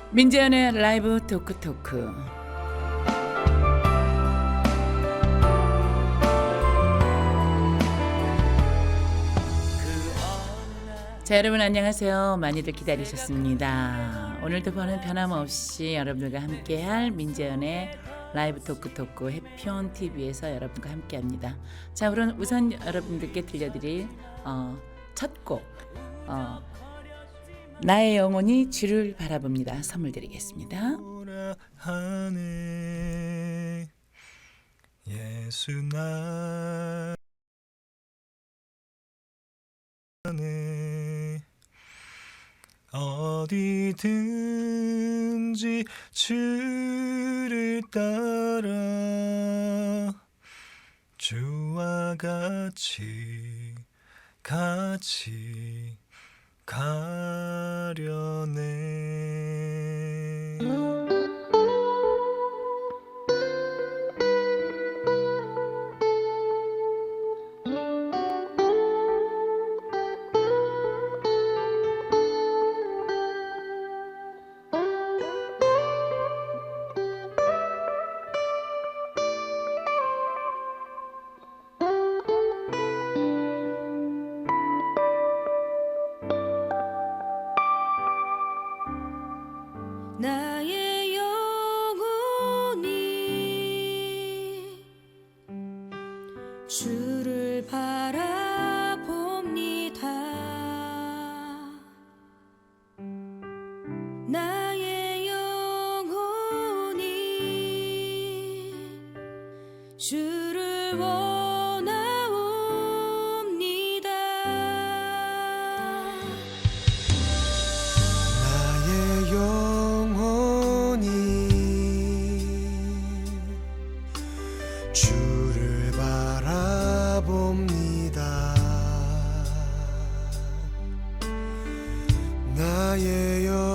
민재현의 라이브 토크. 자, 여러분 안녕하세요. 많이들 기다리셨습니다. 오늘도 변함없이 여러분들과 함께할 민재현의 라이브 토크 해피온 TV에서 여러분과 함께합니다. 자, 우선 여러분들께 들려드릴 첫 곡 나의 영혼이 주를 바라봅니다. 선물 드리겠습니다. 예수 나네 어디든지 주를 따라 주와 같이 가려네. 나의 영혼이 주를 바라봅니다. 나의 영혼이 주를 원하옵니다. 나의 영혼이 주를 바라봅니다. 나의 영혼이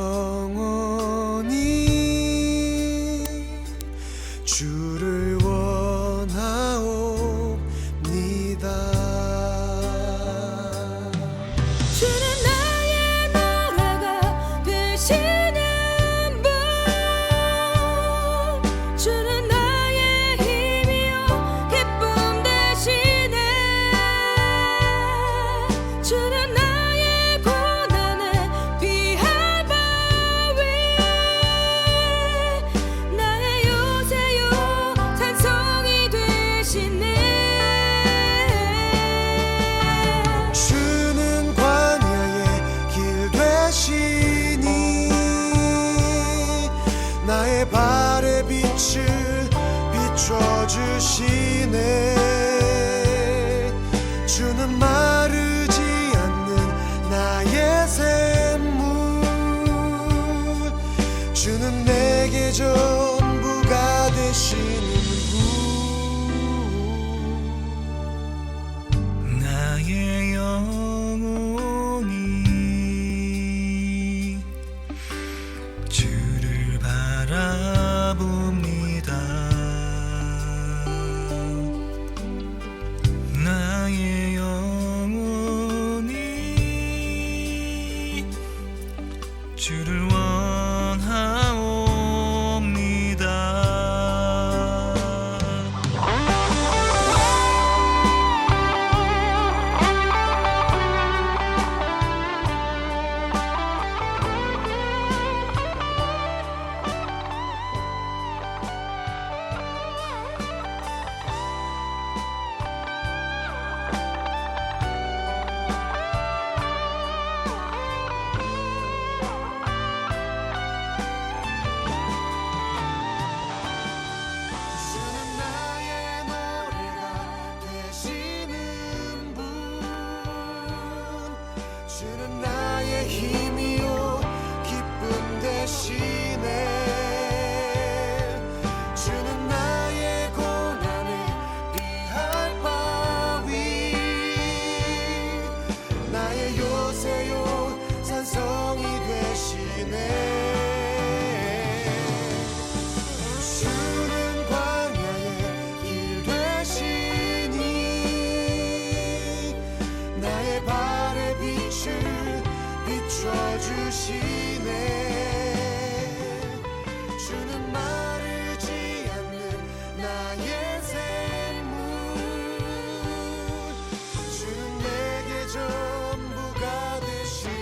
주를 원하옵니다. 주는 나의 노래가 되시는 분, 주는 나의 힘이요 기쁨 되시네. 주는 나의 고난에 피할 바위, 나의 요새요 찬송이 되시네. 주는 광야의 길 되시니 나의 발의 빛을 비춰주시네. 주는 마르지 않는 나의 샘물, 주는 내게 전부가 되시는 분. 나의 영혼이 주를 바라봅니다. 나의 영혼이 주를 주는 나의 노래가 되시는 분, 주는 나의 힘이요 기쁨 되시네. 주는 나의 고난에 피할 바위, 나의 요새요 산성이 되시네. 주는 광야의 길 되시니 나의 발의 빛을 비춰주시네. 주는 마르지 않는 나의 샘물 주는 내게 전부가 되시는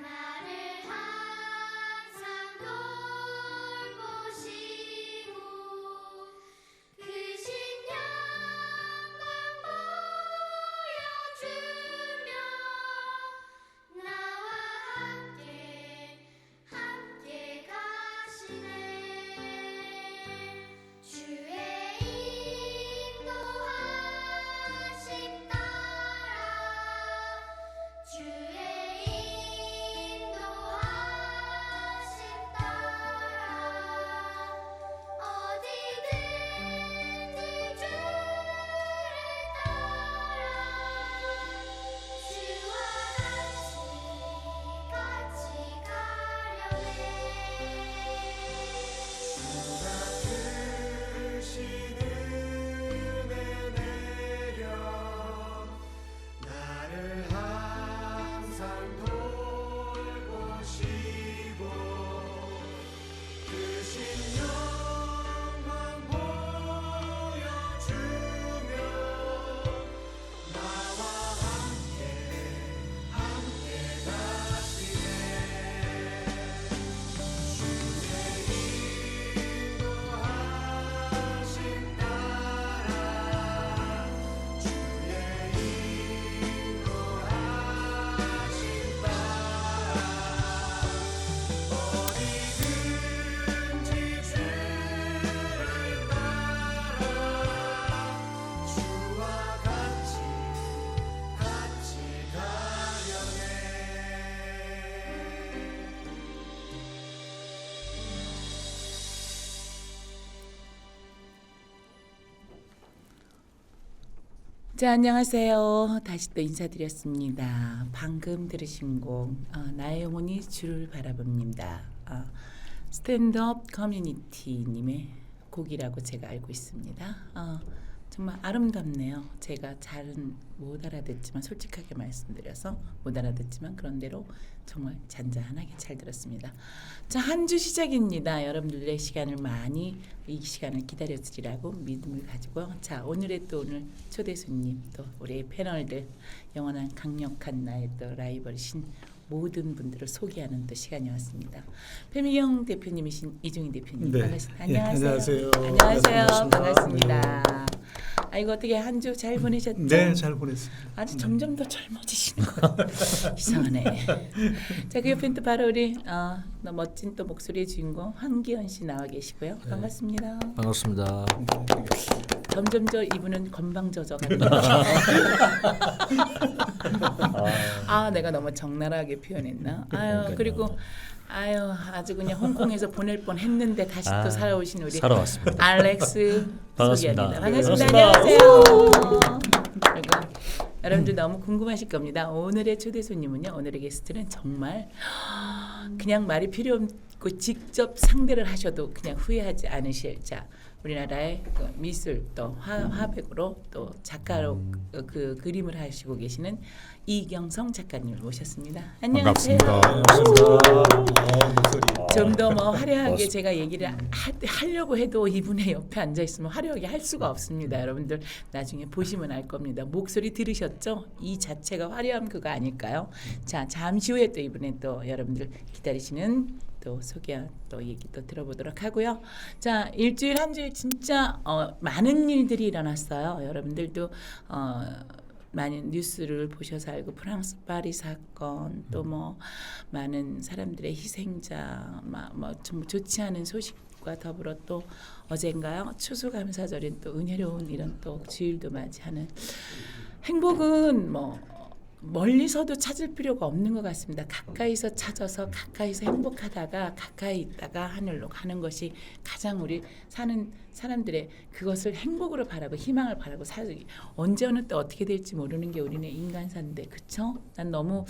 나를 항상 돌보시고 그 신령광 보여주며 나와 함께 가시네 주의 인도하심 따라 주의 인도하심 따라 어디든지 주를 따라 주와 같이 가려네 크신 은혜 내려 나를 항상 돌보시고 크신 영광 보여주며 나와 함께 가시네 인도하심 따라 주의 인도하심 따라 어디든지 주를 따라 주와 같이 가려네 자, 안녕하세요. 다시 또 인사드렸습니다. 방금 들으신 곡 나의 영혼이 주를 바라봅니다. 스탠드업 커뮤니티님의 곡이라고 제가 알고 있습니다. 정말 아름답네요. 제가 잘은 못 알아듣지만 솔직하게 말씀드려서 못 알아듣지만 그런대로 정말 잔잔하게 잘 들었습니다. 자, 한 주 시작입니다. 여러분들의 시간을 많이 이 시간을 기다려주리라고 믿음을 가지고 자, 오늘 초대 손님 또 우리 패널들 영원한 강력한 나의 또 라이벌이신 모든 분들을 소개하는 또 시간이 왔습니다. 배미경 대표님이신 이중희 대표님 네. 반갑습니다. 예, 안녕하세요. 안녕하세요. 반갑습니다. 아이고 어떻게 한 주 잘 보내셨죠? 네, 잘 보냈습니다. 아주 점점 더 젊어지시는 거 이상하네. 자, 그 옆엔 또 바로 우리 멋진 또 목소리의 주인공 황기현 씨 나와 계시고요. 반갑습니다. 반갑습니다. 점점 저 이분은 건방져져가지고 내가 너무 적나라하게 표현했나? 그리고 아주 그냥 홍콩에서 보낼 뻔했는데 다시 또 살아오신 우리 살아왔습니다. 알렉스 반갑습니다. 소개합니다. 반갑습니다. 안녕하세요. 그리고 여러분들 너무 궁금하실 겁니다. 오늘의 초대 손님은요. 오늘의 게스트는 정말 그냥 말이 필요 없고 직접 상대를 하셔도 그냥 후회하지 않으실 자 우리나라의 그 미술 또 화백으로 또 작가로 그 그림을 하시고 계시는 이경성 작가님을 모셨습니다. 안녕하세요. 좀 더 뭐 화려하게 제가 얘기를 하려고 해도 이분의 옆에 앉아 있으면 화려하게 할 수가 없습니다. 여러분들 나중에 보시면 알 겁니다. 목소리 들으셨죠? 이 자체가 화려함 그거 아닐까요? 자, 잠시 후에 또 이분의 또 여러분들 기다리시는 또 소개한 또 얘기 또 들어보도록 하고요. 자, 일주일 한 주일 진짜 많은 일들이 일어났어요. 여러분들도 많은 뉴스를 보셔서 알고 프랑스 파리 사건 또 뭐 많은 사람들의 희생자 뭐 좀 좋지 않은 소식과 더불어 또 어젠가요 추수감사절인 또 은혜로운 이런 또 주일도 맞이하는 행복은 뭐 멀리서도 찾을 필요가 없는 것 같습니다. 가까이서 찾아서 가까이서 행복하다가 가까이 있다가 하늘로 가는 것이 가장 우리 사는 사람들의 그것을 행복으로 바라고 희망을 바라고 살기 언제 어느 때 어떻게 될지 모르는 게 우리는 인간사인데 그쵸? 난 너무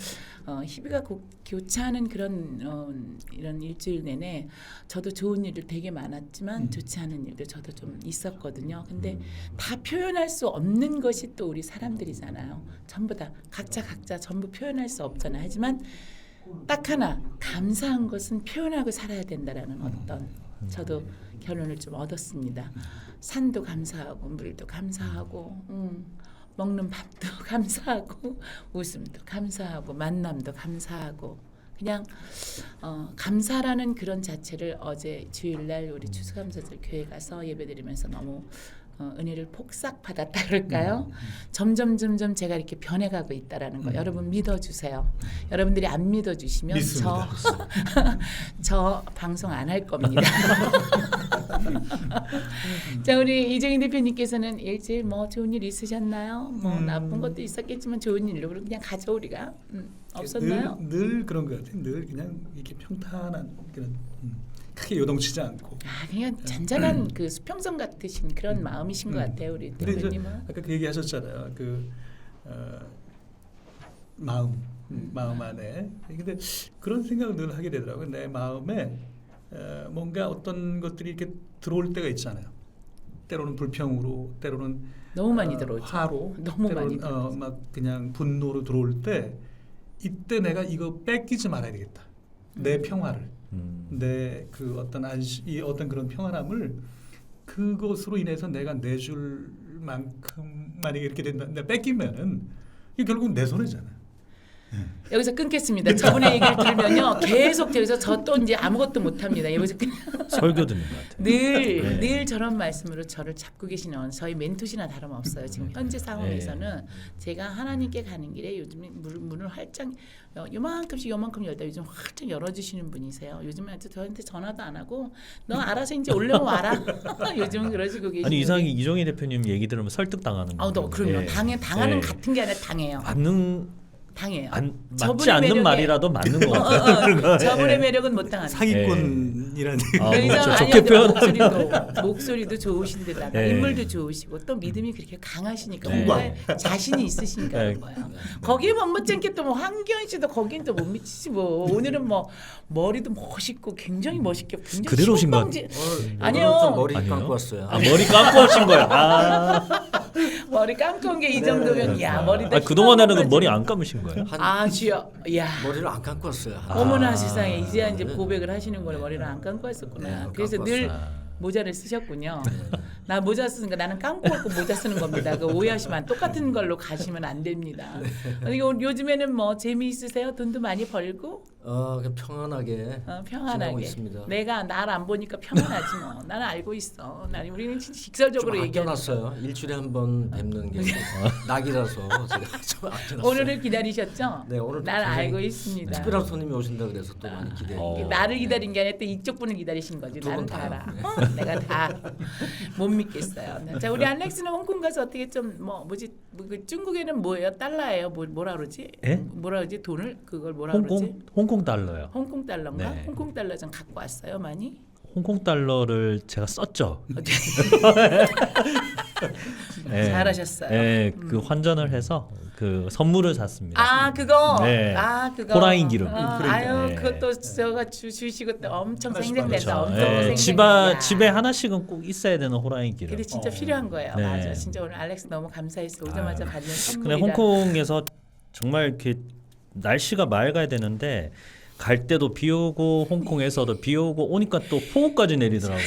희비가 교차하는 그런 이런 일주일 내내 저도 좋은 일들 되게 많았지만 좋지 않은 일도 저도 좀 있었거든요. 근데 다 표현할 수 없는 것이 또 우리 사람들이잖아요. 전부 다 각자 전부 표현할 수 없잖아요. 하지만 딱 하나 감사한 것은 표현하고 살아야 된다라는 어떤 저도 결론을 좀 얻었습니다. 산도 감사하고 물도 감사하고 먹는 밥도 감사하고 웃음도 감사하고 만남도 감사하고 그냥 감사라는 그런 자체를 어제 주일날 우리 추수감사절 교회 가서 예배드리면서 너무 은혜를 폭삭 받았다 그럴까요? 점점 제가 이렇게 변해가고 있다라는 거 여러분 믿어주세요. 여러분들이 안 믿어주시면 믿습니다. 저 방송 안 할 겁니다. 자 우리 이정희 대표님께서는 일주일 뭐 좋은 일 있으셨나요? 뭐 나쁜 것도 있었겠지만 좋은 일로 그냥 가죠 우리가 없었나요? 늘 그런 것 같아요. 늘 그냥 이렇게 평탄한 그런 크게 요동치지 않고. 그냥 잔잔한 그 수평선 같으신 그런 마음이신 것 같아요 우리 근데 이제 대표님은. 아까 그 얘기하셨잖아요. 그 마음 안에. 근데 그런 생각을 늘 하게 되더라고요. 내 마음에 뭔가 어떤 것들이 이렇게 들어올 때가 있잖아요. 때로는 불평으로, 때로는 너무 많이 들어오죠. 화로, 너무 때로는 많이 들어오죠. 막 그냥 분노로 들어올 때 이때 내가 이거 뺏기지 말아야 되겠다. 내 평화를, 내 그 어떤 이 어떤 그런 평안함을 그것으로 인해서 내가 내줄 만큼 만약에 이렇게 된다. 내가 뺏기면은 이게 결국은 내 손해잖아. 여기서 끊겠습니다. 저분의 얘기를 들으면요 계속 여기서 저 또 이제 아무것도 못합니다. 여기서 설교 듣는 것 같아요. 늘 저런 말씀으로 저를 잡고 계시는 저희 멘토시나 다름없어요. 지금 현재 상황에서는 제가 하나님께 가는 길에 요즘에 문을 활짝 요만큼씩 열다 요즘 활짝 열어주시는 분이세요. 요즘에 저한테 전화도 안 하고 너 알아서 이제 올려면 와라. 요즘은 그러시고 계시고. 아니 이상하게 이정희 대표님 얘기 들으면 설득 당하는 거. 너 그럼요. 당하는 같은 게 아니라 당해요. 당해요. 맞지 저분의 않는 매력에- 말이라도 맞는 거 같아요. 저분의 매력은 못 당하는. 사기꾼이라는 그렇죠. 좋게 좋게 표현. 목소리도 좋으신데다가 네. 인물도 좋으시고 또 믿음이 그렇게 강하시니까 네. 뭔가 자신이 있으시니까 네. 그런 거예요. 거기에 못 못지않게 또 뭐 황교안 씨도 거긴 또 못 미치지 뭐. 오늘은 뭐 머리도 멋있고 굉장히 멋있게 굉장히 그대로 오신 것 신방지- 아니요. 좀 머리 아니요? 감고 왔어요. 머리 감고 오신 거야. 머리 감고 온 게 이 정도면 야 머리도 그동안에는 그 신방한 머리 거지. 안 감으신 거예요? 아 주여 야 머리를 안 감고 왔어요. 어머나 세상에 이제야 이제 고백을 하시는 거를 머리를 안 감고 했었구나. 네, 그래서 감고 늘 왔어요. 모자를 쓰셨군요. 나 모자 쓰니까 나는 감고 왔고 모자 쓰는 겁니다. 그 오해하시면 똑같은 걸로 가시면 안 됩니다. 그리고 요즘에는 뭐 재미있으세요? 돈도 많이 벌고 그냥 편안하게 지내고 평안하게. 있습니다. 내가 날 안 보니까 평안하지 뭐. 나는 알고 있어. 우리는 진짜 직설적으로 좀 얘기하는 아껴놨어요. 일주일에 한 번 뵙는 게 낙이라서 제가 좀 아껴놨어요. 오늘을 기다리셨죠? 네, 오늘 날 굉장히 알고 있습니다. 특별한 손님이 오신다 그래서 또 많이 기대해. 나를 기다린 게 아니라 또 이쪽 분을 기다리신 거지. 두 나는 분 다 다요. 알아. 내가 다 못 믿겠어요. 자 우리 알렉스는 홍콩 가서 어떻게 좀 그 중국에는 뭐예요? 달러예요? 뭐라 그러지? 예? 뭐라 그러지? 돈을 그걸 뭐라 그러지? 홍콩 달러요. 홍콩 달러인가? 네. 홍콩 달러 좀 갖고 왔어요 많이? 홍콩 달러를 제가 썼죠. 예. 잘하셨어요. 예, 그 환전을 해서 그 선물을 샀습니다. 아 그거. 네. 아 그거. 호랑이 기름. 아유 네. 그것도 저가 주시고 또 엄청 생생된다. 그렇죠. 엄청 예, 생생된다. 집에 하나씩은 꼭 있어야 되는 호랑이 기름. 근데 진짜 필요한 거예요. 네. 맞아. 진짜 오늘 알렉스 너무 감사했어. 오자마자 받는 근데 선물이라. 홍콩에서 정말 이렇게 날씨가 맑아야 되는데 갈 때도 비 오고 홍콩에서도 비 오고 오니까 또 폭우까지 내리더라고요.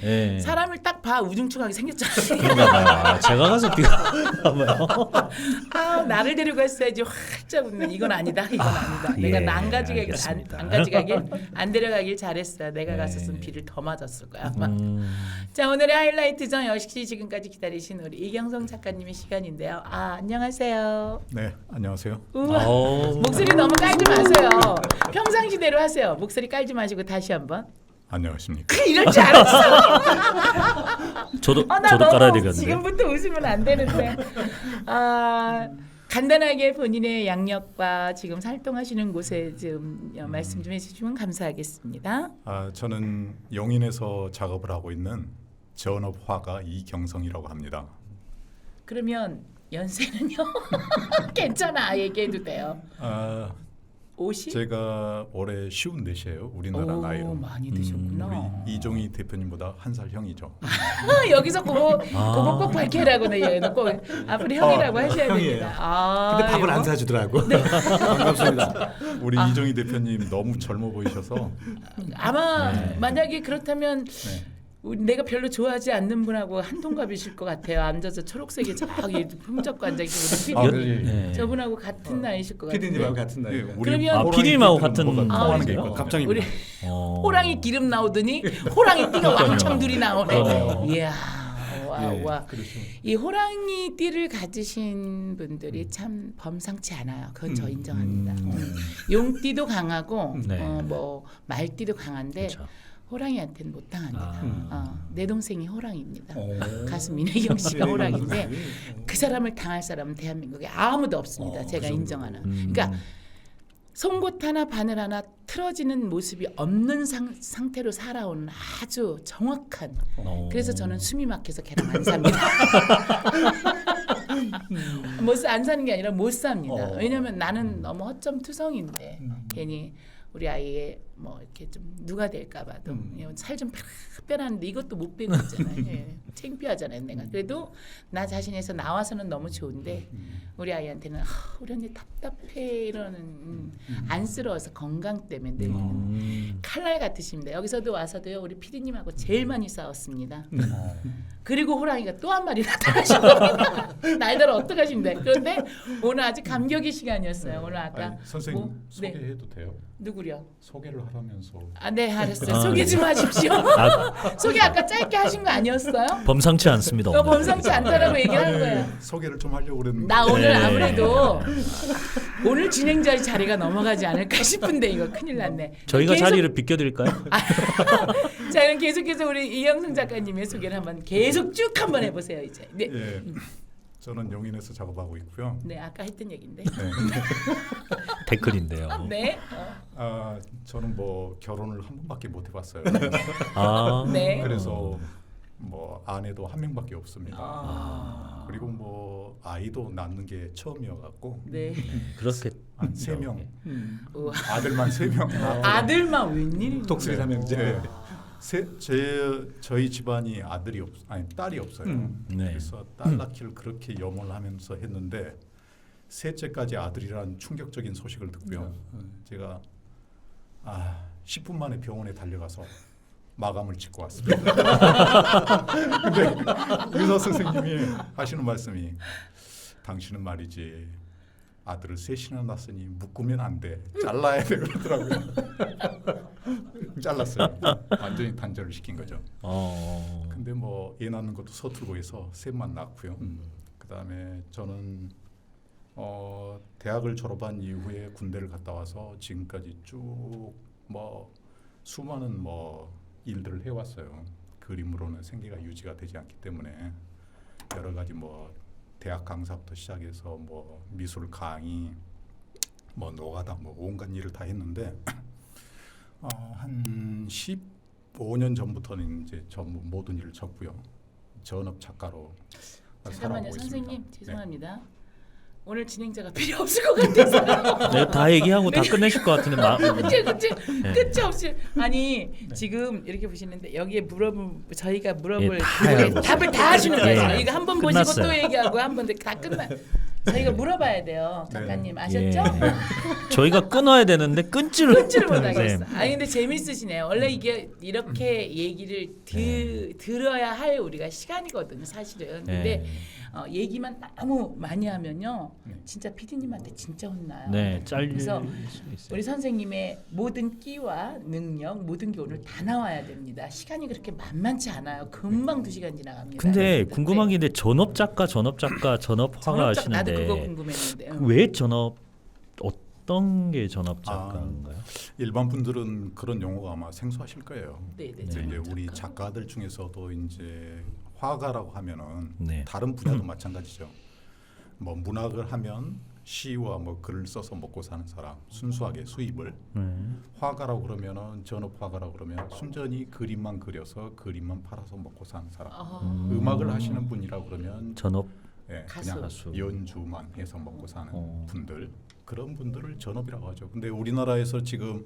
예. 사람을 딱 봐 우중충하게 생겼잖아요. 그런가 봐요. 제가 가서 비가 와요. 아 나를 데려갔어야지 활짝 웃는 이건 아니다. 이건 아니다. 예, 내가 난 가지가길 알겠습니다. 안 가져가길 안 데려가길 잘했어요. 내가 갔었으면 비를 더 맞았을 거야 아마. 자 오늘의 하이라이트전 역시 지금까지 기다리신 우리 이경성 작가님의 시간인데요. 안녕하세요. 네, 안녕하세요. 우와, 아우. 목소리 너무 깔지 마세요. 평상시대로 하세요. 목소리 깔지 마시고 다시 한번. 안녕하십니까. 이럴 줄 알았어. 저도 나 저도 너무 깔아야 되겠는데. 지금부터 웃으면 안 되는데. 간단하게 본인의 양력과 지금 활동하시는 곳에 좀 말씀 좀 해주시면 감사하겠습니다. 저는 용인에서 작업을 하고 있는 전업 화가 이경성이라고 합니다. 그러면 연세는요? 괜찮아, 얘기해도 돼요. 50? 제가 올해 54이에요. 우리나라 나이로. 많이 드셨구나. 우리 이종희 대표님보다 한 살 형이죠. 여기서 그거 꼭 밝혀라고 꼭 앞으로 형이라고 하셔야 형이에요. 됩니다. 근데 밥을 이거. 안 사주더라고. 반갑습니다. 우리 이종희 대표님 너무 젊어 보이셔서 아마 네. 만약에 그렇다면 네. 내가 별로 좋아하지 않는 분하고 한 동갑이실 것 같아요. 앉아서 초록색에 저기 흠적고 앉아있고 아, 네. 저분하고 같은 나이실 것 같아요. PD님하고 같은 나이. 우리 그러면- 아, PD님하고 같은 통하는 게 나이죠. 있거든요. 갑자기입니다. 우리 어. 호랑이 기름 나오더니 호랑이 띠가 왕창 둘이 나오네. 그러네요. 이야, 와, 예, 와. 그래서 이 호랑이 띠를 가지신 분들이 참 범상치 않아요. 그건 저 인정합니다. 용띠도 강하고 네. 뭐 말띠도 강한데 그렇죠. 호랑이한테는 못 당합니다. 내 동생이 호랑이입니다. 오. 가수 민혜경 씨가 네, 호랑인데 선생님. 그 사람을 당할 사람은 대한민국에 아무도 없습니다. 제가 그 인정하는. 그러니까 송곳 하나 바늘 하나 틀어지는 모습이 없는 상태로 살아오는 아주 정확한. 그래서 저는 숨이 막혀서 걔랑 안 삽니다. 안 사는 게 아니라 못 삽니다. 왜냐하면 나는 너무 허점투성인데 괜히 우리 아이의 뭐 이렇게 좀 누가 될까봐도 살 좀 빼라는데 이것도 못 빼고 있잖아요. 예. 창피하잖아요, 내가. 그래도 나 자신에서 나와서는 너무 좋은데 우리 아이한테는 우리 언니 답답해 이러는 안쓰러워서 건강 때문에 늘 칼날 같으십니다. 여기서도 와서도요 우리 PD님하고 제일 많이 싸웠습니다. 그리고 호랑이가 또 한 마리 나타나신 겁니다. 날더러 어떡하신데. 그런데 오늘 아주 감격의 시간이었어요. 오늘 아까 아니, 선생님 뭐, 네. 소개해도 돼요? 누구요? 소개를 하라면서 네 알았어요. 아, 소개 좀 네. 하십시오. 소개 아까 짧게 하신 거 아니었어요? 범상치 않습니다. 오늘. 범상치 않다라고 얘기하는 거예요. 소개를 좀 하려고 그랬는데 나 오늘 네. 아무래도 오늘 진행자 자리가 넘어가지 않을까 싶은데 이거 큰일 났네. 저희가 계속- 자리를 비켜드릴까요? 자 그럼 계속해서 우리 이영승 작가님의 소개를 한번 계속 쭉 한번 해보세요 이제. 네, 예, 저는 용인에서 작업하고 있고요. 네 아까 했던 얘긴데. 네. 댓글인데요. 네, 저는 뭐 결혼을 한 번밖에 못 해봤어요. 아, 네. 그래서 뭐 아내도 한 명밖에 없습니다. 그리고 뭐 아이도 낳는 게 처음이어갖고 네. 그렇게 한 3명, 우와. 아들만 3명. 아들만 웬일이야? 독수리 삼형제. 네. 저희 집안이 딸이 없어요. 네. 그래서 딸 낳기를 그렇게 염원하면서 했는데 셋째까지 아들이라는 충격적인 소식을 듣고요. 제가 10분 만에 병원에 달려가서 마감을 짓고 왔습니다. 근데 의사 선생님이 하시는 말씀이 당신은 말이지 아들을 셋이나 낳았으니 묶으면 안 돼. 잘라야 돼 그러더라고요. 잘랐어요. 완전히 단절을 시킨 거죠. 근데 뭐 애 낳는 것도 서툴고 해서 셋만 낳고요. 그다음에 저는 대학을 졸업한 이후에 군대를 갔다 와서 지금까지 쭉 뭐 수많은 뭐 일들을 해왔어요. 그림으로는 생계가 유지가 되지 않기 때문에 여러 가지 뭐 대학 강사부터 시작해서 뭐 미술 강의, 뭐 노가다, 뭐 온갖 일을 다 했는데 한 15년 전부터는 이제 전부 모든 일을 접고요. 전업 작가로 잠깐만요, 살아오고 선생님 있습니다. 죄송합니다. 오늘 진행자가 필요 없을 것 같아서. 네, 다 얘기하고 다 끝내실 것 같은데 끝이 없이 아니 지금 이렇게 보시는데 여기에 저희가 물어볼 예, 다 그거에 알고 답을 다 하시는 예, 거예요. 예. 이거 한 번 보시고 끝났어요. 또 얘기하고 한 번 다 끝나. 저희가 물어봐야 돼요, 작가님 아셨죠? 저희가 끊어야 되는데 끊지를 끊지를 못하는 못하겠어. 쌤. 아니 근데 재밌으시네요. 원래 이게 이렇게 얘기를 들어야 할 우리가 시간이거든요, 사실은. 근데 얘기만 너무 많이 하면요, 진짜 PD님한테 진짜 혼나요. 네, 잘릴 그래서 수 있어요. 우리 선생님의 모든 끼와 능력, 모든 게 오늘 다 나와야 됩니다. 시간이 그렇게 만만치 않아요. 금방 2시간 지나갑니다. 근데 궁금한 게 있는데 전업 작가 전업 화가 전업작 나도 그거 하시는데 궁금했는데. 왜 전업 어떤 게 전업 작가인가요? 일반 분들은 그런 용어가 아마 생소하실 거예요. 네, 이제 우리 작가들 중에서도 이제 화가라고 하면은 네. 다른 분야도 마찬가지죠. 뭐 문학을 하면 시와 뭐 글을 써서 먹고 사는 사람, 순수하게 수입을. 화가라고 그러면은 전업 화가라고 그러면 순전히 그림만 그려서 그림만 팔아서 먹고 사는 사람. 음악을 하시는 분이라고 그러면 전업 예, 가수. 그냥 가수. 연주만 해서 먹고 사는 어. 분들, 그런 분들을 전업이라고 하죠. 근데 우리나라에서 지금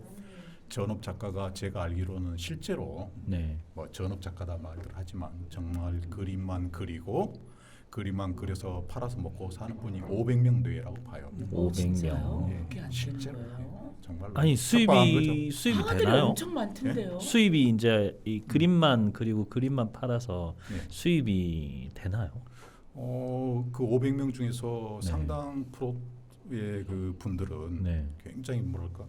전업 작가가 제가 알기로는 실제로 네. 뭐 전업 작가다 말들 하지만 정말 그림만 그리고 그림만 그려서 팔아서 먹고 사는 분이 500명 내외라고 봐요. 500명. 진짜요? 예, 그게 안 실제로 되는 거예요? 정말 아니 척박한 수입이 화가들이 되나요? 엄청 많던데요. 수입이 이제 이 그림만 그리고 그림만 팔아서 네. 수입이 되나요? 그 500명 중에서 네. 상당 프로의 그 분들은 네. 굉장히 뭐랄까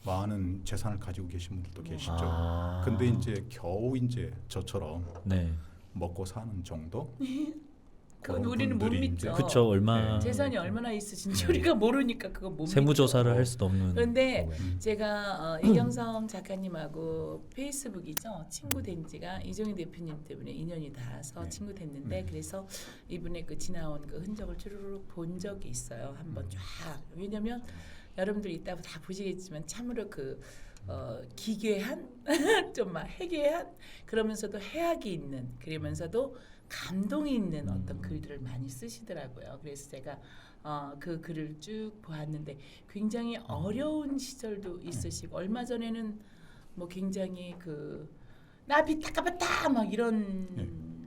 많은 재산을 가지고 계신 분들도 계시죠. 아. 근데 이제 겨우 이제 저처럼 네. 먹고 사는 정도. 그건 그런 우리는 못 분들이 믿죠. 이제 그쵸 얼마 네. 재산이 얼마나 있으신지 우리가 모르니까 그건 못 세무조사를 믿죠. 할 수도 없는 그런데 거고요. 제가 이경성 작가님하고 페이스북이죠 친구 된 지가 이종희 대표님 때문에 인연이 닿아서 네. 친구 됐는데 그래서 이분의 그 지나온 그 흔적을 주르륵 본 적이 있어요. 한번 쫙. 왜냐면 여러분들 이따가 다 보시겠지만 참으로 그 기괴한 좀 막 해괴한 그러면서도 해악이 있는 그러면서도 감동이 있는 어떤 글들을 많이 쓰시더라고요. 그래서 제가 그 글을 쭉 보았는데 굉장히 어려운 시절도 있으시고 얼마 전에는 뭐 굉장히 그 나비 닦아봤다 막 이런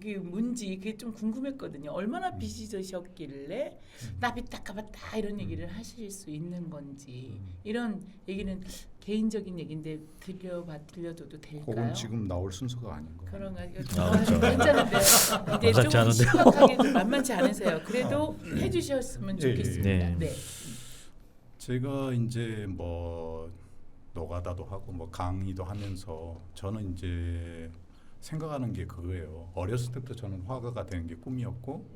게 뭔지 그게 좀 궁금했거든요. 얼마나 빚이 드셨길래 나비 닦아봤다 이런 얘기를 하실 수 있는 건지 이런 얘기는 개인적인 얘기인데 들려줘도 될까요? 그건 지금 나올 순서가 아닌 거. 그런가? 그렇죠. 괜찮은데요. 이제 만만치 좀 않은데요. 심각하게 좀 만만치 않으세요. 그래도 해주셨으면 예, 좋겠습니다. 예. 네. 제가 이제 뭐 노가다도 하고 뭐 강의도 하면서 저는 이제 생각하는 게 그거예요. 어렸을 때부터 저는 화가가 되는 게 꿈이었고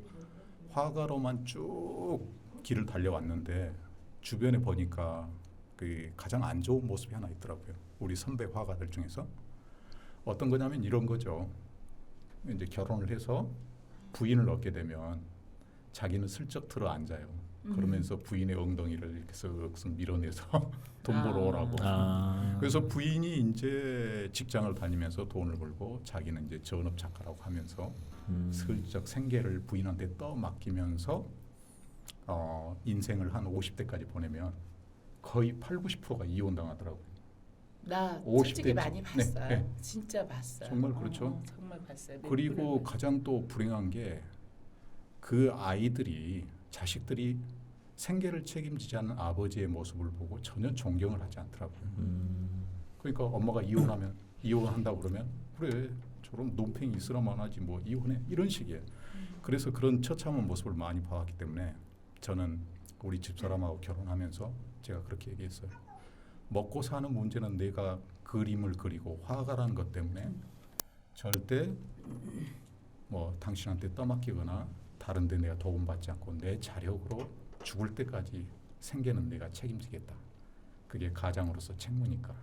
화가로만 쭉 길을 달려왔는데 주변에 보니까 그 가장 안 좋은 모습이 하나 있더라고요. 우리 선배 화가들 중에서 어떤 거냐면 이런 거죠. 이제 결혼을 해서 부인을 얻게 되면 자기는 슬쩍 들어 앉아요. 그러면서 부인의 엉덩이를 이렇게 쓱쓱 밀어내서 돈 벌어오라고. 그래서 부인이 이제 직장을 다니면서 돈을 벌고 자기는 이제 전업 작가라고 하면서 슬쩍 생계를 부인한테 떠맡기면서 인생을 한 50대까지 보내면 거의 80~90%가 이혼당하더라고요. 나 50대 솔직히 많이 네, 봤어요. 네. 진짜 봤어요. 정말 그렇죠. 정말 봤어요. 그리고 넷플릭스. 가장 또 불행한 게 그 아이들이 자식들이 생계를 책임지지 않는 아버지의 모습을 보고 전혀 존경을 하지 않더라고요. 그러니까 엄마가 이혼한다고 그러면 그래 저런 논팽이 있으라만 하지 뭐 이혼해 이런 식이에요. 그래서 그런 처참한 모습을 많이 봐왔기 때문에 저는 우리 집사람하고 결혼하면서 제가 그렇게 얘기했어요. 먹고 사는 문제는 내가 그림을 그리고 화가라는 것 때문에 절대 뭐 당신한테 떠맡기거나 다른 데 내가 도움받지 않고 내 자력으로 죽을 때까지 생계는 내가 책임지겠다. 그게 가장으로서 책무니까.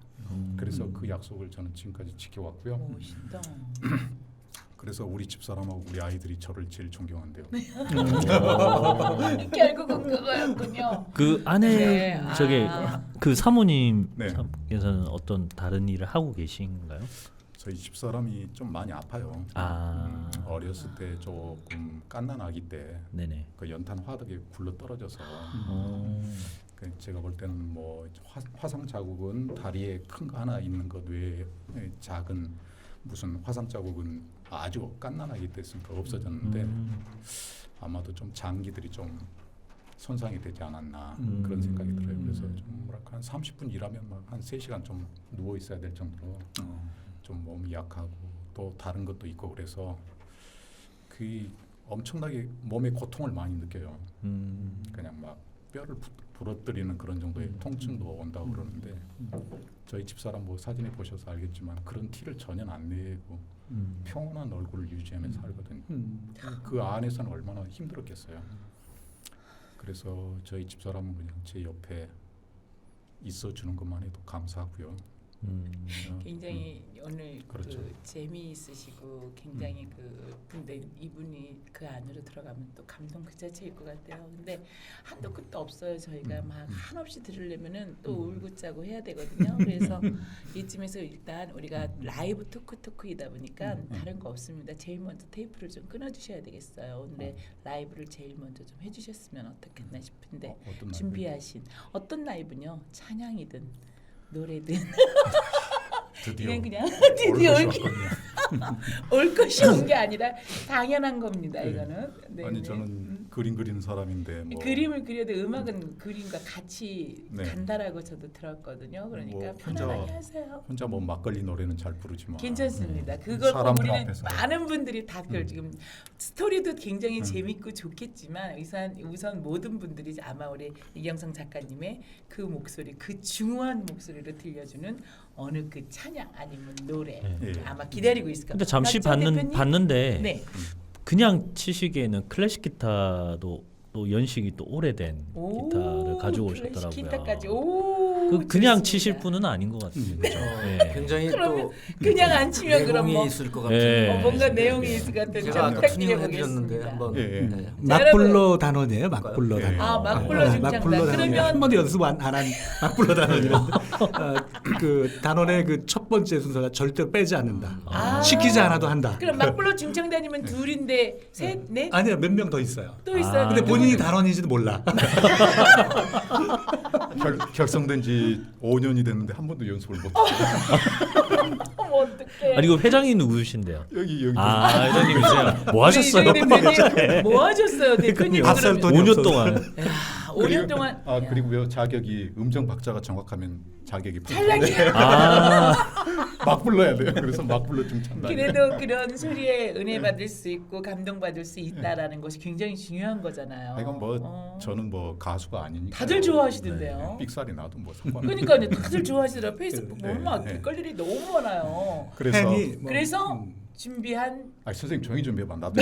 그래서 그 약속을 저는 지금까지 지켜왔고요. 멋있다. 그래서 우리 집사람하고 우리 아이들이 저를 제일 존경한대요. 결국은 그거였군요. 그 아내 네, 저기 그 사모님께서는 네. 어떤 다른 일을 하고 계신가요? 저희 집사람이 좀 많이 아파요. 어렸을 때 조금 갓난 아기 때 네네. 그 연탄 화덕에 굴러 떨어져서 그 제가 볼 때는 뭐 화상 자국은 다리에 큰 거 하나 있는 것 외에 작은 무슨 화상 자국은 아주 갓난 아기 때 있으니까 없어졌는데 아마도 좀 장기들이 좀 손상이 되지 않았나 그런 생각이 들어요. 그래서 좀 뭐랄까 한 30분 일하면 막 한 3시간 좀 누워 있어야 될 정도로 좀 몸이 약하고 또 다른 것도 있고 그래서 그 엄청나게 몸에 고통을 많이 느껴요. 그냥 막 뼈를 부러뜨리는 그런 정도의 통증도 온다고 그러는데 저희 집사람 뭐 사진에 보셔서 알겠지만 그런 티를 전혀 안 내고 평온한 얼굴을 유지하면서 살거든요. 그 안에서는 얼마나 힘들었겠어요. 그래서 저희 집사람은 그냥 제 옆에 있어주는 것만 해도 감사하고요. 굉장히 오늘 그렇죠. 그 재미있으시고 굉장히 근데 이분이 그 안으로 들어가면 또 감동 그 자체일 것 같아요. 근데 한도 끝도 없어요. 저희가 막 한없이 들으려면은 또 울고 짜고 해야 되거든요. 그래서 이쯤에서 일단 우리가 라이브 토크이다 보니까 다른 거 없습니다. 제일 먼저 테이프를 좀 끊어주셔야 되겠어요. 오늘의 라이브를 제일 먼저 좀 해주셨으면 어떻겠나 싶은데 어떤 준비하신 어떤 라이브요? 찬양이든 노래든 드디어 그냥 드디어 올 올, 것이 왔군요. 올 것이 온 게 아니라 당연한 겁니다. 네. 이거는 네, 아니 네. 저는 그림 그리는 사람인데 뭐 그림을 그려도 음악은 그림과 같이 네. 간다라고 저도 들었거든요. 그러니까 뭐 편안하게 하세요. 혼자 뭐 막걸리 노래는 잘 부르지만 괜찮습니다. 그걸 꼭 사람들 우리는 앞에서. 많은 분들이 다 그걸 지금 스토리도 굉장히 재밌고 좋겠지만 우선 모든 분들이 아마 우리 이경성 작가님의 그 목소리, 그 중후한 목소리로 들려주는 어느 그 찬양 아니면 노래 네. 예. 아마 기다리고 있을 겁니다. 근데 잠시 맞죠, 대표님? 봤는데 네. 그냥 치시기에는 클래식 기타도 또 연식이 또 오래된 오, 기타를 가지고 클래식 오셨더라고요. 기타까지. 오, 그냥 좋습니다. 치실 분은 아닌 것 같습니다. 네. 굉장히 그러면 또 그냥 안 치면 그럼 내공이 뭐 있을 것 같은. 네. 뭔가 내용이 있을 것 같은 제가 좀 아까 튜닝을 부탁드려 해드렸는데 보겠습니다. 한번 예, 예. 네. 막불로 단원이에요. 막불로 예. 단원. 아, 막불로 중창단. 막불로 단원. 그러면 한 번도 연습 안 한 막불로 단원이었는데 그 단원의 그 첫 번째 순서가 절대로 빼지 않는다. 아. 시키지 않아도 한다. 그럼 막불로 중창단이면 둘인데 셋, 넷? 아니야 몇 명 더 있어요. 또 있어요. 아. 근데 본인이 누구는? 단원인지도 몰라. 결성된 지 5년이 됐는데 한 번도 연습을 못 했어요. 어머 어떡해. 아니 그 회장이 누구신데요? 여기 아 회장님이세요. 뭐 하셨어요? 우리 대표님 뭐 하셨어요, 대표님? 밥살 그러면? 돈이 5년 없어서. 동안 5년 동안 그리고요 자격이 음정 박자가 정확하면 자격이 탈락이야. 아 막 불러야 돼요. 그래서 막 불러 좀 찬다. 그래도 그런 소리에 은혜 받을 수 있고 감동 받을 수 있다라는 것이 굉장히 중요한 거잖아요. 이건 뭐 저는 뭐 가수가 아니니까 다들 좋아하시던데요. 삑살이 나도 뭐 상관. 그러니까요, 다들 좋아하시더라. 페이스북 네, 보면 막 네. 댓글 일이 너무 많아요. 그래서 팬이 뭐, 그래서 준비한 선생님 조용히 좀 해봐. 나도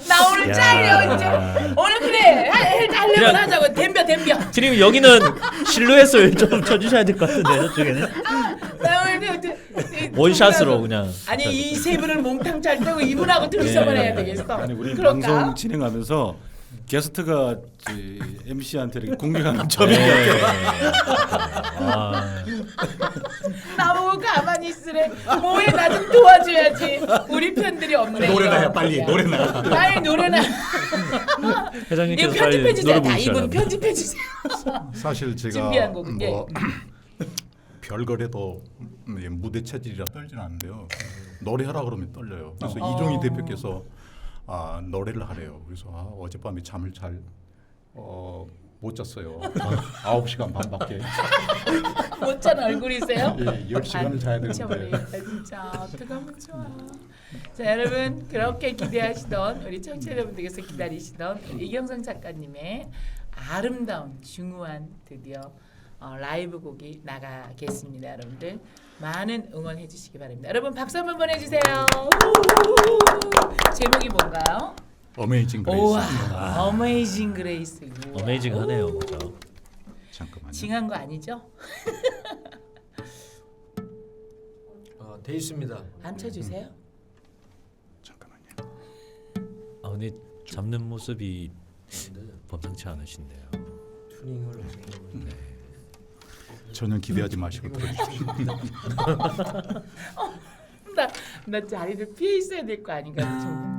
나 오늘 야. 잘려 이제 오늘 그래 하려면 그냥- 하자고 덤벼 지금 여기는 실루엣을 좀 쳐주셔야 될 것 같은데 저쪽에는 나 오늘 원샷으로 그냥 아니 이 세 분을 몽탕 잘 뜨고 이분하고 둘이서만 네. 해야 되겠어. 아니 우리 그럴까? 방송 진행하면서 게스트가 MC한테 이렇게 공격하는 점이 네. 아, 나보고 가만히 있으래. 뭐해 나 좀 도와줘야지. 우리 편들이 없네. 노래나 해 이거. 빨리 노래나. 빨리 노래나. 이거 회장님께서 편집해 빨리 주세요. 노래 다 부르셔야 이분 편집해 주세요. 사실 제가 준비한 곡, 예. 뭐 별거래도 무대 체질이라 떨지는 않는데요. 노래하라 그러면 떨려요. 그래서 이종희 대표께서 노래를 하래요. 그래서 어젯밤에 잠을 잘 못 잤어요. 9시간 반밖에. 못 잔 얼굴이세요? 예, 10시간을 자야 되는데. 미쳐버리겠다 진짜. 어떻게 하면 좋아. 자 여러분 그렇게 기대하시던 우리 청취자 여러분들께서 기다리시던 우리 이경성 작가님의 아름다운 중후한 드디어 라이브 곡이 나가겠습니다. 여러분들 많은 응원해 주시기 바랍니다. 여러분 박수 한번 보내주세요. 제목이 뭔가요? 어메이징 그레이스. 우와, 어메이징 그레이스. 우와. 어메이징하네요, 그죠? 잠깐만요. 징한 거 아니죠? 돼 있습니다. 안 쳐주세요. 잠깐만요. 아 근데 잡는 모습이 범상치 않으신데요. 튜닝을 하는 전혀 기대하지 마시고 들어주십시오. 나 자리를 피해 있어야 될 거 아닌가 좀.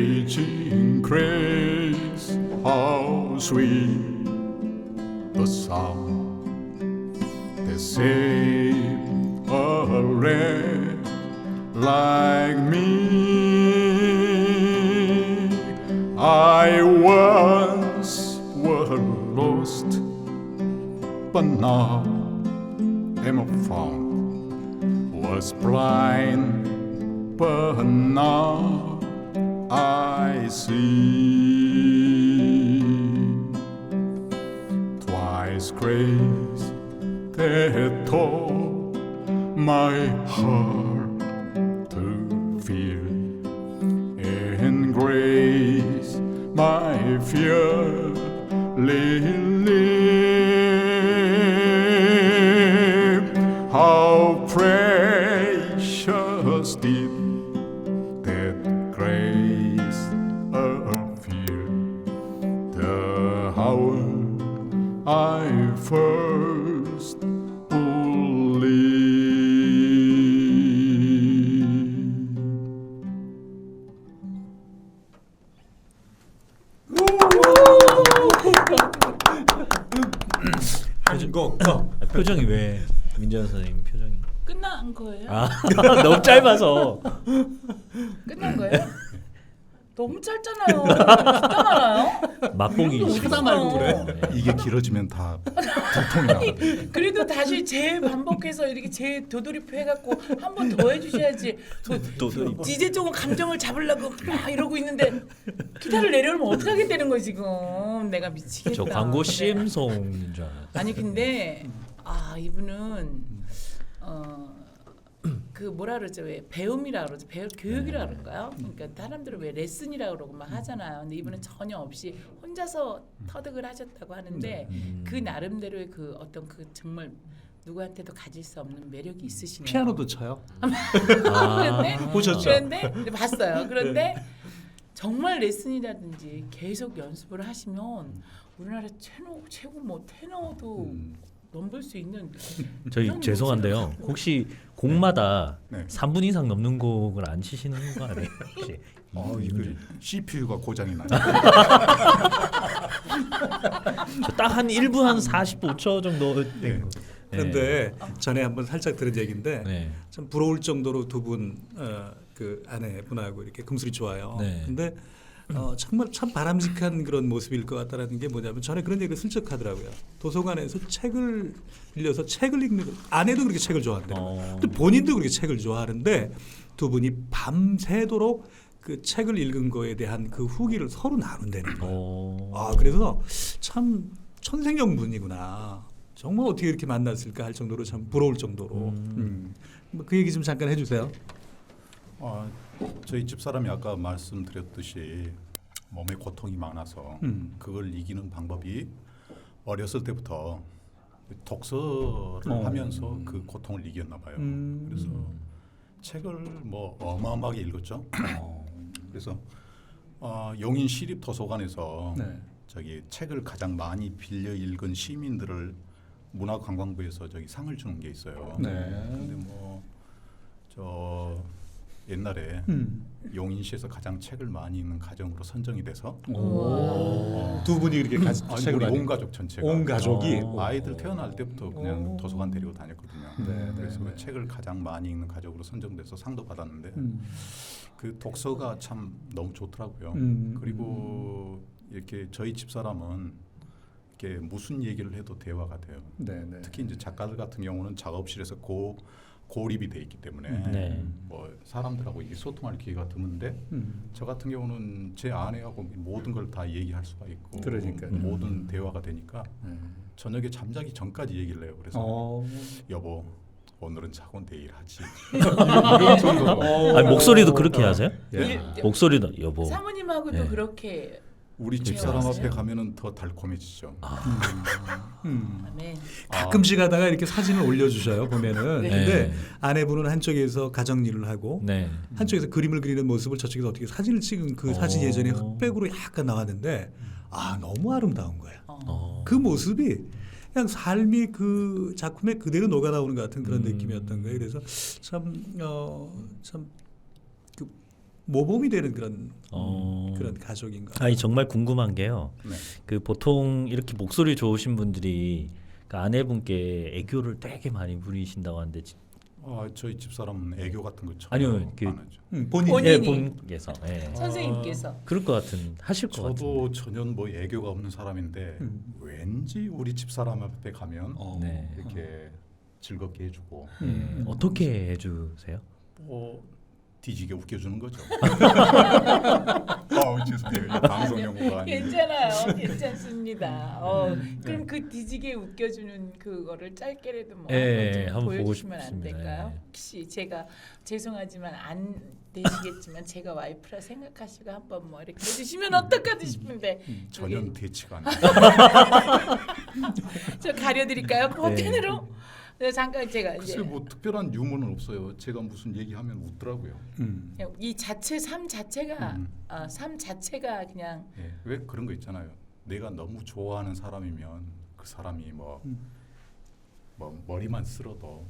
Amazing grace, how sweet the sound that saved a wretch like me. I once was lost, but now am found. Was blind, but now I see. Twice grace that taught my heart to my fear relieved. How precious did that grace appear the hour I first believed. 한곡 표정이 왜 민재현 선생님 표정이? 끝난 거예요? 아 너무 짧아서. 끝난 거예요? 너무 짧잖아요. 진짜 많아요. 맛보기 하다 말고 그래. 이게 길어지면 다 두통이 나. 그래도 다시 재반복해서 이렇게 재도돌이표 해갖고 한 번 더 해주셔야지. 이제 조금 감정을 잡으려고 막 이러고 있는데 기타를 내려오면 어떻게 하겠다는 거야 지금. 내가 미치겠다. 저 광고 CM송인 줄 알았어요. 아니 근데 이분은 그 뭐라 그러죠? 왜 배움이라 그러죠? 교육이라 그럴까요? 그러니까 사람들은 왜 레슨이라 그러고 막 하잖아요. 근데 이분은 전혀 없이 혼자서 터득을 하셨다고 하는데 그 나름대로의 그 어떤 그 정말 누구한테도 가질 수 없는 매력이 있으시네요. 피아노도 쳐요. 그런데 보셨죠? 그런데 봤어요. 그런데 정말 레슨이라든지 계속 연습을 하시면 우리나라 최고 뭐 테너도 넘볼 수 있는. 저희 그런 죄송한데요. 모습을 혹시 곡마다 네. 3분 이상 넘는 곡을 안 치시는 거 아니에요? 혹시? 이거 CPU가 고장이 나요. 딱 한 1분 한 45초 정도 네. 된 거. 그런데 전에 한번 살짝 들은 얘기인데 네. 참 부러울 정도로 두 분 그 아내분하고 이렇게 금술이 좋아요. 네. 근데 정말 참 바람직한 그런 모습일 것 같다라는 게 뭐냐면 전에 그런 얘기를 슬쩍 하더라고요. 도서관에서 책을 빌려서 책을 읽는 거. 아내도 그렇게 책을 좋아한대요. 또 본인도 그렇게 책을 좋아하는데 두 분이 밤새도록 그 책을 읽은 거에 대한 그 후기를 서로 나눈다는 거예요. 그래서 참 천생연분이구나. 정말 어떻게 이렇게 만났을까 할 정도로 참 부러울 정도로. 그 얘기 좀 잠깐 해주세요. 저희 집사람이 아까 말씀드렸듯이 몸에 고통이 많아서 그걸 이기는 방법이 어렸을 때부터 독서를 하면서 그 고통을 이겼나 봐요. 그래서 책을 뭐 어마어마하게 읽었죠. 그래서 용인 시립도서관에서 네. 저기 책을 가장 많이 빌려 읽은 시민들을 문화관광부에서 저기 상을 주는 게 있어요. 네. 근데 뭐 저 옛날에 용인시에서 가장 책을 많이 읽는 가정으로 선정이 돼서 두 분이 이렇게 아니, 책을 우리 많이 온 가족 전체가 온 가족이 아이들 태어날 때부터 그냥 도서관 데리고 다녔거든요. 네, 그래서 네. 책을 가장 많이 읽는 가족으로 선정돼서 상도 받았는데 그 독서가 참 너무 좋더라고요. 그리고 이렇게 저희 집사람은 이렇게 무슨 얘기를 해도 대화가 돼요. 네, 네. 특히 이제 작가들 같은 경우는 작업실에서 고립이 돼 있기 때문에 네. 뭐 사람들하고 이게 소통할 기회가 드문데 저 같은 경우는 제 아내하고 모든 걸 다 얘기할 수가 있고 그러니까요. 모든 대화가 되니까 저녁에 잠자기 전까지 얘기를 해요. 그래서 여보 오늘은 자고 내일 하지. 이런 정도로. 아니, 목소리도 그렇게 하세요? 예. 목소리도 여보. 사모님하고도 네. 그렇게. 우리 집사람 앞에 가면은 더 달콤해지죠. 네. 가끔씩 하다가 이렇게 사진을 올려주셔요 보면은. 네. 근데 네. 아내분은 한쪽에서 가정 일을 하고 네. 한쪽에서 그림을 그리는 모습을 저쪽에서 어떻게 사진을 찍은 그 사진 예전에 흑백으로 약간 나왔는데 너무 아름다운 거야. 그 모습이 그냥 삶이 그 작품에 그대로 녹아 나오는 것 같은 그런 느낌이었던 거예요. 그래서 참 그 모범이 되는 그런 가족인가. 아니 정말 궁금한 게요. 네. 그 보통 이렇게 목소리 좋으신 분들이 그 아내분께 애교를 되게 많이 부리신다고 하는데 저희 집사람은 애교 같은 거 전혀 아니요, 그- 안 하죠. 본인이 예, 본께서 선생님께서. 그럴 것 같은 하실 것 같은데. 저도 전혀 뭐 애교가 없는 사람인데 왠지 우리 집사람 앞에 가면 네. 이렇게 즐겁게 해주고 어떻게 해주세요? 뒤지게 웃겨주는 거죠. 죄송해요. 이 방송 용어가 아니에요. 괜찮아요. 괜찮습니다. 그럼 그 뒤지게 웃겨주는 그거를 짧게라도 뭐 예, 한번 좀 한번 보고 보여주시면 안 싶습니다. 될까요? 예. 혹시 제가 죄송하지만 안 되시겠지만 제가 와이프라 생각하시고 한번 뭐 이렇게 해주시면 어떡하지 싶은데 전혀 그게- 대치가 않아요. 저 가려드릴까요? 버튼으로? 네. 네, 잠깐 제가 이제 글쎄 뭐 특별한 유머는 없어요. 제가 무슨 얘기하면 웃더라고요. 그냥 이 자체 삶 자체가 삶 자체가 그냥 예, 왜 그런 거 있잖아요. 내가 너무 좋아하는 사람이면 그 사람이 뭐 머리만 쓸어도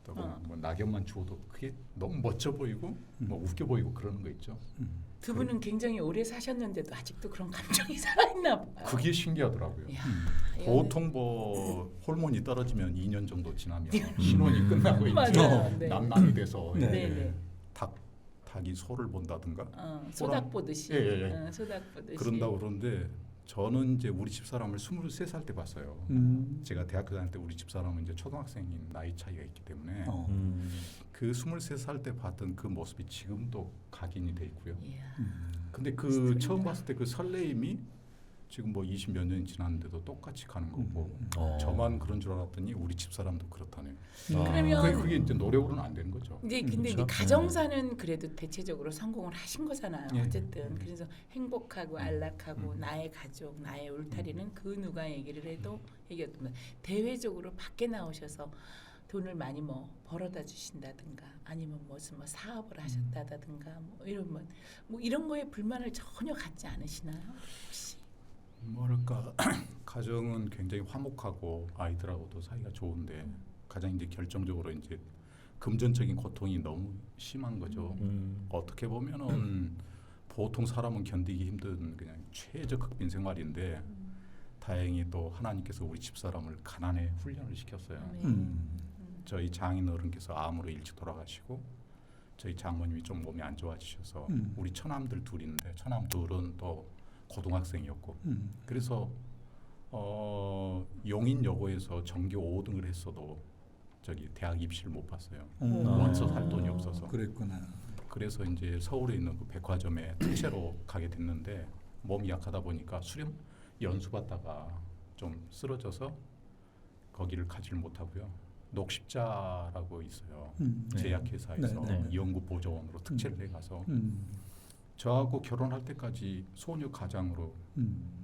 또 뭐 낙엽만 주워도 그게 너무 멋져 보이고 뭐 웃겨 보이고 그러는 거 있죠. 두 분은 굉장히 오래 사셨는데도 아직도 그런 감정이 살아있나 봐요. 그게 신기하더라고요. 이야, 보통 뭐 호르몬이 떨어지면 2년 정도 지나면 신혼이 끝나고 이제 맞아요. 네. 남남이 돼서 네. 이제 네, 네. 닭이 소를 본다든가 소닥 보듯이 예, 예, 예. 소닥 보듯이 그런다고 그러는데 저는 이제 우리 집 사람을 23살 때 봤어요. 제가 대학교 다닐 때 우리 집 사람은 이제 초등학생인 나이 차이가 있기 때문에 그 23살 때 봤던 그 모습이 지금도 각인이 돼 있고요. 이야. 근데 그 처음 봤을 때 그 설레임이 지금 뭐 20몇 년이 지났는데도 똑같이 가는 거고 저만 그런 줄 알았더니 우리 집 사람도 그렇다네요. 그러면 그게 이제 노력으로는 안 되는 거죠. 이제 근데 이제 그렇죠? 가정사는 그래도 대체적으로 성공을 하신 거잖아요. 예. 어쨌든 그래서 행복하고 안락하고 나의 가족, 나의 울타리는 그 누가 얘기를 해도 얘기했던 대외적으로 밖에 나오셔서 돈을 많이 뭐 벌어다 주신다든가 아니면 무슨 뭐 사업을 하셨다든가 뭐 이런 뭐 이런 거에 불만을 전혀 갖지 않으시나요? 혹시? 뭐랄까 가정은 굉장히 화목하고 아이들하고도 사이가 좋은데 가장 이제 결정적으로 이제 금전적인 고통이 너무 심한 거죠. 어떻게 보면은 보통 사람은 견디기 힘든 그냥 최저급빈 생활인데 다행히 또 하나님께서 우리 집 사람을 가난에 훈련을 시켰어요. 저희 장인 어른께서 암으로 일찍 돌아가시고 저희 장모님이 좀 몸이 안 좋아지셔서 우리 처남들 둘인데 처남 둘은 또 고등학생이었고 그래서 용인여고에서 전교 5등을 했어도 저기 대학 입시를 못 봤어요. 원서 살 돈이 없어서. 그랬구나. 그래서 이제 서울에 있는 그 백화점에 특채로 가게 됐는데 몸이 약하다 보니까 수련 연수 받다가 좀 쓰러져서 거기를 가지를 못하고요. 녹십자라고 있어요. 제약회사에서 네. 연구 보조원으로 특채를 해가서 저하고 결혼할 때까지 소녀 가장으로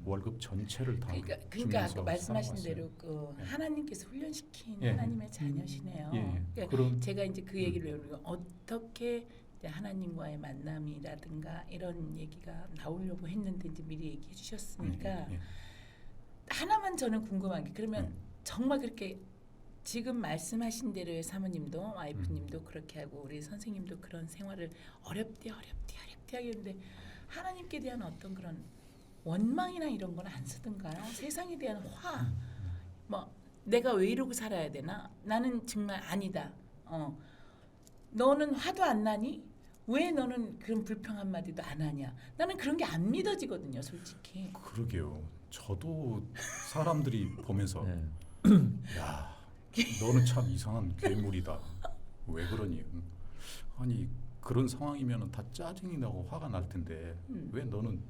월급 전체를 다 그러니까 주면서 아까 말씀하신 살아왔어요. 대로 그 네. 하나님께서 훈련시킨 예. 하나님의 자녀시네요. 예, 예. 그러니까 그런 제가 이제 그 얘기를 외우고 어떻게 이제 하나님과의 만남이라든가 이런 얘기가 나오려고 했는데 이제 미리 얘기해 주셨으니까 예. 하나만 저는 궁금한 게 그러면 정말 그렇게 지금 말씀하신 대로의 사모님도 와이프님도 그렇게 하고 우리 선생님도 그런 생활을 어렵게 하겠는데 하나님께 대한 어떤 그런 원망이나 이런 건 안 쓰던가요? 세상에 대한 화, 뭐 내가 왜 이러고 살아야 되나? 나는 정말 아니다. 너는 화도 안 나니? 왜 너는 그런 불평 한마디도 안 하냐? 나는 그런 게 안 믿어지거든요, 솔직히. 그러게요. 저도 사람들이 보면서 네. 야, 너는 참 이상한 괴물이다. 왜 그러니? 아니 그런 상황이면 다 짜증이 나고 화가 날 텐데 왜 너는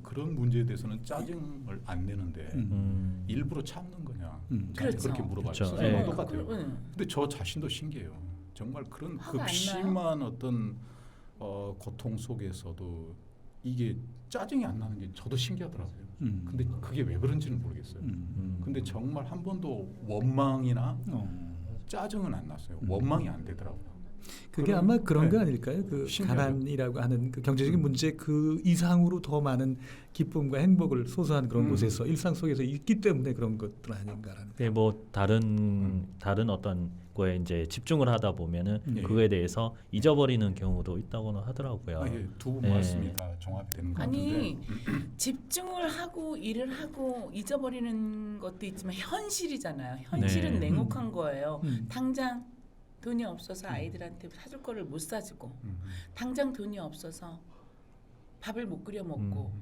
그런 문제에 대해서는 짜증을 안 내는데 일부러 참는 거냐? 그렇죠. 그렇게 물어봐요. 그렇죠. 선생님은 예. 똑같아요. 근데 저 자신도 신기해요. 정말 그런 화가 안 극심한 어떤 고통 속에서도 이게 짜증이 안 나는 게 저도 신기하더라고요. 근데 그게 왜 그런지는 모르겠어요. 근데 정말 한 번도 원망이나 짜증은 안 났어요. 원망이 안 되더라고요. 그게 그런- 아마 그런 거 네. 아닐까요? 그 신기하죠. 가난이라고 하는 그 경제적인 문제 그 이상으로 더 많은 기쁨과 행복을 소소한 그런 곳에서 일상 속에서 있기 때문에 그런 것들 아닌가라는. 네, 뭐 다른 어떤 거에 이제 집중을 하다 보면은 예. 그거에 대해서 잊어버리는 경우도 있다고는 하더라고요. 두 분 예. 말씀이 다 종합이 되는 것 같은데 아니 집중을 하고 일을 하고 잊어버리는 것도 있지만 현실이잖아요. 현실은 네. 냉혹한 거예요. 당장 돈이 없어서 아이들한테 사줄 거를 못 사주고 당장 돈이 없어서 밥을 못 끓여 먹고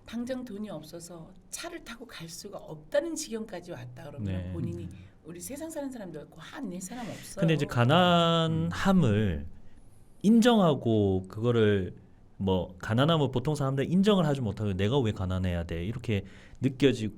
당장 돈이 없어서 차를 타고 갈 수가 없다는 지경까지 왔다 그러면 네. 본인이 우리 세상 사는 사람도 없고 화낼 사람 없어요. 근데 이제 가난함을 인정하고 그거를 뭐 가난하면 보통 사람들 인정을 하지 못하고 내가 왜 가난해야 돼 이렇게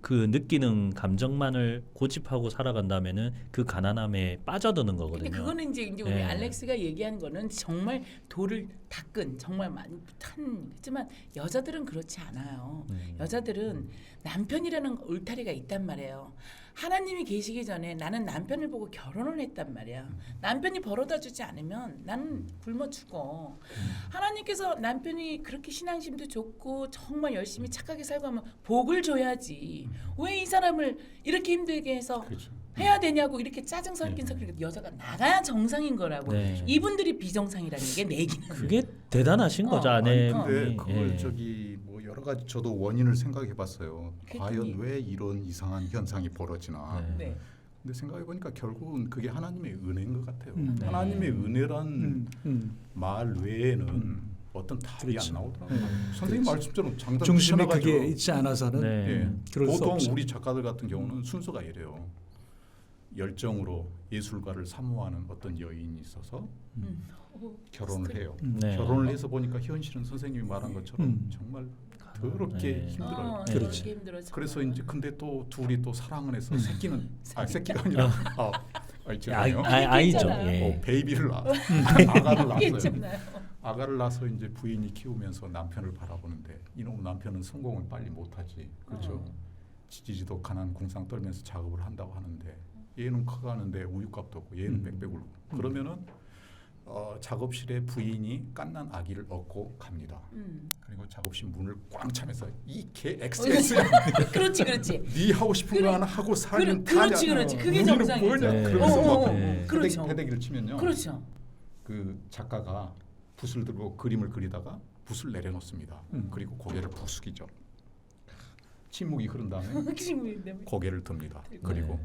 그 느끼는 감정만을 고집하고 살아간다면은 그 가난함에 빠져드는 근데 거거든요. 그거는 이제 우리 네. 알렉스가 얘기한 거는 정말 돌을 닦은 정말 많이 하지만 여자들은 그렇지 않아요. 여자들은 남편이라는 울타리가 있단 말이에요. 하나님이 계시기 전에 나는 남편을 보고 결혼을 했단 말이야. 남편이 벌어다 주지 않으면 나는 굶어 죽어. 하나님께서 남편이 그렇게 신앙심도 좋고 정말 열심히 착하게 살고 하면 복을 줘야지. 왜 이 사람을 이렇게 힘들게 해서 그렇죠. 해야 되냐고 이렇게 짜증 섞인 섞인 여자가 나가야 정상인 거라고. 네. 이분들이 비정상이라는 게 내 얘기는. 그게 대단하신 거죠 아니, 아내분이. 근데 그걸 예. 저기 뭐 여러 가지 저도 원인을 생각해봤어요. 그랬더니- 과연 왜 이런 이상한 현상이 벌어지나. 네. 네. 근데 생각해보니까 결국은 그게 하나님의 은혜인 것 같아요. 네. 하나님의 은혜란 말 외에는 어떤 답이 그렇죠. 안 나오더라고요. 네. 선생님 말씀처럼 장단 중심에 지나가죠. 그게 있지 않아서는 네. 예. 그럴 수 보통 없죠. 우리 작가들 같은 경우는 순서가 이래요. 열정으로 예술가를 사모하는 어떤 여인이 있어서 오, 결혼을 해요. 네. 결혼을 해서 보니까 현실은 선생님이 말한 것처럼 정말 더럽게 네. 힘들어요. 그렇지. 그렇게 힘들어, 정말. 그래서 이제 근데 또 둘이 또 사랑을 해서 새끼는 새끼가 아니라 죄송해요. 아이죠. 있잖아요. 예. 베이비를 아가를 낳았어요. 있잖아요. 아가를 낳아서 이제 부인이 키우면서 남편을 바라보는데 이놈 남편은 성공을 빨리 못하지. 그렇죠. 지지지독한 궁상 떨면서 작업을 한다고 하는데 얘는 커가는데 우유값도 없고 얘는 빽빽 울고 그러면은 작업실에 부인이 갓난 아기를 얻고 갑니다. 그리고 작업실 문을 꽝 차면서 이 개 XX야. 그렇지, 그렇지. 네 하고 싶은 거 하나 하고 살면 그렇지, 다냐. 그렇지. 그게 우리는 정상이죠. 뭐냐. 네. 그러면서 막 네. 그렇죠. 패대기를 치면요. 그렇죠. 그 작가가 붓을 들고 그림을 그리다가 붓을 내려놓습니다. 그리고 고개를 푹 숙이죠. 침묵이 흐른 다음에 고개를 듭니다. 그리고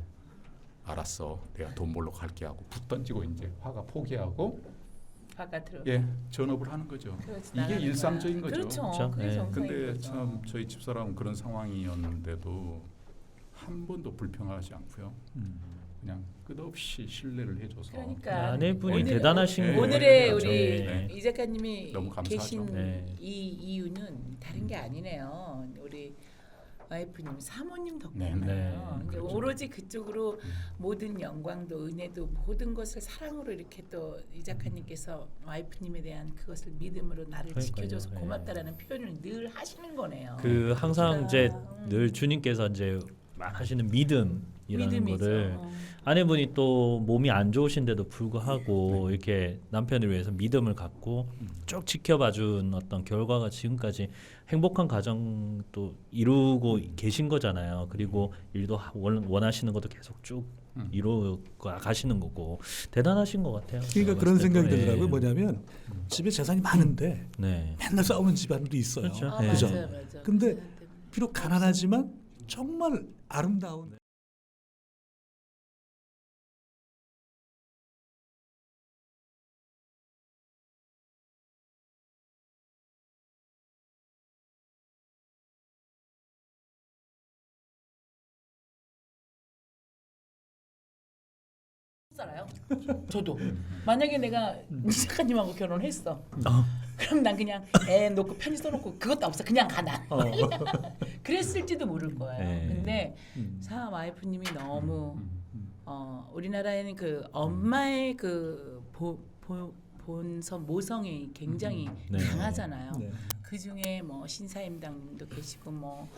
알았어, 내가 돈 벌러 갈게 하고 붓 던지고 이제 화가 포기하고 바깥으로. 예 전업을 하는 거죠. 그렇지, 이게 나가는 일상적인 거야. 거죠. 그렇죠. 그렇죠. 그게 네. 정상인 근데 거죠. 참 저희 집사람은 그런 상황이었는데도 한 번도 불평하지 않고요. 그냥 끝없이 신뢰를 해줘서 그러니까 아내분이 오늘- 대단하신 네. 거예요. 오늘의 그렇죠. 우리 네. 이 작가님이 너무 감사하죠. 계신 네. 이 이유는 다른 게 아니네요. 우리 와이프님, 사모님 네. 덕분이에요. 이제 그렇죠. 오로지 그쪽으로 모든 영광도 은혜도 모든 것을 사랑으로 이렇게 또 이 작가님께서 와이프님에 대한 그것을 믿음으로 나를 그러니까요. 지켜줘서 네. 고맙다라는 표현을 늘 하시는 거네요. 그 항상 이제 음. 늘 주님께서 이제 말하시는 믿음이라는 믿음이죠. 거를 아내분이 또 몸이 안 좋으신데도 불구하고 이렇게 남편을 위해서 믿음을 갖고 쭉 지켜봐준 어떤 결과가 지금까지 행복한 가정도 이루고 계신 거잖아요. 그리고 일도 원하시는 것도 계속 쭉 이루고 가시는 거고 대단하신 것 같아요. 그러니까 제가 그런 봤을 생각이 때도. 들더라고요. 예. 뭐냐면 집에 재산이 많은데 네. 맨날 싸우는 집안도 있어요. 그렇죠. 아, 네. 그죠? 맞아요, 맞아요. 근데 그 사람 때문에. 비록 가난하지만 정말 아름다운 살아요. 저도 만약에 내가 이 작가님하고 결혼했어. 그럼 난 그냥 애 놓고 편지 써놓고 그것도 없어. 그냥 가난. 그랬을지도 모를 거예요. 네. 근데 사 와이프님이 너무 우리나라에는 그 엄마의 그 본성 모성이 굉장히 네. 강하잖아요. 네. 그 중에 뭐 신사임당님도 계시고 뭐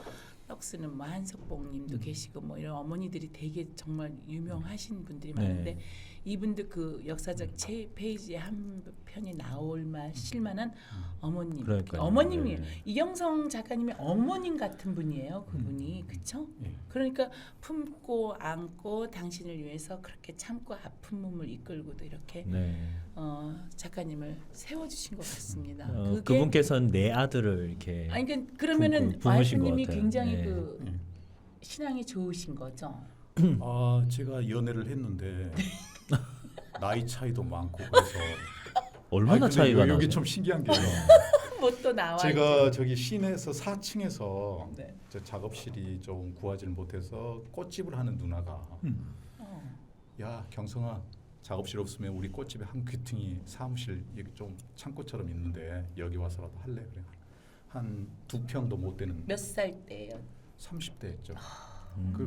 떡스는 뭐 한석봉님도 계시고 뭐 이런 어머니들이 되게 정말 유명하신 분들이 많은데 네. 이분들 그 역사적 페이지에 한 편이 나올 실만한 어머님, 그러니까요. 어머님이 네. 이경성 작가님의 어머님 같은 분이에요. 그분이 그렇죠? 예. 그러니까 품고 안고 당신을 위해서 그렇게 참고 아픈 몸을 이끌고도 이렇게 네. 작가님을 세워주신 것 같습니다. 그분께서는 내 아들을 이렇게 아니 그러면은 부으신 것 와이프님이 같아요. 굉장히 네. 그 예. 신앙이 좋으신 거죠. 제가 연애를 했는데 나이 차이도 많고 그래서 얼마나 근데 차이가 나요? 여기 좀 신기한 게요. 뭐 또 나와. 제가 저기 시내에서 4층에서 네. 저 작업실이 좀 구하지를 못해서 꽃집을 하는 누나가 어. 야 경성아 작업실 없으면 우리 꽃집에 한 귀퉁이 사무실 여기 좀 창고처럼 있는데 여기 와서라도 할래 그래. 한 2평도 못 되는 몇 살 때예요? 30대였죠.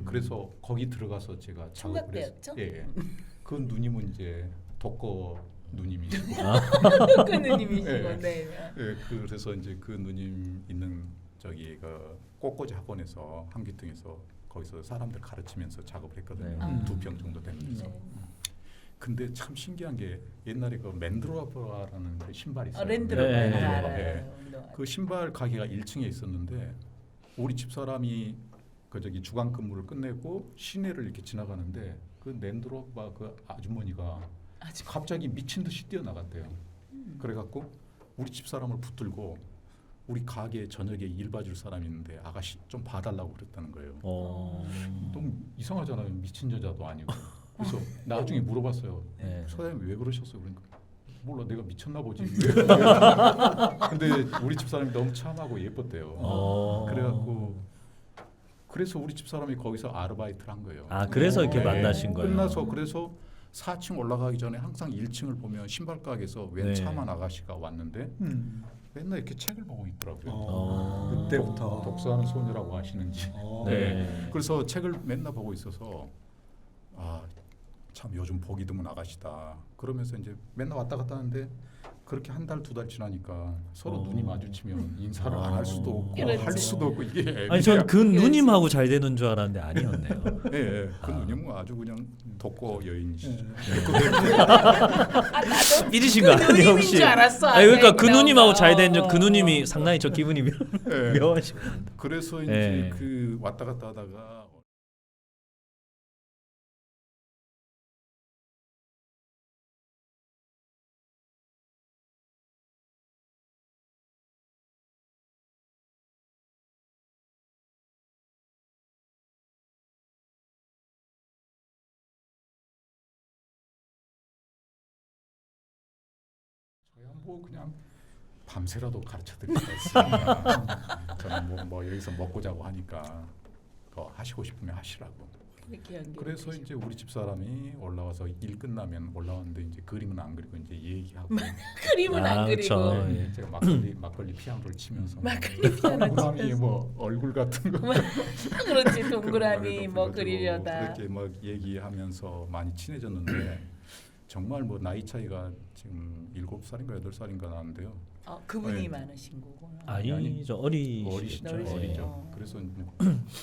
그래서 거기 들어가서 제가 작업을 총각 때였죠? 예. 그 누님은 이제 독거 누님이시고 그 누님이시고 예. 네. 예, 그래서 이제 그 누님 있는 저기 그 꽃꽂이 학원에서 한기퉁에서 거기서 사람들 가르치면서 작업을 했거든요. 네. 2평 정도 되는 데서. 네. 근데 참 신기한 게 옛날에 그 맨드로버라는 그 신발이 있어요. 랜드로버 네. 알아요. 그 신발 가게가 1층에 있었는데 우리 집 사람이 그 저기 주간 근무를 끝내고 시내를 이렇게 지나가는데 그 랜드로버 그 아주머니가 갑자기 미친 듯이 뛰어나갔대요. 그래갖고 우리 집 사람을 붙들고 우리 가게 저녁에 일 봐줄 사람이 있는데 아가씨 좀 봐달라고 그랬다는 거예요. 너무 이상하잖아요. 미친 여자도 아니고. 그래서 나중에 물어봤어요. 네. 사장님 왜 그러셨어요? 그러니까 몰라 내가 미쳤나 보지. 근데 우리 집 사람이 너무 참하고 예뻤대요. 그래갖고 그래서 우리 집 사람이 거기서 아르바이트를 한 거예요. 아 그래서 이렇게 네. 만나신 거예요. 끝나서 그래서 4층 올라가기 전에 항상 1층을 보면 신발 가게에서 웬 네. 차만 아가씨가 왔는데 맨날 이렇게 책을 보고 있더라고요. 그때부터 독서하는 소녀라고 아시는지. 네. 그래서 책을 맨날 보고 있어서 참 요즘 보기 드문 아가씨다. 그러면서 이제 맨날 왔다 갔다 하는데 그렇게 한 달, 2달 지나니까 서로 눈이 마주치면 인사를 안 할 수도 없고 그렇죠. 할 수도 없고 이게 아니 전 그 누님하고 잘 되는 줄 알았는데 아니었네요. 예, 그 누님은 아주 그냥 독고 여인이시죠. 나도 삐지신 거 아니에요 누님인 혹시? 줄 알았어. 아니 그러니까 그 나오면. 누님하고 잘 되는 그 누님이 상당히 저 기분이 예. 묘하시고. 그래서 이제 예. 그 왔다 갔다 하다가 저야 뭐 그냥 밤새라도 가르쳐 드릴 수가 있으니까 저는 뭐 여기서 먹고 자고 하니까 하시고 싶으면 하시라고. 이렇게 연결. 그래서 이제 우리 집 사람이 올라와서 일 끝나면 올라왔는데 이제 그림은 안 그리고 이제 얘기하고 그림은 안 그리고 그렇죠. 예. 제가 막걸리 피아노를 치면서 막걸리 피아노 동그라미 치면서. 뭐 얼굴 같은 거 그렇지 동그라미 그런 뭐 노래도 그리려다. 그렇게 막 얘기하면서 많이 친해졌는데 정말 뭐 나이 차이가 지금 7살인가 8살인가 나는데요. 그분이 네. 많으신 거구나. 아니죠 어리시죠. 어리시죠. 어리시죠. 어리죠. 그래서 뭐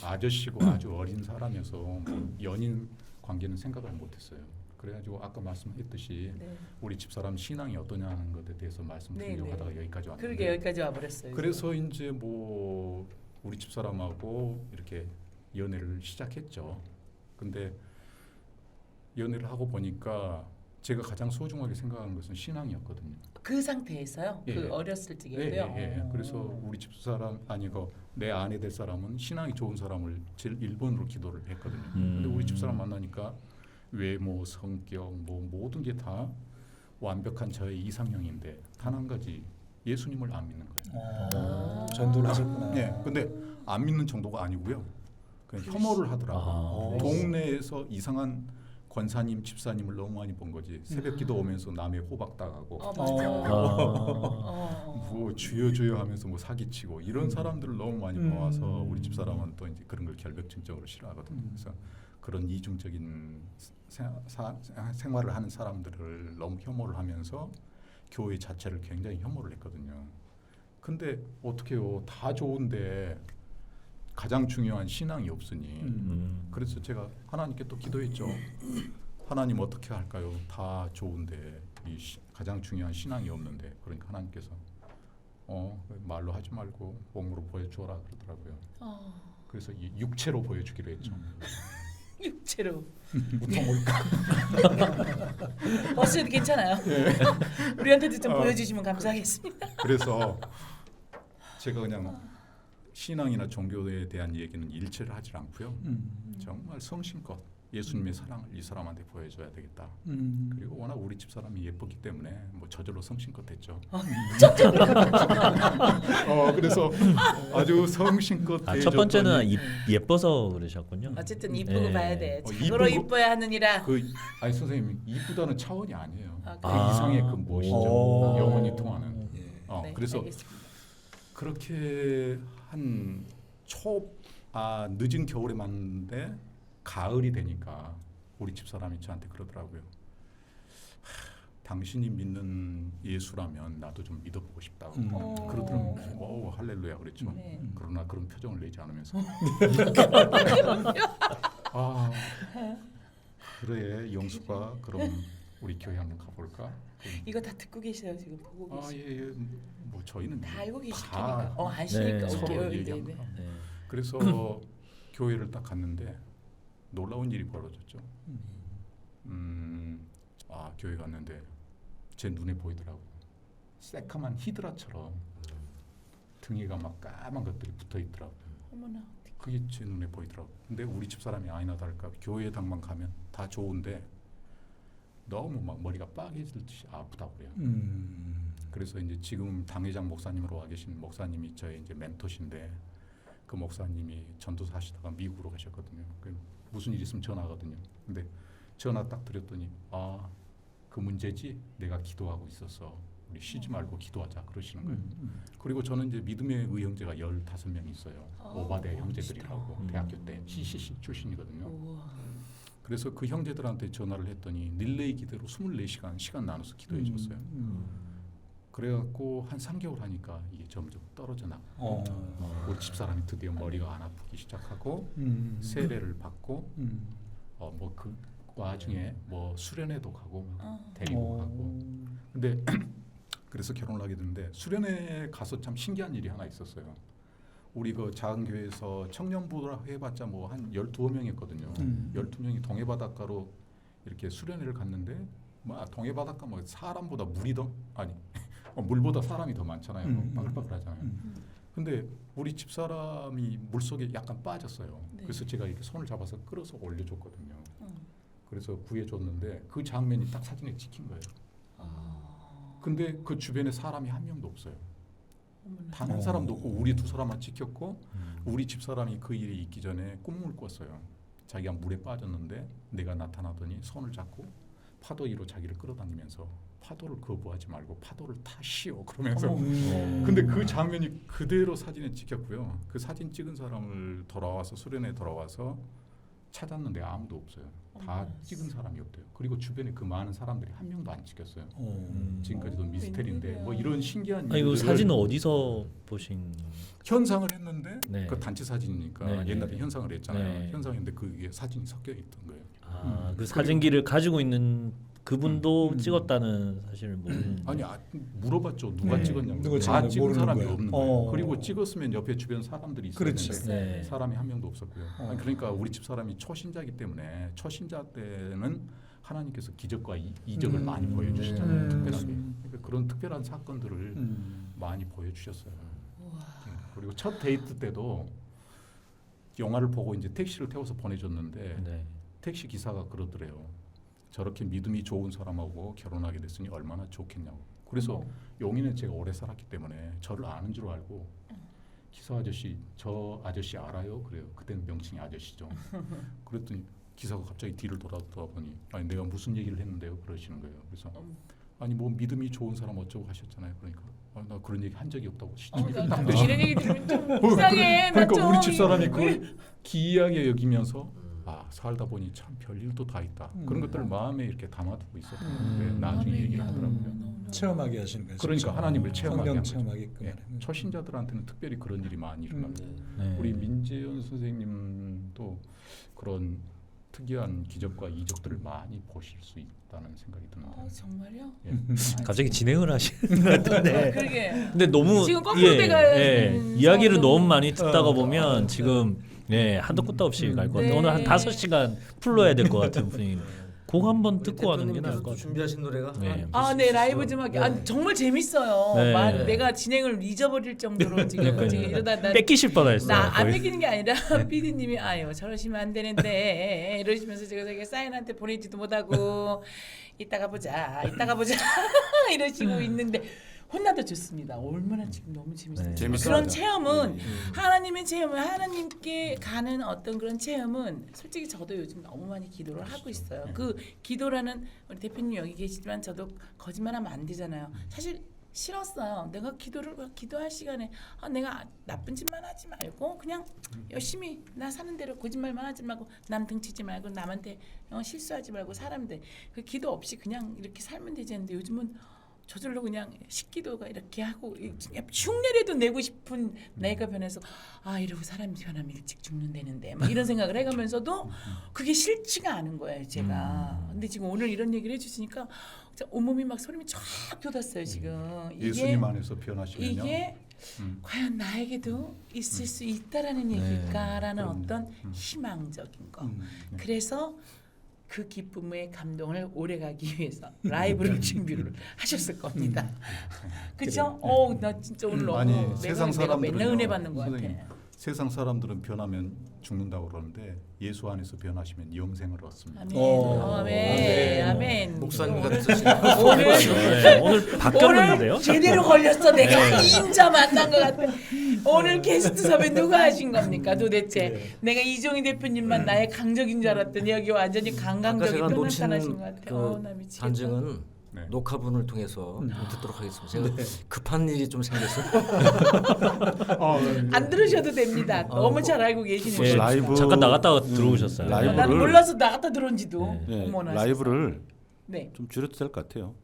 아저씨고 아주 어린 사람이어서 뭐 연인 관계는 생각을 못했어요. 그래가지고 아까 말씀했듯이 네. 우리 집사람 신앙이 어떠냐는 것에 대해서 말씀드리려고 네, 네. 하다가 여기까지 왔는데 그러게 여기까지 와버렸어요. 그래서 이제 뭐 우리 집사람하고 이렇게 연애를 시작했죠. 근데 연애를 하고 보니까 제가 가장 소중하게 생각하는 것은 신앙이었거든요. 그 상태에서요? 예, 그 예. 어렸을 예, 적에도요? 예. 그래서 우리 집사람 아니고 내 아내 될 사람은 신앙이 좋은 사람을 제일 1번으로 기도를 했거든요. 근데 우리 집사람 만나니까 외모, 성격, 뭐 모든 게 다 완벽한 저의 이상형인데 단 한 가지 예수님을 안 믿는 거예요. 전도를 하셨구나. 네, 근데 안 믿는 정도가 아니고요. 그냥 혐오를 하더라고요. 동네에서 이상한 권사님, 집사님을 너무 많이 본 거지. 새벽기도 오면서 남의 호박 당하고, 맞아. 뭐 주여 주여 하면서 뭐 사기치고 이런 사람들을 너무 많이 봐와서 우리 집사람은 또 이제 그런 걸 결벽증적으로 싫어하거든요. 그래서 그런 이중적인 생활을 하는 사람들을 너무 혐오를 하면서 교회 자체를 굉장히 혐오를 했거든요. 근데 어떻게요? 다 좋은데 가장 중요한 신앙이 없으니 그래서 제가 하나님께 또 기도했죠. 하나님 어떻게 할까요? 다 좋은데 가장 중요한 신앙이 없는데 그러니까 하나님께서 말로 하지 말고 몸으로 보여주어라 그러더라고요. 그래서 이 육체로 보여주기로 했죠. 육체로. 보통 올까? 어쨌든 괜찮아요. 우리한테도 좀 보여주시면 감사하겠습니다. 그래서 제가 그냥 신앙이나 종교에 대한 얘기는 일체를 하지 않고요. 정말 성심껏 예수님의 사랑을 이 사람한테 보여줘야 되겠다. 그리고 워낙 우리 집 사람이 예뻤기 때문에 뭐 저절로 성심껏 했죠. 그래서 아주 성심껏 아, 첫 번째는 예뻐서 그러셨군요. 어쨌든 이쁘고 네. 봐야 돼. 이쁜 자고로 거- 이뻐야 하느니라. 아니 선생님 이쁘다는 차원이 아니에요. 아, 그 아. 이상의 그 멋이죠. 오. 영원히 통하는. 네, 그래서 알겠습니다. 그렇게 한 늦은 겨울에 만났는데 가을이 되니까 우리 집 사람이 저한테 그러더라고요. 당신이 믿는 예수라면 나도 좀 믿어보고 싶다고 그러더라고요. 할렐루야 그랬죠. 네. 그러나 그런 표정을 내지 않으면서 그래 영수가 그럼 우리 교회 한번 가볼까? 이거 다 듣고 계세요 지금 보고 계시. 예. 뭐 저희는 다 알고 계실 다 테니까. 아시니까. 네. 서로 오케이. 얘기한 네, 거. 네. 네. 그래서 교회를 딱 갔는데 놀라운 일이 벌어졌죠. 교회 갔는데 제 눈에 보이더라고요. 새카만 히드라처럼 등에가 막 까만 것들이 붙어 있더라고요. 어머나. 그게 제 눈에 보이더라고요. 근데 우리 집 사람이 아니나 다를까 교회 당만 가면 다 좋은데 너무 막 머리가 빠개질 듯이 아프다고 그래요. 그래서 이제 지금 당회장 목사님으로 와 계신 목사님이 저의 이제 멘토신데 그 목사님이 전도사 하시다가 미국으로 가셨거든요. 무슨 일 있으면 전화하거든요. 근데 전화 딱 드렸더니 그 문제지 내가 기도하고 있어서 우리 쉬지 말고 기도하자 그러시는 거예요. 그리고 저는 이제 믿음의 의형제가 15명이 있어요. 오바대 형제들이라고 대학교 때 CCC 출신이거든요. 우와. 그래서 그 형제들한테 전화를 했더니 릴레이 기도로 24시간 시간 나눠서 기도해 줬어요. 그래갖고 한 3개월 하니까 이게 점점 떨어져 나가고 우리 집사람이 드디어 머리가 안 아프기 시작하고 세례를 받고 뭐 그 와중에 뭐 수련회도 가고 데리고 가고 근데 그래서 결혼을 하게 됐는데 수련회 가서 참 신기한 일이 하나 있었어요. 우리 그 작은 교회에서 청년부라 해봤자 뭐 한 12명이었거든요. 12명이 동해바닷가로 이렇게 수련회를 갔는데 뭐 동해바닷가 뭐 사람보다 물보다 사람이 더 많잖아요. 바글바글하잖아요. 근데 우리 집사람이 물속에 약간 빠졌어요. 네. 그래서 제가 이렇게 손을 잡아서 끌어서 올려줬거든요. 그래서 구해줬는데 그 장면이 딱 사진에 찍힌 거예요. 근데 그 주변에 사람이 한 명도 없어요. 단 한 사람도 없고 우리 두 사람만 찍혔고 우리 집사람이 그 일이 있기 전에 꿈을 꿨어요. 자기가 물에 빠졌는데 내가 나타나더니 손을 잡고 파도 위로 자기를 끌어당기면서 파도를 거부하지 말고 파도를 타시오 그러면서 근데 그 장면이 그대로 사진에 찍혔고요. 그 사진 찍은 사람을 수련회 돌아와서 찾았는데 아무도 없어요. 다 찍은 사람이 없대요. 그리고 주변에 그 많은 사람들이 한 명도 안 찍혔어요. 지금까지도 미스테리인데 뭐 이런 신기한 아, 이거 일들을 사진은 어디서 보신? 현상을 했는데 네. 그 단체 사진이니까 네, 옛날에 네. 현상을 했잖아요. 네. 현상인데 그게 사진이 섞여 있던 거예요. 그 사진기를 가지고 있는 그분도 찍었다는 사실을 모르는. 아니 물어봤죠. 누가 네. 찍었냐고. 누가 다 찍었냐고 찍은 모르는 사람이 거예요. 없는 거예요. 그리고 찍었으면 옆에 주변 사람들이 그렇지. 있었는데 네. 사람이 한 명도 없었고요. 아니, 그러니까 우리 집 사람이 초신자이기 때문에 초신자 때는 하나님께서 기적과 이적을 많이 보여주시잖아요. 특별하게. 그러니까 그런 특별한 사건들을 많이 보여주셨어요. 그리고 첫 데이트 때도 영화를 보고 이제 택시를 태워서 보내줬는데 네. 택시 기사가 그러더래요. 저렇게 믿음이 좋은 사람하고 결혼하게 됐으니 얼마나 좋겠냐고. 그래서 용인에 제가 오래 살았기 때문에 저를 아는 줄 알고 기사 아저씨 저 아저씨 알아요? 그래요. 그때는 명칭이 아저씨죠. 그랬더니 기사가 갑자기 뒤를 돌아보니 아니 내가 무슨 얘기를 했는데요? 그러시는 거예요. 그래서 아니 뭐 믿음이 좋은 사람 어쩌고 하셨잖아요. 그러니까 나 그런 얘기 한 적이 없다고 시침이 딱 되시는 이런 얘기 들으면 좀 이상해. 나 그러니까 좀 우리 집사람이 그걸 기이하게 여기면서 살다 보니 참 별일도 다 있다. 그런 것들을 마음에 이렇게 담아두고 있었는데 나중에 얘기를 하더라고요. 체험하게 하시는 거죠. 그러니까 하나님을 체험하게 한 성경 거죠. 체험하게끔. 예, 초신자들한테는 특별히 그런 일이 많이 일어납니다. 네. 우리 민재현 선생님도 그런 특이한 기적과 이적들을 많이 보실 수 있다는 생각이 드는데. 정말요? 예. 갑자기 진행을 하시는 것 같은데. 그러게. 근데 너무 지금 거꾸로 돼가요. 이야기를 너무- 너무 많이 듣다가 보면 지금 한도 끝도 없이 갈 것 같아요. 네. 오늘 한 5시간 풀러야 될 것 같은 분위기. 곡 한번 우리 듣고 하는 게 나을 대표님께서 것 같아요. 준비하신 노래가 네. 아, 네, 라이브 좀 하게. 아, 정말 재밌어요. 네. 내가 진행을 잊어버릴 정도로 지금 이러다 나 뺏기실 뻔했어요. 나안 거의. 뺏기는 게 아니라 PD님이 아유 저러시면 안 되는데 이러시면서 제가 자기 사인한테 보내지도 못하고 이따가 보자 이러시고 있는데 혼나도 좋습니다. 얼마나 지금 너무 재밌어요. 네. 재밌습니다. 그런 체험은 예, 하나님의 체험을 하나님께 가는 어떤 그런 체험은 솔직히 저도 요즘 너무 많이 기도를 하고 있어요. 그 기도라는 우리 대표님 여기 계시지만 저도 거짓말하면 안 되잖아요. 사실 싫었어요. 내가 기도할 시간에 내가 나쁜 짓만 하지 말고 그냥 열심히 나 사는 대로 거짓말만 하지 말고 남 등치지 말고 남한테 실수하지 말고 사람들 그 기도 없이 그냥 이렇게 살면 되지 않는데 요즘은 저절로 그냥 식기도가 이렇게 하고 흉내라도 내고 싶은 나이가 변해서 이러고 사람이 변하면 일찍 죽는다는데 막 이런 생각을 해가면서도 그게 싫지가 않은 거예요 제가. 근데 지금 오늘 이런 얘기를 해주시니까 온몸이 막 소름이 쫙 돋았어요 지금. 예수님 안에서 변하시면요. 이게 과연 나에게도 있을 수 있다라는 얘기일까라는 어떤 희망적인 거. 그래서 그 기쁨의 감동을 오래가기 위해서 라이브를 준비를 하셨을 겁니다. 그렇죠? 나 진짜 오늘 너무 아니 내가 세상 사람들은 맨날 은혜 받는 것 같아. 세상 사람들은 변하면 죽는다고 그러는데 예수 안에서 변하시면 영생을 얻습니다. 아멘. 어, 아멘. 아멘. 목사님 오늘- 같으신 오늘 네, 오늘 바뀌었는데요. 오늘 제대로 걸렸어. 내가 인자 만난 것 같아. 오늘 게스트 섭외 누가 하신 겁니까 도대체? 내가 이종희 대표님만 나의 강적인 줄 알았더니 여기 완전히 아까 강강적인 제가 또 놓친 나타나신 것 같아. 그 나 미치겠다. 단증은 네. 녹화분을 통해서 좀 듣도록 하겠습니다. 제가 급한 일이 좀 생겼어요. 안 들으셔도 됩니다. 너무 잘 알고 계시는 예, 거. 라이브- 잠깐 나갔다가 들어오셨어요. 라이브를- 난 몰라서 나갔다 들어온지도. 네, 어머나. 라이브를 네. 좀 줄여도 될 것 같아요.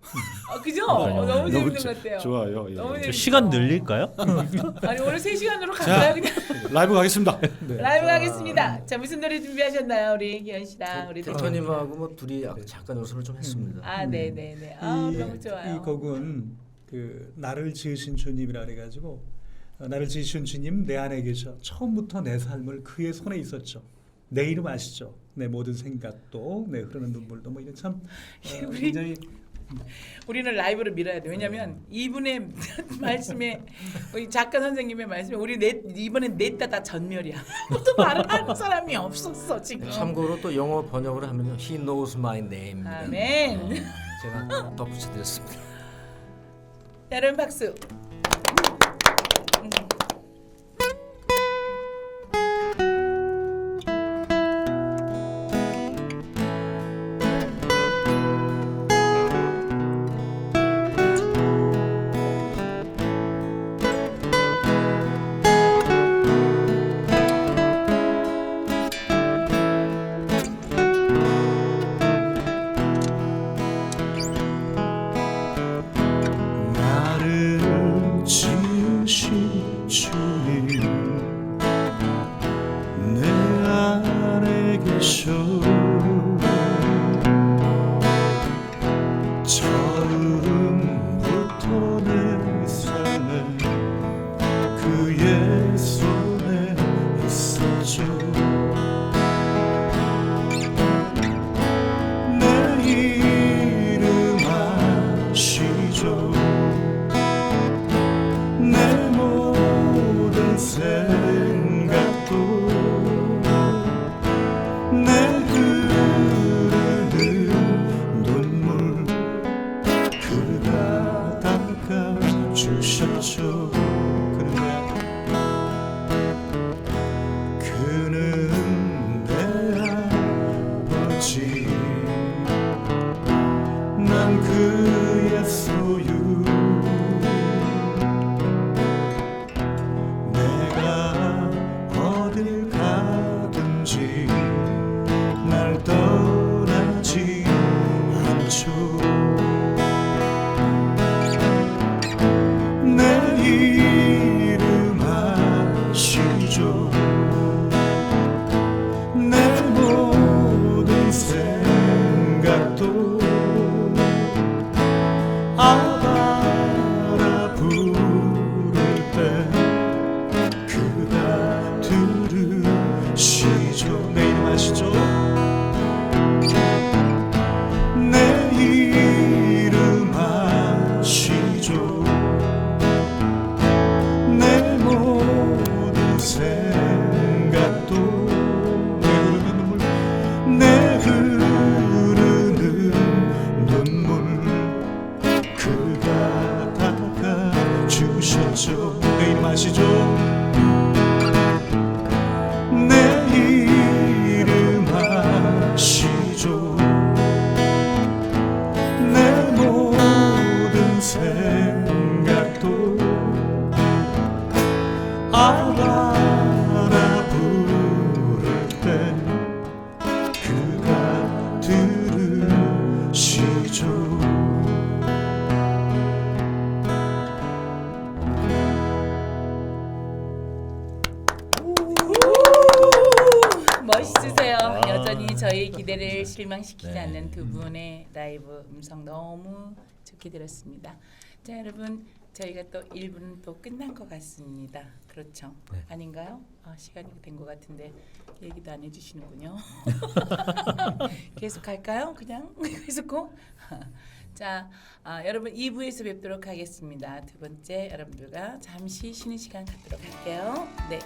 그죠? 그러니까요. 너무 재밌는 너무 것 같아요. 좋아요. 예. 너무 저 재밌어. 시간 늘릴까요? 아니 오늘 3시간으로 자. 갈까요 그냥? 라이브 가겠습니다. 라이브 하겠습니다. 자 무슨 노래 준비하셨나요 우리 기현 씨랑 우리 대표님하고 뭐 둘이 잠깐 연습을 좀 했습니다. 네네네. 너무 좋아요. 이 곡은 그 나를 지으신 주님이라 그래가지고 나를 지으신 주님 내 안에 계셔. 처음부터 내 삶을 그의 손에 있었죠. 내 이름 아시죠? 내 모든 생각도 내 흐르는 눈물도 뭐 이런 참 우리- 굉장히 우리는 라이브를 밀어야 돼. 왜냐면 이분의 말씀에 우리 작가 선생님의 말씀에 우리 이번엔 넷 다 전멸이야. 또 말을 하는 사람이 없었어 지금. 참고로 또 영어 번역을 하면요, He knows my name. 아멘. 제가 덧붙여드렸습니다. 여러분 박수. 나를 지으신 주님 내 안에 계셔 처음부터 내 삶에 그의 손에 있었죠 내 이름 아시죠 내 모든 생각도 내 흐르는 눈물 그가 닦아주셨죠 그는 내 아버지 난 그의 소유 내가 어딜 가든지 날 떠나지 않죠 내 이름 아시죠 내 모든 생각도 아바라 부를 때 그가 들으시죠 내 이름 아시죠 멋있으세요. 아. 여전히 저희 기대를 실망시키지 네. 않는 두 분의 라이브 음성 너무 좋게 들었습니다. 자, 여러분 저희가 또 1부는 또 끝난 것 같습니다. 그렇죠? 네. 아닌가요? 시간이 된 것 같은데 얘기도 안 해주시는군요. 계속 할까요? 그냥 계속. 자, 여러분 2부에서 뵙도록 하겠습니다. 두 번째 여러분들과 잠시 쉬는 시간 갖도록 할게요. 네.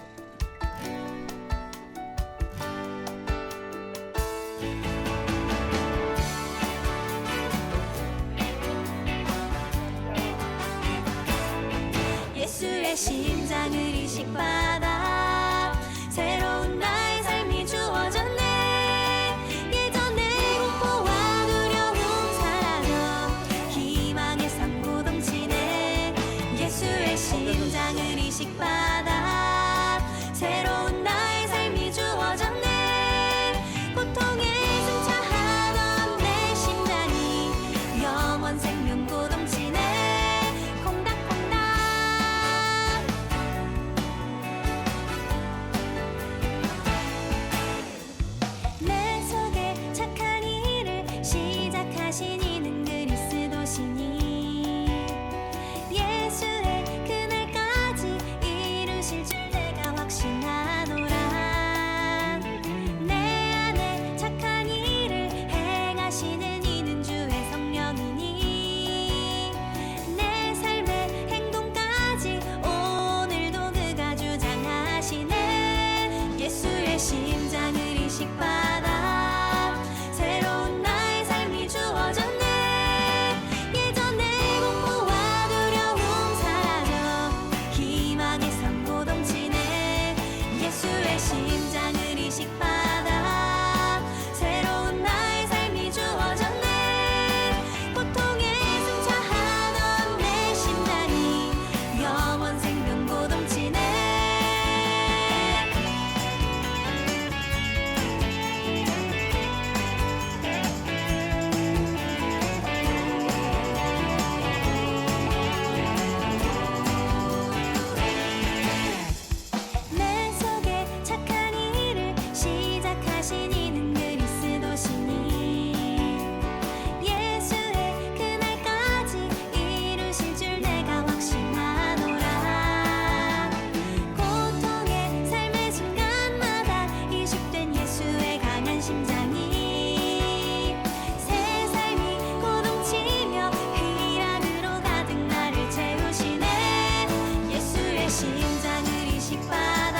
예수의 심장을 이식받아 새로운 나의 삶이 주어졌네. 예전의 공포와 두려움 사라져 희망의 샘 넘치네. 예수의 심장을 이식받아 새로운 나의 삶이 주어졌네. 고통에 승차하던 내 심장이 영원 생명고 넘치네. 콩닥콩닥 내 속에 착한 일을 시작하신 이는 그리스도시니 예수의 그날까지 이루실 줄 내가 확신하노라. 내 안에 착한 일을 행하시는 이는 주의 성령이니 내 삶의 행동까지 오늘도 그가 주장하시네. 예수의 심장을 이식받아 새로운 나의 삶이 주어졌네. 예전의 공포와 두려움 사라져 희망의 샘 넘치네. 예수의 심장을 이식받아 새로운 나의 삶이 주어졌네. 고통에 승차하던 내 심장이 영원 생명고 넘치네. 내 속에 착한 일을 시작하신 이는 그리스도시니 예수의 그날까지 이루실 줄 내가 확신하노라. 고통의 삶의 순간마다 이식된 예수의 강한 심장이 새 삶이 고동치며 희락으로 가득 나를 채우시네. 예수의 심장을 이식받아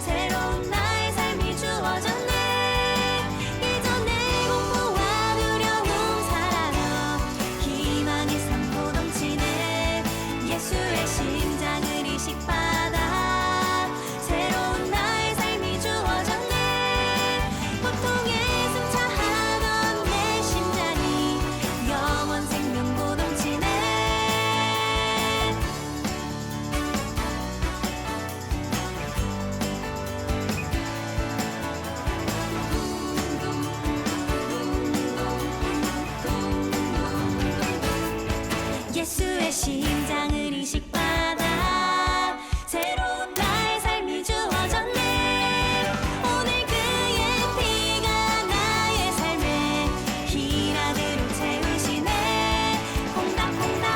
새로운 나의 삶이 주어졌네. 예전의 공포와 두려움 사라져 희망의 샘 넘치네. 예수의 심장을 이식받아 새로운 나의 삶이 주어졌네. 고통에 승차하던 내 심장이 영원 생명고 넘치네. 예수의 심장을 이식받아 새로운 나의 삶이 주어졌네. 오늘 그의 피가 나의 삶에 희락으로 채우시네. 콩닥콩닥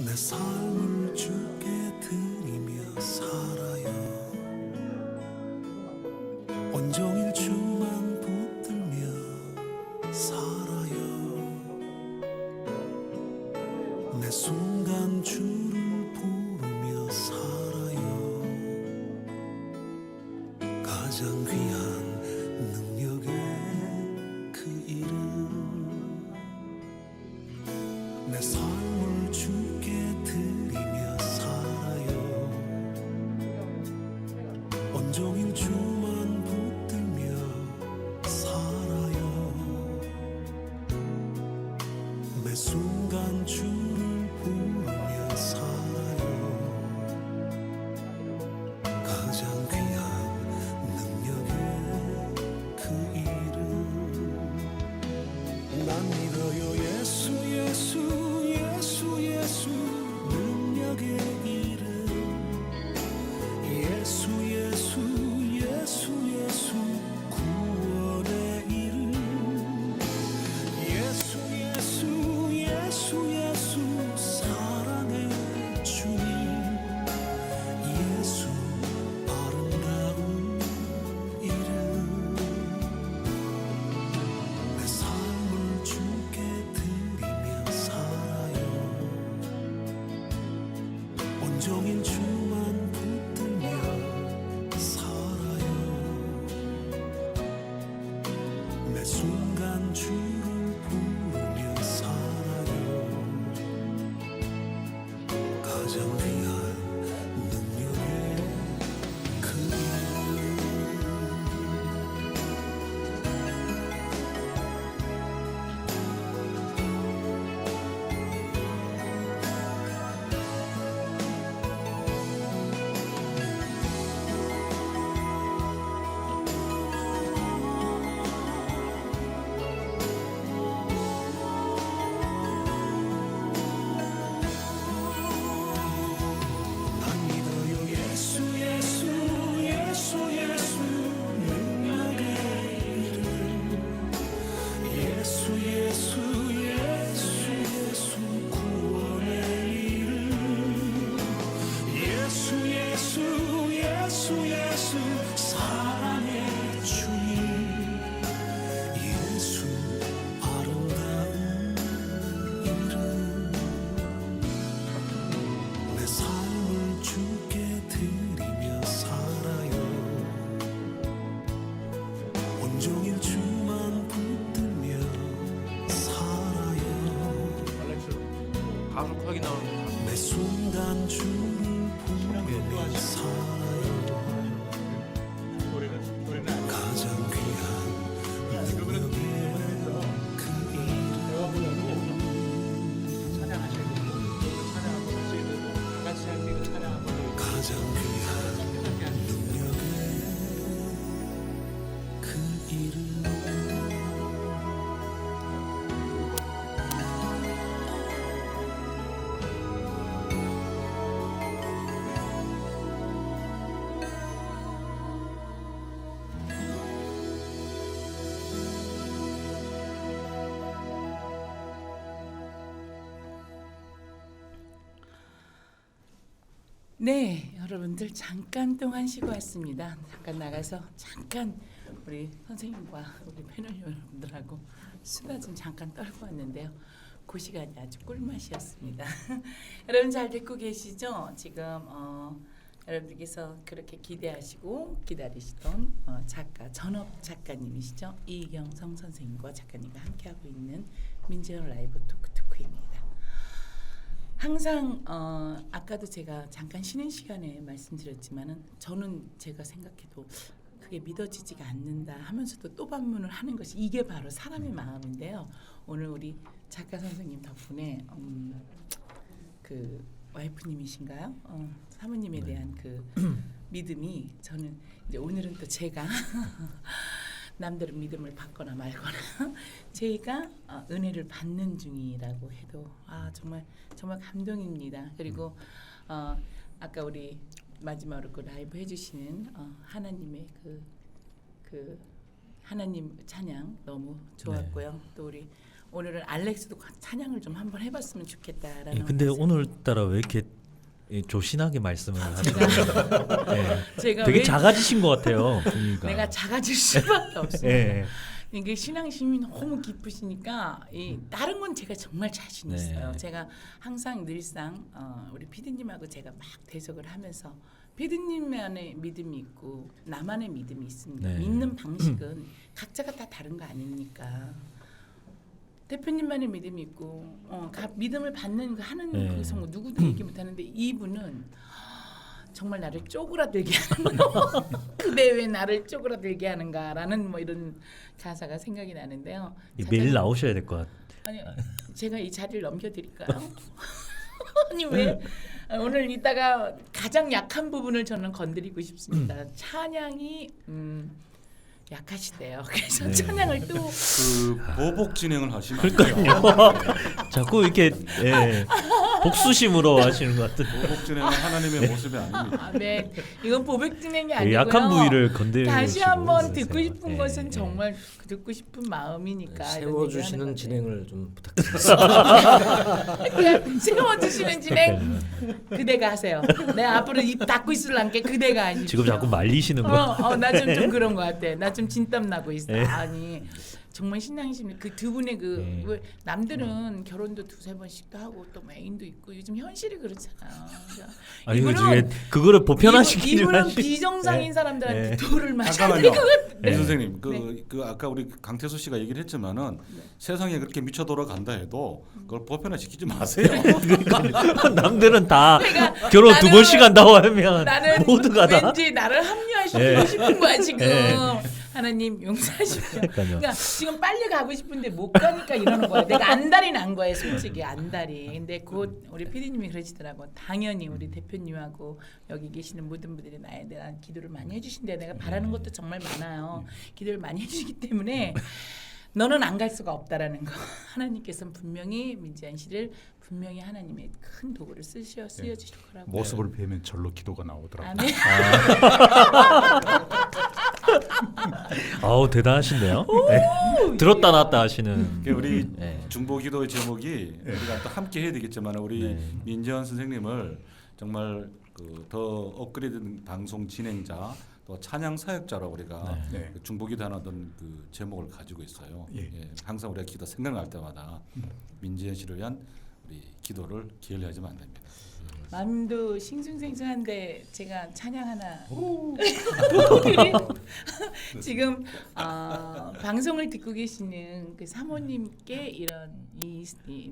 내 삶을 주께 드리며 살아요. 온종일 주만 붙들며 살아요. 매 순간 주를 부르며 살아요. 가장 귀한 능력의 그 이름 내 삶을 주께 드리며 살아요. 온종일 주만 붙들며 살아요. 매 순간 주를 부르며 살아요. 가장 귀한 능력의 그 이름 난 믿어요. 예수 예수 예수 예수 능력의 이름 예수 예수 예수 예수 구원의 이름 예수 예수 예수 예수 사랑의 주님 예수 아름다운 이름 내 삶을 주께 드리며 살아요. 온종일 주만 붙들며 살아요. 매 순간 주를 부르며 살아요. 가장 귀한 능력의 그 이름 난 믿어요. 예수 예수 예수 예수 능력의 이름 예수 예수 예수 예수 구원의 이름 예수 예수 예수 예수 사랑의 주님 예수 아름다운 이름 내 삶을 주께 드리며 살아요. 온종일 주만 붙들며 살아요. 가속하게 나오는 매 순간 주를 부르며 살아요. 가장 귀한 능력의 그 이름 가장 귀한 능력의 그 이름 네, 여러분들 잠깐 동안 쉬고 왔습니다. 잠깐 나가서 잠깐 우리 선생님과 우리 패널 여러분들하고 수다 좀 잠깐 떨고 왔는데요. 그 시간이 아주 꿀맛이었습니다. 여러분 잘 듣고 계시죠? 지금 여러분들께서 그렇게 기대하시고 기다리시던 작가 전업 작가님이시죠? 이경성 선생님과 작가님과 함께하고 있는 민재원 라이브 토크입니다. 항상 아까도 제가 잠깐 쉬는 시간에 말씀드렸지만은 저는 제가 생각해도 그게 믿어지지가 않는다 하면서도 또 반문을 하는 것이 이게 바로 사람의 마음인데요. 오늘 우리 작가 선생님 덕분에 그 와이프님이신가요? 사모님에 대한 그 믿음이 저는 이제 오늘은 또 제가 남들은 믿음을 받거나 말거나 제가 은혜를 받는 중이라고 해도 정말 감동입니다. 그리고 아까 우리 마지막으로 그 라이브 해주시는 하나님의 그 하나님 찬양 너무 좋았고요. 네. 또 우리 오늘은 알렉스도 찬양을 좀 한번 해봤으면 좋겠다라는. 근데 오늘따라 왜 이렇게 조신하게 말씀을 하시나요? 네. 제가 되게 왜 작아지신 것 같아요. 분위기가. 내가 작아질 수밖에 없습니다. 네. 이게 신앙심이 너무 깊으시니까 이 다른 건 제가 정말 자신 네. 있어요. 제가 항상 늘상 우리 피디님하고 제가 막 대적을 하면서 피디님만의 믿음이 있고 나만의 믿음이 있습니다. 네. 믿는 방식은 각자가 다 다른 거 아닙니까? 대표님만의 믿음이 있고 믿음을 받는 그 하는 네. 그 성우 누구도 얘기 못하는데 이분은 정말 나를 쪼그라들게 하는 거. 그대 왜 나를 쪼그라들게 하는가라는 뭐 이런 가사가 생각이 나는데요. 매일 나오셔야 될 것 같아요. 아니 제가 이 자리를 넘겨드릴까요? 아니 왜 오늘 이따가 가장 약한 부분을 저는 건드리고 싶습니다. 찬양이 약하시대요. 그래서 네. 찬양을 또 그 보복 진행을 하시면 안 그러니까요. 돼요. 자꾸 이렇게 복수심으로 하시는 것 같은. 보복 진행은 하나님의 모습이 아닙니다. 네, 이건 보백 진행이 아니고요. 약한 부위를 건드리고 다시 한번 듣고 있으세요. 싶은 것은 정말 듣고 싶은 마음이니까 세워주시는 진행을 좀 부탁드립니다. 그냥 세워주시는 진행 그대가 하세요. 내가 앞으로 입 닫고 있을란게 그대가 하십시오. 지금 자꾸 말리시는 거. 나 좀 그런 것 같아. 나 좀 진땀 나고 있어. 네. 아니 정말 신앙심 그 두 분의 네. 왜 남들은 결혼도 두세 번씩도 하고 또 애인도 있고 요즘 현실이 그렇잖아요. 아니 이게 그거를 보편화시키지 이분은 마시고. 비정상인 사람들한테 네. 돌을 맞아야 잠깐만요. 될 것 같아. 이 선생님, 네. 그 아까 우리 강태수 씨가 얘기를 했지만은 세상에 그렇게 미쳐 돌아간다 해도 그걸 보편화시키지 마세요. 남들은 다 그러니까 결혼 두 나는- 번씩 한다고 하면 나는 모두가 다. 왠지 나를 합류하시고 네. 싶은 거야 지금. 네. 하나님 용서하십시오. 그러니까요. 그러니까 지금 빨리 가고 싶은데 못 가니까 이러는 거야. 내가 안달이 난 거예요, 솔직히 안달이. 근데 곧 우리 PD님이 그러시더라고. 당연히 우리 대표님하고 여기 계시는 모든 분들이 나에 대한 기도를 많이 해주신대. 내가 바라는 것도 정말 많아요. 기도를 많이 해주시기 때문에 너는 안 갈 수가 없다라는 거. 하나님께서는 분명히 민지한 씨를 분명히 하나님의 큰 도구를 쓰여 주실 거라고. 모습을 뵈면 절로 기도가 나오더라고요. 아멘. 아우 대단하신데요. 네. 들었다 놨다 하시는. 그 우리 네. 중보기도의 제목이 우리가 또 함께 해야 되겠지만 우리 네. 민지현 선생님을 정말 그 더 업그레이드된 방송 진행자 또 찬양 사역자로 우리가 네. 그 중보기도 하던 그 제목을 가지고 있어요. 예. 예, 항상 우리가 기도 생각날 때마다 민지현 씨를 위한 우리 기도를 게을리하지면 안 됩니다. 마음도 싱숭생숭한데 제가 찬양 하나 지금 방송을 듣고 계시는 그 사모님께 이런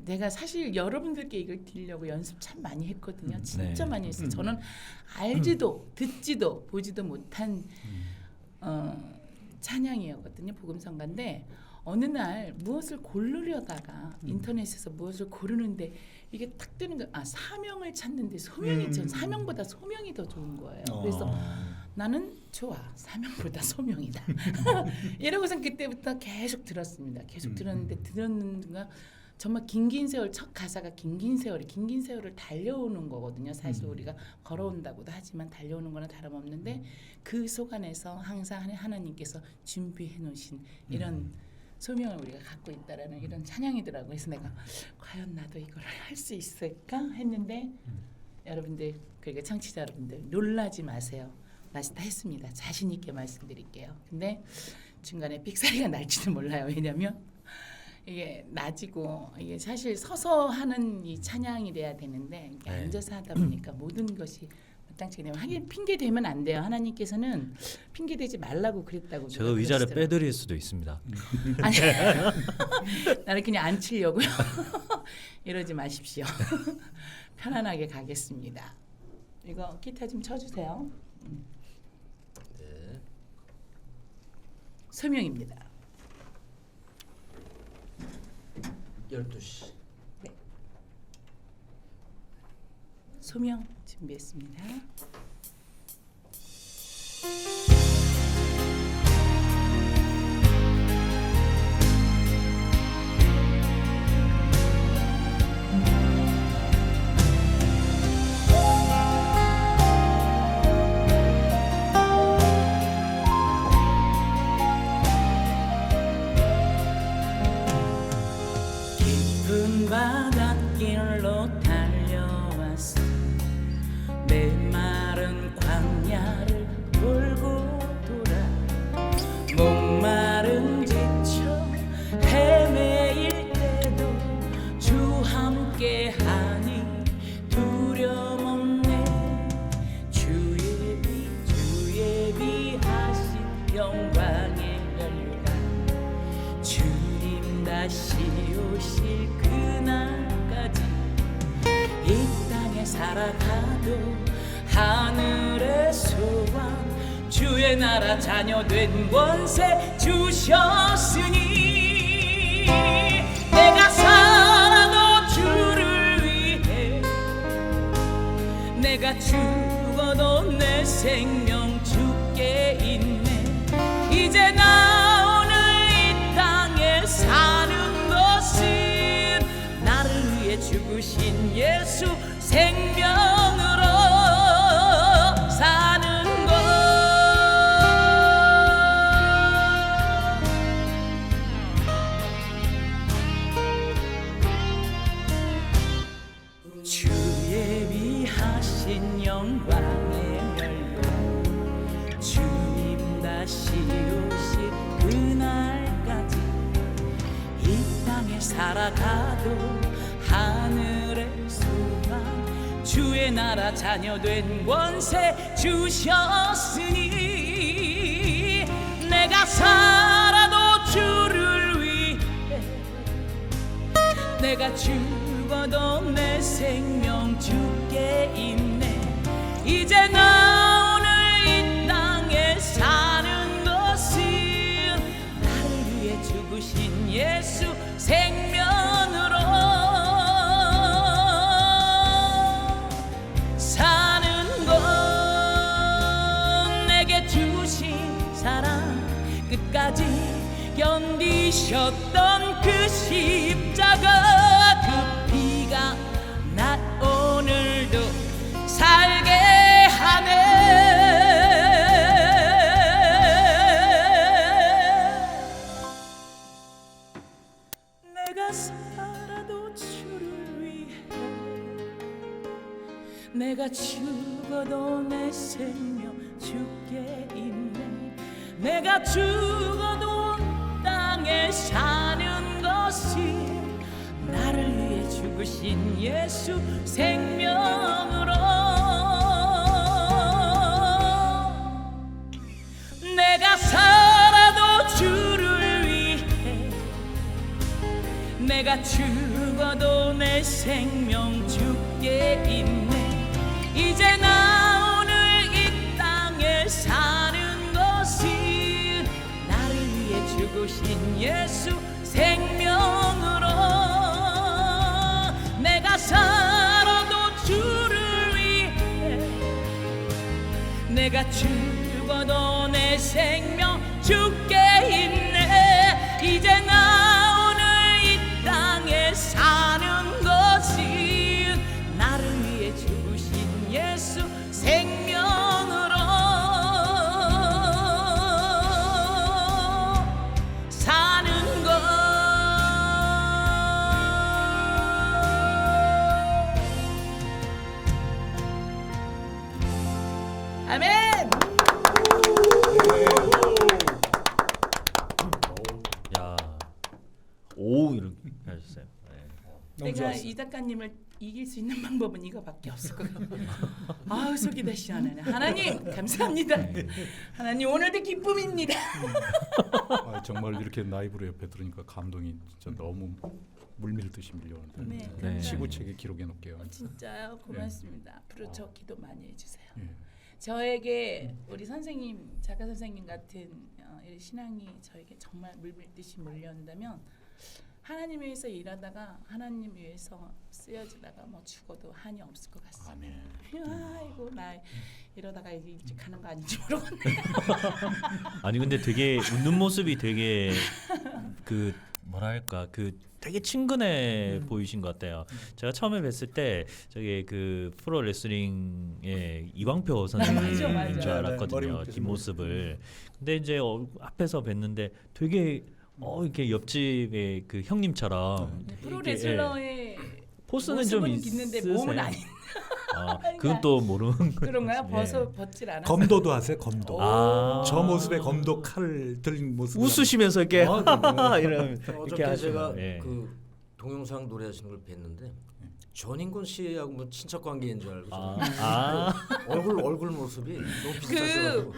내가 사실 여러분들께 이걸 드리려고 연습 참 많이 했거든요. 진짜 네. 많이 했어요. 저는 알지도 듣지도 보지도 못한 찬양이었거든요. 복음성가인데 어느 날 무엇을 고르려다가 인터넷에서 무엇을 고르는데 이게 딱 뜨는 거 사명을 찾는데 소명이 전 사명보다 소명이 더 좋은 거예요. 그래서 나는 좋아 사명보다 소명이다. 이러고선 그때부터 계속 들었습니다. 계속 들었는데 들었는 순간 정말 긴긴 세월 첫 가사가 긴긴 세월을 달려오는 거거든요. 사실 우리가 걸어온다고도 하지만 달려오는 거나 다름없는데 그 속 안에서 항상 하나님께서 준비해 놓으신 이런 소명을 우리가 갖고 있다라는 이런 찬양이더라고요. 그래서 내가 과연 나도 이걸 할 수 있을까 했는데 여러분들 그러니까 청취자 여러분들 놀라지 마세요. 다 했습니다. 자신 있게 말씀드릴게요. 근데 중간에 삑사리가 날지는 몰라요. 왜냐면 이게 낮이고 이게 사실 서서 하는 이 찬양이 돼야 되는데 이렇게 네. 앉아서 하다 보니까 모든 것이 마땅치 않아요. 하긴 핑계 대면 안 돼요. 하나님께서는 핑계 대지 말라고 그랬다고. 제가 누가 의자를 그러시더라고요. 빼드릴 수도 있습니다. 아니 나를 그냥 앉히려고요. 이러지 마십시오. 편안하게 가겠습니다. 이거 기타 좀 쳐주세요. 네. 소명입니다. 12시. 소명 준비했습니다. 깊은 바닷길로 달려왔어 메마른 광야를 돌고 돌아 목마른 지친 살게 하니 두려움 없네. 주의 비 하신 영광의 멸류관 주님 다시 오실 그날까지 이 땅에 살아가도 하늘의 소원 주의 나라 자녀 된 권세 주셨으니 내가 살아도 주를 위해 내가 죽어도 내 생명 주께 있네. 이제 나 오늘 이 땅에 사는 것은 나를 위해 죽으신 예수 생명으로 사는 것. 주의 위하신 영광의 멸로 주님 다시 오실 그날까지 이 땅에 살아가도 하늘의 소망 주의 나라 자녀 된 권세 주셨으니 내가 살아도 주를 위해 내가 죽어도 내 생명 주께 있네. 이제 나 오늘 이 땅에 사는 것은 나를 위해 죽으신 예수 생명으로 사는 것. 내게 주신 사랑 끝까지 견디셨던 그 십자가 그 피가 나 오늘도 살게 하네. 내가 살아도 주를 위해 내가 죽어도 내 생명 주께 있네. 내가 죽어도 땅에 사는 것이 나를 위해 죽으신 예수 생명으로 내가 살아도 주를 위해 내가 죽어도 내 생명 주께 있네. 이제 나 오늘 이 땅에 사는 것이 나를 위해 죽으신 예수 생명으로 내가 살아도 주를 위해 내가 죽어도 내 생명 주께 있네. 이제 나 오늘 이 땅에 사는 것이 나를 위해 죽으신 예수 생명으로 사는 것. 아멘. 야, 오 이렇게 하셨어요. 네. 너무 내가 좋았어. 이 작가님을 이길 수 있는 방법은 이거밖에 없을 것 같아요. 아우 속이 다 시원하네. 하나님 감사합니다. 하나님 오늘도 기쁨입니다. 정말 이렇게 라이브로 옆에 들으니까 감동이 진짜 너무 물밀듯이 밀려오는데 네, 네. 감사합니다. 시구책에 기록해 놓을게요. 진짜요? 고맙습니다. 앞으로 저 기도 많이 해주세요. 예. 저에게 우리 선생님, 작가 선생님 같은 이 신앙이 저에게 정말 물밀듯이 몰려온다면 하나님 위해서 일하다가 하나님 위해서 쓰여지다가 뭐 죽어도 한이 없을 것 같습니다. 아멘. 아이고 나 이러다가 이제 일찍 가는 거 아닌지 모르겠네. 아니 근데 되게 웃는 모습이 되게 그 뭐랄까 그 되게 친근해 보이신 것 같아요. 제가 처음에 뵀을 때 저기 그 프로 레슬링의 이광표 선생님인 맞아, 맞아. 줄 알았거든요. 머리 묶여서 뒷모습을. 근데 이제 앞에서 뵀는데 되게 이렇게 옆집의 그 형님처럼 프로 이렇게, 레슬러의 포스는 좀 모습은 있는데 있으세요. 몸은 아닌 그건 또 모르는 그런가요? 거죠. 벗질 않아서. 검도도 하세요. 검도. 아. 저 모습에 검도 칼을 들린 모습. 웃으시면서 이렇게 그럼요. 이러면 이렇게 어저께 하시면 제가 예. 그 동영상 노래하시는 걸 뵀는데 전인권 씨하고 뭐 친척 관계인 줄 알고 아. 얼굴 모습이 너무 비슷하셔가지고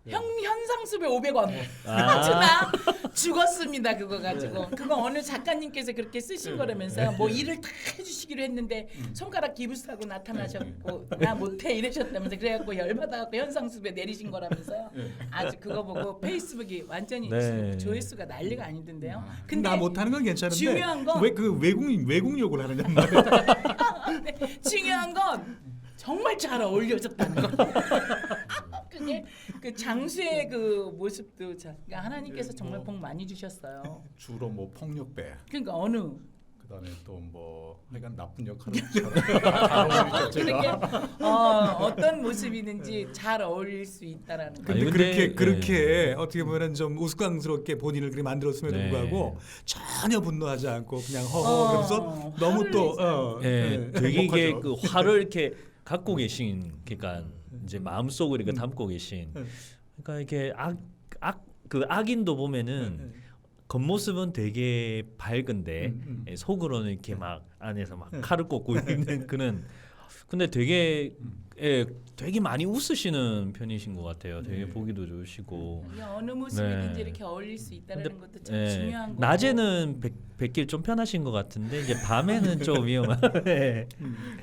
현상수배 500원. 아. 나 죽었습니다. 그거 가지고. 그거 어느 작가님께서 그렇게 쓰신 거라면서요. 뭐 일을 다 해주시기로 했는데 손가락 기부스하고 나타나셨고 나 못해 이러셨다면서 그래갖고 열받아갖고 현상수배 내리신 거라면서요. 아주 그거 보고 페이스북이 완전히 네. 조회수가 난리가 아니던데요. 근데 나 못하는 건 괜찮은데 중요한 건- 왜 그 외국 욕을 하느냐 말이야. 네, 중요한 건 정말 잘 어울려졌다는 거. 그게 그 장수의 그 모습도 그러니까 하나님께서 정말 복 많이 주셨어요. 주로 뭐 폭력배, 그러니까 어느 그다음에 또 뭐 하여간 나쁜 역할을 잘 어울리죠 제가. 그렇게 어떤 모습이든지 잘 어울릴 수 있다라는 거. 아니, 근데 근데, 그렇게 예. 어떻게 보면 좀 우스꽝스럽게 본인을 그렇게 만들었음에도 네. 불구하고 전혀 분노하지 않고 그냥 허허 어, 그러면서 너무 화를 또 내죠. 예, 되게 이게 행복하죠. 그 화를 이렇게 갖고 계신, 그러니까 이제 마음속으로 이렇게 담고 계신, 그러니까 이렇게 그 악인도 보면은 겉모습은 되게 밝은데 예, 속으로는 이렇게 막 안에서 막 칼을 꽂고 있는 그는, 근데 되게 되게 많이 웃으시는 편이신 것 같아요. 되게 보기도 좋으시고. 이게 어느 모습이든지 네. 이렇게 어울릴 수 있다라는 근데, 것도 참 예, 중요한 거고. 낮에는 뵙길 좀 편하신 것 같은데 이제 밤에는 좀 위험한. 네.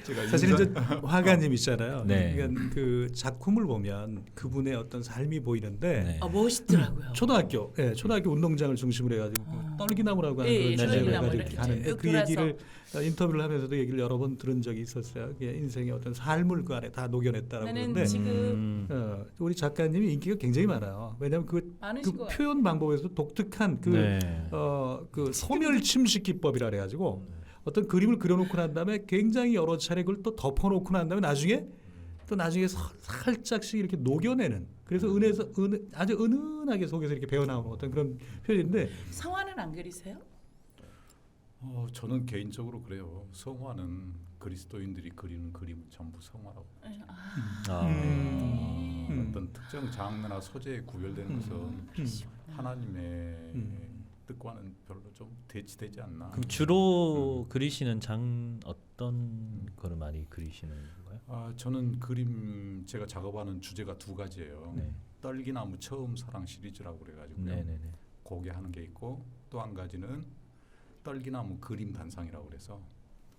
제가 사실 인사- 이제 화가님 있잖아요. 네. 그러니까 그 작품을 보면 그분의 어떤 삶이 보이는데 네. 멋있더라고요. 초등학교 운동장을 중심으로 해가지고 떨기나무라고 하는 예, 그런 주제로 떨기나무 해가지고 이렇게 가는데 쭉 그 돌아서. 얘기를 인터뷰를 하면서도 얘기를 여러 번 들은 적이 있었어요. 그게 인생의 어떤 삶을 그 안에 다 녹여냈다라고 나는 그러는데 지금 우리 작가님이 인기가 굉장히 많아요. 왜냐하면 그 많으신 것 같아요. 표현 방법에서 독특한 네. 그 소멸 침식 기법이라 그래가지고 어떤 그림을 그려놓고 난 다음에 굉장히 여러 차례 그걸 또 덮어놓고 난 다음에 나중에 살짝씩 이렇게 녹여내는, 그래서 아주 은은하게 속에서 이렇게 배어나오는 어떤 그런 표현인데 성화는 안 그리세요? 저는 개인적으로 그래요. 성화는 그리스도인들이 그리는 그림은 전부 성화라고. 어떤 특정 장르나 소재에 구별되는 것은 하나님의 뜻과는 별로 좀 대치되지 않나. 그럼 주로 그리시는 어떤 거를 많이 그리시는 건가요? 저는 그림 제가 작업하는 주제가 두 가지예요. 네. 떨기나무 처음 사랑 시리즈라고 그래가지고요. 네네네. 거기 하는 게 있고, 또 한 가지는 떨기나무 그림 단상이라고 그래서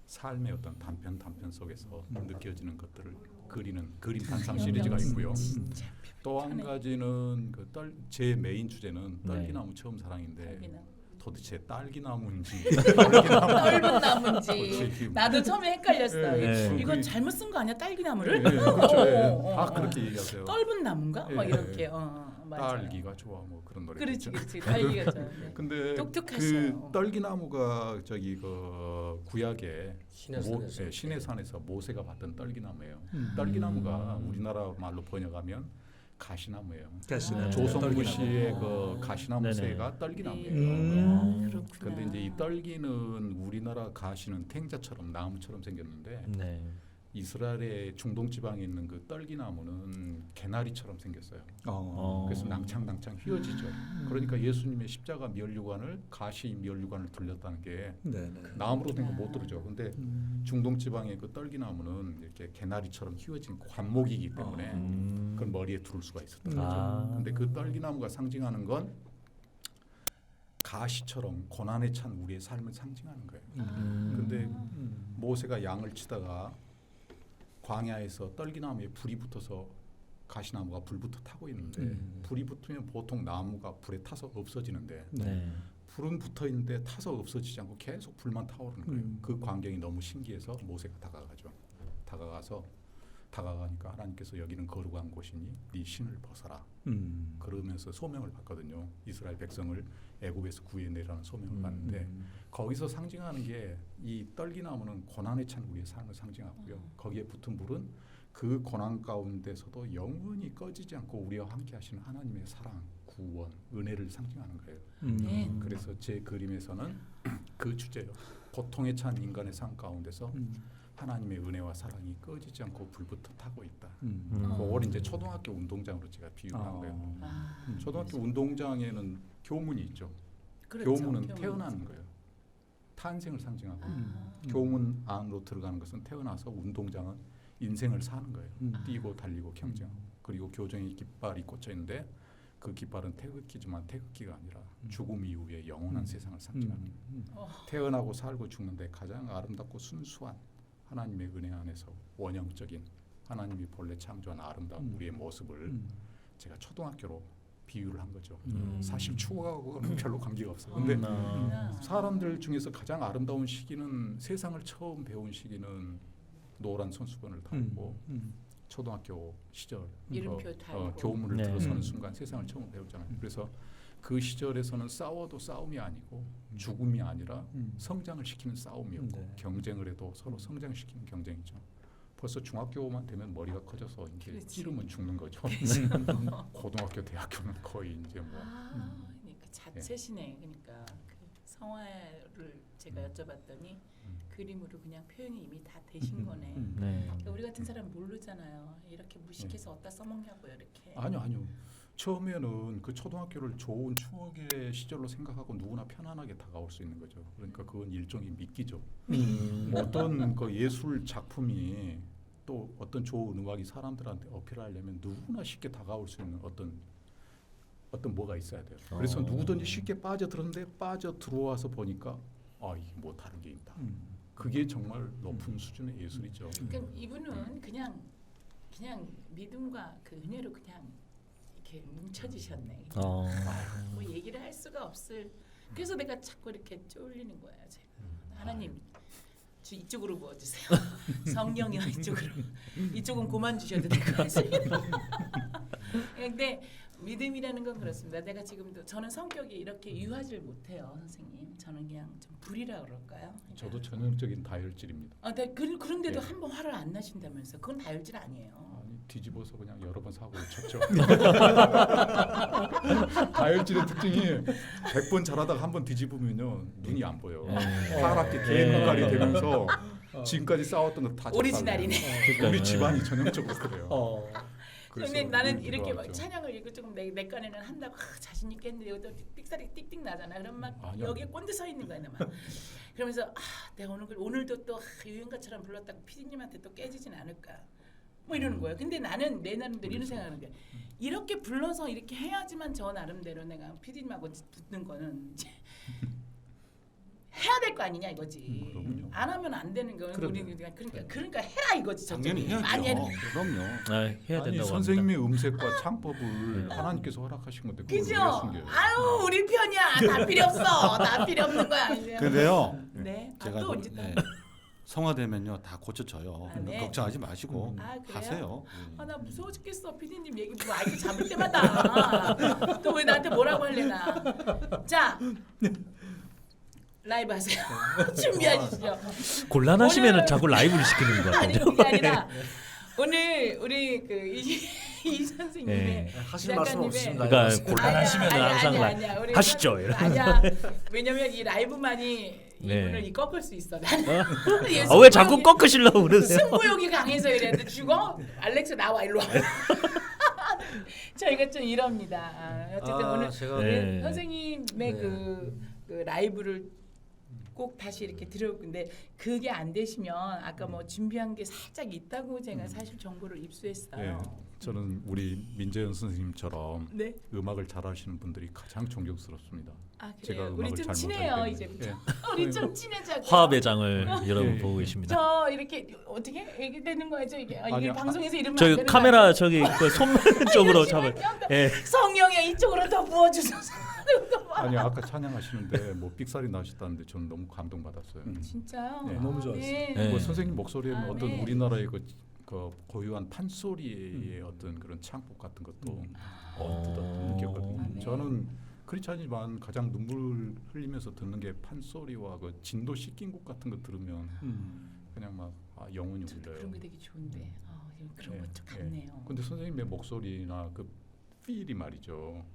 삶의 어떤 단편 속에서 느껴지는 것들을 그리는 그림 단상 시리즈가 있고요. 진짜 또 한 가지는 제 메인 주제는 네. 떨기나무 처음 사랑인데 딸기나무. 도대체 딸기나무인지 떫은 나무인지 그렇지. 나도 처음에 헷갈렸어요. 네. 이건 잘못 쓴 거 아니야? 딸기나무를? 그렇죠. 어. 다 그렇게 얘기하세요. 떫은 나무인가? 막 예. 이렇게. 맞아요. 딸기가 좋아 뭐 그런 노래. 그렇지, 그렇지. 딸기가 좋아. 네. 근데 똑똑하셔요. 그 떨기나무가 저기 그 구약에 시내산에서. 시내산에서 모세가 봤던 떨기나무예요. 떨기나무가 우리나라 말로 번역하면 가시나무예요. 가시나무. 조성구 떨기나무. 씨의 그 가시나무 네네. 새가 떨기나무예요. 그렇구나. 근데 이제 이 떨기는 우리나라 가시는 탱자처럼 나무처럼 생겼는데 네. 이스라엘의 중동 지방에 있는 그 떨기나무는 개나리처럼 생겼어요. 그래서 낭창낭창 휘어지죠. 그러니까 예수님의 십자가 면류관을 가시 면류관을 들렸다는 게 나무로 된 거 못 들죠. 근데 중동 지방의 그 떨기나무는 이렇게 개나리처럼 휘어진 관목이기 때문에 그걸 머리에 두를 수가 있었던 거죠. 근데 그 떨기나무가 상징하는 건 가시처럼 고난에 찬 우리의 삶을 상징하는 거예요. 근데 모세가 양을 치다가 광야에서 떨기나무에 불이 붙어서 가시나무가 불부터 타고 있는데 불이 붙으면 보통 나무가 불에 타서 없어지는데 네. 불은 붙어 있는데 타서 없어지지 않고 계속 불만 타오르는 거예요. 그 광경이 너무 신기해서 모세가 다가가니까 하나님께서 여기는 거룩한 곳이니 네 신을 벗어라. 그러면서 소명을 받거든요. 이스라엘 백성을 애굽에서 구해내라는 소명을 받는데 거기서 상징하는 게 이 떨기나무는 고난에 찬 우리의 삶을 상징하고요. 거기에 붙은 불은 그 고난 가운데서도 영원히 꺼지지 않고 우리와 함께 하시는 하나님의 사랑, 구원, 은혜를 상징하는 거예요. 네. 그래서 제 그림에서는 그 주제요. 고통에 찬 인간의 삶 가운데서 하나님의 은혜와 사랑이 꺼지지 않고 불부터 타고 있다. 그걸 이제 초등학교 운동장으로 제가 비유한 거예요. 초등학교 운동장에는 교문이 있죠. 그렇죠. 교문은 태어나는 거예요. 탄생을 상징하고 교문 안으로 들어가는 것은 태어나서 운동장은 인생을 사는 거예요. 뛰고 달리고 경쟁하고 그리고 교정의 깃발이 꽂혀 있는데 그 깃발은 태극기지만 태극기가 아니라 죽음 이후의 영원한 세상을 상징하는 거예요. 태어나고 살고 죽는데 가장 아름답고 순수한 하나님의 은혜 안에서 원형적인 하나님이 본래 창조한 아름다운 우리의 모습을 제가 초등학교로 비유를 한 거죠. 사실 추억하고는 별로 관계가 없어요. 근데 사람들 중에서 가장 아름다운 시기는 세상을 처음 배운 시기는 노란 손수건을 달고 초등학교 시절 이름표 달고. 교문을 네. 들어서는 순간 세상을 처음 배우잖아요. 그래서 그 시절에서는 싸워도 싸움이 아니고 죽음이 아니라 성장을 시키는 싸움이었고 네. 경쟁을 해도 서로 성장시키는 경쟁이죠. 벌써 중학교만 되면 머리가 커져서 이제 그렇지. 찌르면 죽는 거죠. 고등학교, 대학교는 거의 이제 뭐 그러니까 자체시네. 그러니까 그 성화를 제가 여쭤봤더니 그림으로 그냥 표현이 이미 다 되신 거네. 네. 그러니까 우리 같은 사람 모르잖아요. 이렇게 무식해서 어디다 써먹냐고요, 이렇게. 아니요. 처음에는 그 초등학교를 좋은 추억의 시절로 생각하고 누구나 편안하게 다가올 수 있는 거죠. 그러니까 그건 일종의 미끼죠. 어떤 그 예술 작품이 또 어떤 좋은 음악이 사람들한테 어필하려면 누구나 쉽게 다가올 수 있는 어떤 뭐가 있어야 돼요. 그래서 누구든지 쉽게 빠져들었는데 빠져 들어와서 보니까 이게 뭐 다른 게 있다. 그게 정말 높은 수준의 예술이죠. 그러니까 이분은 그냥 믿음과 그 은혜로 그냥 이렇게 뭉쳐지셨네. 뭐 얘기를 할 수가 없을. 그래서 내가 자꾸 이렇게 쫄리는 거예요. 제가. 하나님, 이쪽으로 부어주세요. 성령이요 이쪽은 그만 주셔도 될 것 같습니다. 근데 믿음이라는 건 그렇습니다. 내가 지금도 저는 성격이 이렇게 유하지를 못해요, 선생님. 저는 그냥 좀 불이라 그럴까요? 그러니까. 저도 전형적인 다혈질입니다. 네, 그런데도 네. 한 번 화를 안 나신다면서? 그건 다혈질 아니에요. 아니, 뒤집어서 그냥 여러 번 사고를 쳤죠. 다혈질의 특징이 100번 잘하다가 한 번 뒤집으면요 눈이 안 보여. 파랗게 개 눈깔이 되면서 지금까지 싸웠던 거 다 오리지널이네. 우리 집안이 전형적으로 그래요. 근데 나는 눈이 이렇게 막 들어왔죠. 찬양을 이거 조금 내 깐에는 한다고 자신 있게 했는데 여기다 삑사리 띡띡 나잖아. 그럼 막 아니요. 여기에 꼰대 서 있는 거야, 막. 그러면서 내가 오늘도 또 유행가처럼 불렀다고 PD님한테 또 깨지진 않을까. 뭐 이러는 거예요. 근데 나는 내 나름대로 이런 생각하는 게 이렇게 불러서 이렇게 해야지만 저 나름대로 내가 PD님하고 붙는 거는 이제 해야 될 거 아니냐 이거지. 그럼요. 안 하면 안 되는 거는 우리는 그러니까 해라 이거지. 당연히 저쪽이. 많이 해야죠. 해라. 그럼요. 해야 아니 된다고 선생님의 음색과 창법을 하나님께서 허락하신 건데 그걸 왜 그죠? 숨겨요? 아유 우리 편이야. 다 필요 없어. 다 필요 없는 거야. 근데요. 네. 제가 또 언제 또? 성화되면요 다 고쳐져요. 아, 네. 걱정하지 마시고 아, 그래요? 하세요. 나 무서워 죽겠어. PD님 얘기 뭐 아이고 잡을 때마다 또 왜 나한테 뭐라고 할래나. 자 라이브 하세요. 준비하시죠. 곤란하시면은 오늘- 자꾸 라이브를 시키는 것 아니 같아요. 그게 아니라 오늘 우리 이 선생님의 네. 하실 말씀 작가님의- 없으신가요? 그러니까 곤란하시면 항상 우리 하시죠. 아니야. 왜냐면 이 라이브만이 네. 이분을 꺾을 수 있어. 나는 얘 왜 자꾸 승부욕이- 꺾으시려고 그러세요? 승부욕이 강해서 이래도 죽어? 알렉스 나와 일로 와. 저희가 좀 이럽니다. 어쨌든 오늘 제가 네. 선생님의 네. 그 라이브를 꼭 다시 이렇게 들어올 건데 그게 안 되시면 아까 뭐 준비한 게 살짝 있다고 제가 사실 정보를 입수했어요. 네, 저는 우리 민재현 선생님처럼 네. 음악을 잘하시는 분들이 가장 존경스럽습니다. 아 제가 그래요. 우리 음악을 좀 잘 친해요 못하기 때문에. 이제부터. 예. 우리 좀 친해자고. 화합의 장을 여러분 예, 보고 예. 계십니다. 저 이렇게 어떻게 얘기되는 거죠 이게? 이게 아니요. 방송에서 이러면 안 저기 되는 카메라 저기 그 손 쪽으로 잡을. 예. 성령이 이쪽으로 더 부어주셔서. 아니 아까 찬양하시는데 뭐 삑사리 나셨다는데 저는 너무 감동받았어요. 진짜요? 네. 너무 좋았어요. 네. 뭐 선생님 목소리에는 아, 어떤 네. 우리나라의 그 고유한 판소리의 어떤 그런 창법 같은 것도 언뜻 느꼈거든요. 아, 네. 저는 그렇지 않지만 가장 눈물 흘리면서 듣는 게 판소리와 그 진도 씻긴 곡 같은 거 들으면 그냥 막 영혼이 저도 울려요. 그런 게 되게 좋은데 그런 예, 것좀 예. 같네요. 근데 선생님의 목소리나 그 필이 말이죠.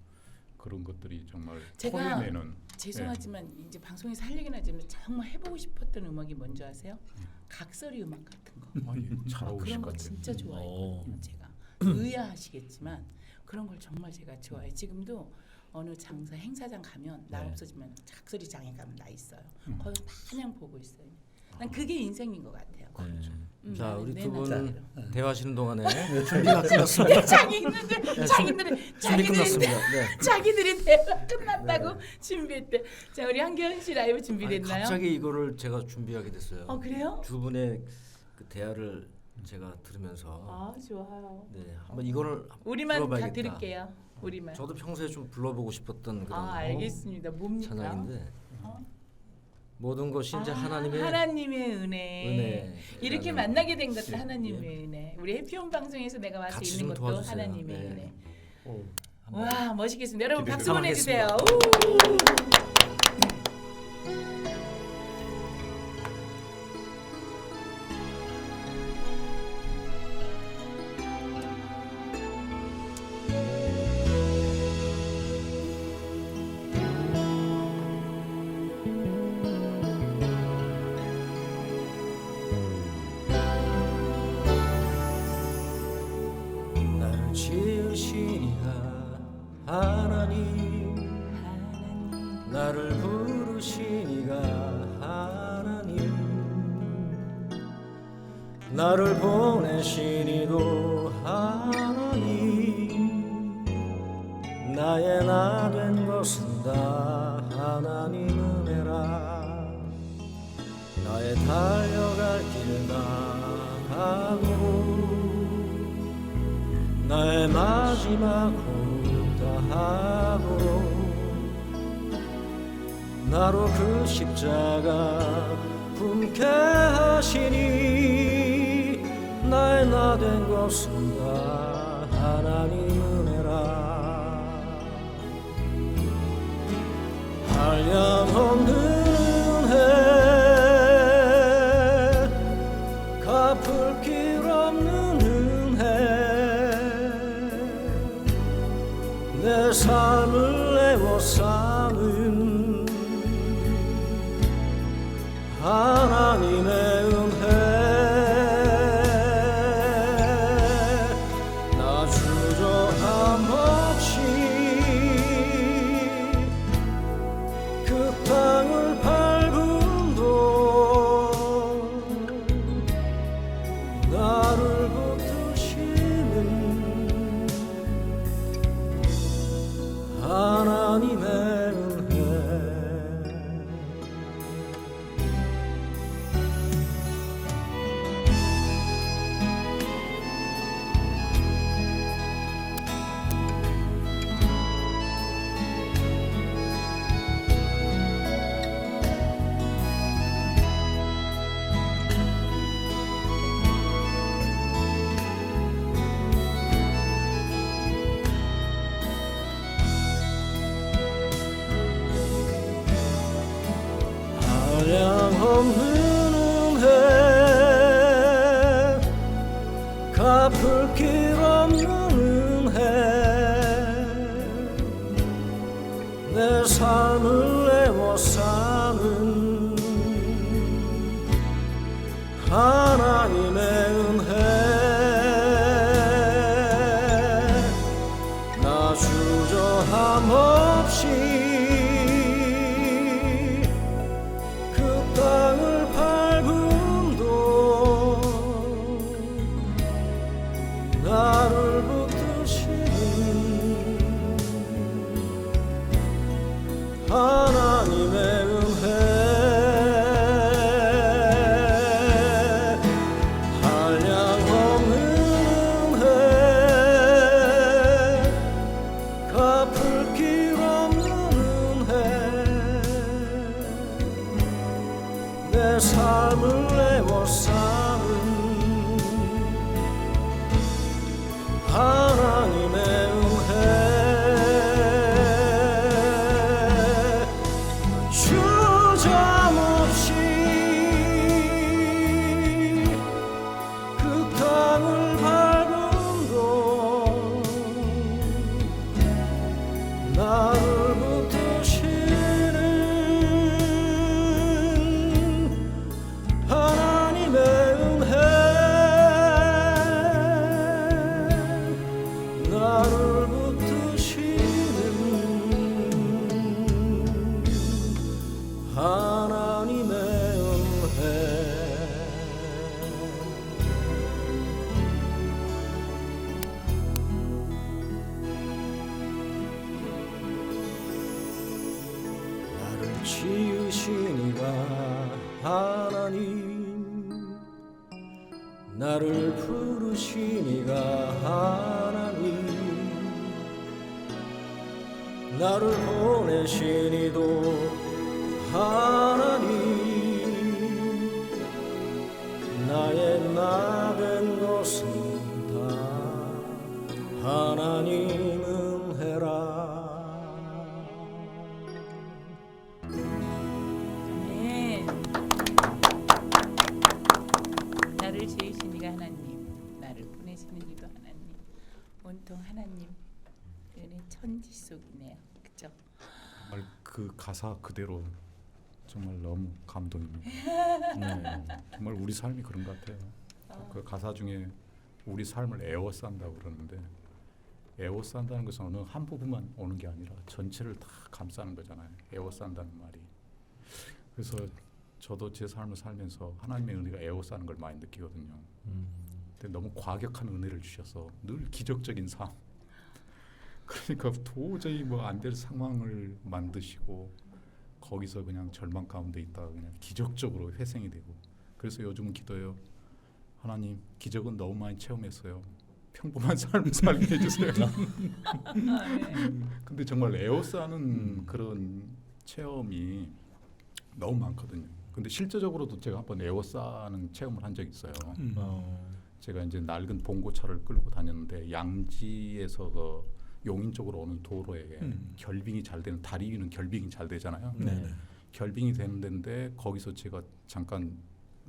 그런 것들이 정말 제가 토해내는. 죄송하지만 이제 방송에서 할 얘기는 하지만 정말 해보고 싶었던 음악이 뭔지 아세요? 각설이 음악 같은 거. 잘 어울리실 그런 것 거 같아요. 진짜 좋아했거든요. 제가 의아하시겠지만 그런 걸 정말 제가 좋아해. 지금도 어느 장사 행사장 가면 나 네. 없어지면 작설이장에 가면 나 있어요. 거기서 마냥 보고 있어요. 난 그게 인생인 것 같아요. 네. 자, 나는 우리 내 두 분 나름대로. 대화하시는 동안에 준비가 끝났습니다. 준비 끝났습니다. 네. 자기들이 대화 끝났다고 준비했대. 자, 우리 한경 씨 라이브 아니, 준비됐나요? 갑자기 이거를 제가 준비하게 됐어요. 그래요? 두 분의 그 대화를 제가 들으면서 아, 좋아요. 네, 한번 이거를 우리만 다 불러봐야겠다. 들을게요. 우리만. 저도 평소에 좀 불러보고 싶었던 그런 알겠습니다. 뭡니까? 찬양인데 어? 모든 것이 이제 하나님의 하나님의 은혜. 이렇게 은혜라는 만나게 된 것도 예. 하나님의 은혜. 우리 해피홈 방송에서 내가 와서 같이 있는 좀 것도 도와주세요. 하나님의 네. 은혜. 한번 와, 멋있겠습니다. 여러분 기대됩니다. 박수 보내주세요. 나를 지으시니가 하나님, 나를 부르시니가 하나님, 나를 보내시니도 하나님, 나의 나 된 것은 다 하나님 은혜라. 나의 달려갈 길 나가고 나의 마지막 후다하고 나로 그 십자가 품게 하시니 나의 나 된 것은 다 하나님 은혜라. 한량없는 은혜 갚을 길 없는 은혜 내 삶을 애워싸는 하나님의 은혜 나 주저함 없이 그 땅을 밟음도 나를 붙드시는 하나님의 은혜. 한량없는 은혜 갚을 길 없는 은혜 내 삶을 애워싸는 하나님의 은혜 나 주저함 없이 땅을 밟음도 나를 붙드시는 하나님의 은혜 하나님 나를 부르시니가 하나님 나를 보내시니도 하나님 나의 나된 것은 다 하나님 은혜라. 네. 나를 지으신 이가 하나님, 나를 보내시는 이도 하나님, 온통 하나님 은혜 천지속이네요. 그죠? 정말 그 가사 그대로 정말 너무 감동입니다. 네. 정말 우리 삶이 그런 것 같아요. 그 가사 중에 우리 삶을 에워싼다고 그러는데 에워싼다는 것은 어느 한 부분만 오는 게 아니라 전체를 다 감싸는 거잖아요. 에워싼다는 말이. 그래서 저도 제 삶을 살면서 하나님의 은혜가 에워싸는 걸 많이 느끼거든요. 근데 너무 과격한 은혜를 주셔서 늘 기적적인 삶. 그러니까 도저히 뭐 안 될 상황을 만드시고 거기서 그냥 절망 가운데 있다가 그냥 기적적으로 회생이 되고. 그래서 요즘은 기도해요. 하나님 기적은 너무 많이 체험했어요. 평범한 삶을 살게 해주세요. 근데 정말 에워싸는 그런 체험이 너무 많거든요. 근데 실제적으로도 제가 한번 에워싸는 체험을 한 적이 있어요. 제가 이제 낡은 봉고차를 끌고 다녔는데 양지에서 그 용인 쪽으로 오는 도로에 결빙이 잘 되는 다리 위는 결빙이 잘 되잖아요. 결빙이 되는 데인데 거기서 제가 잠깐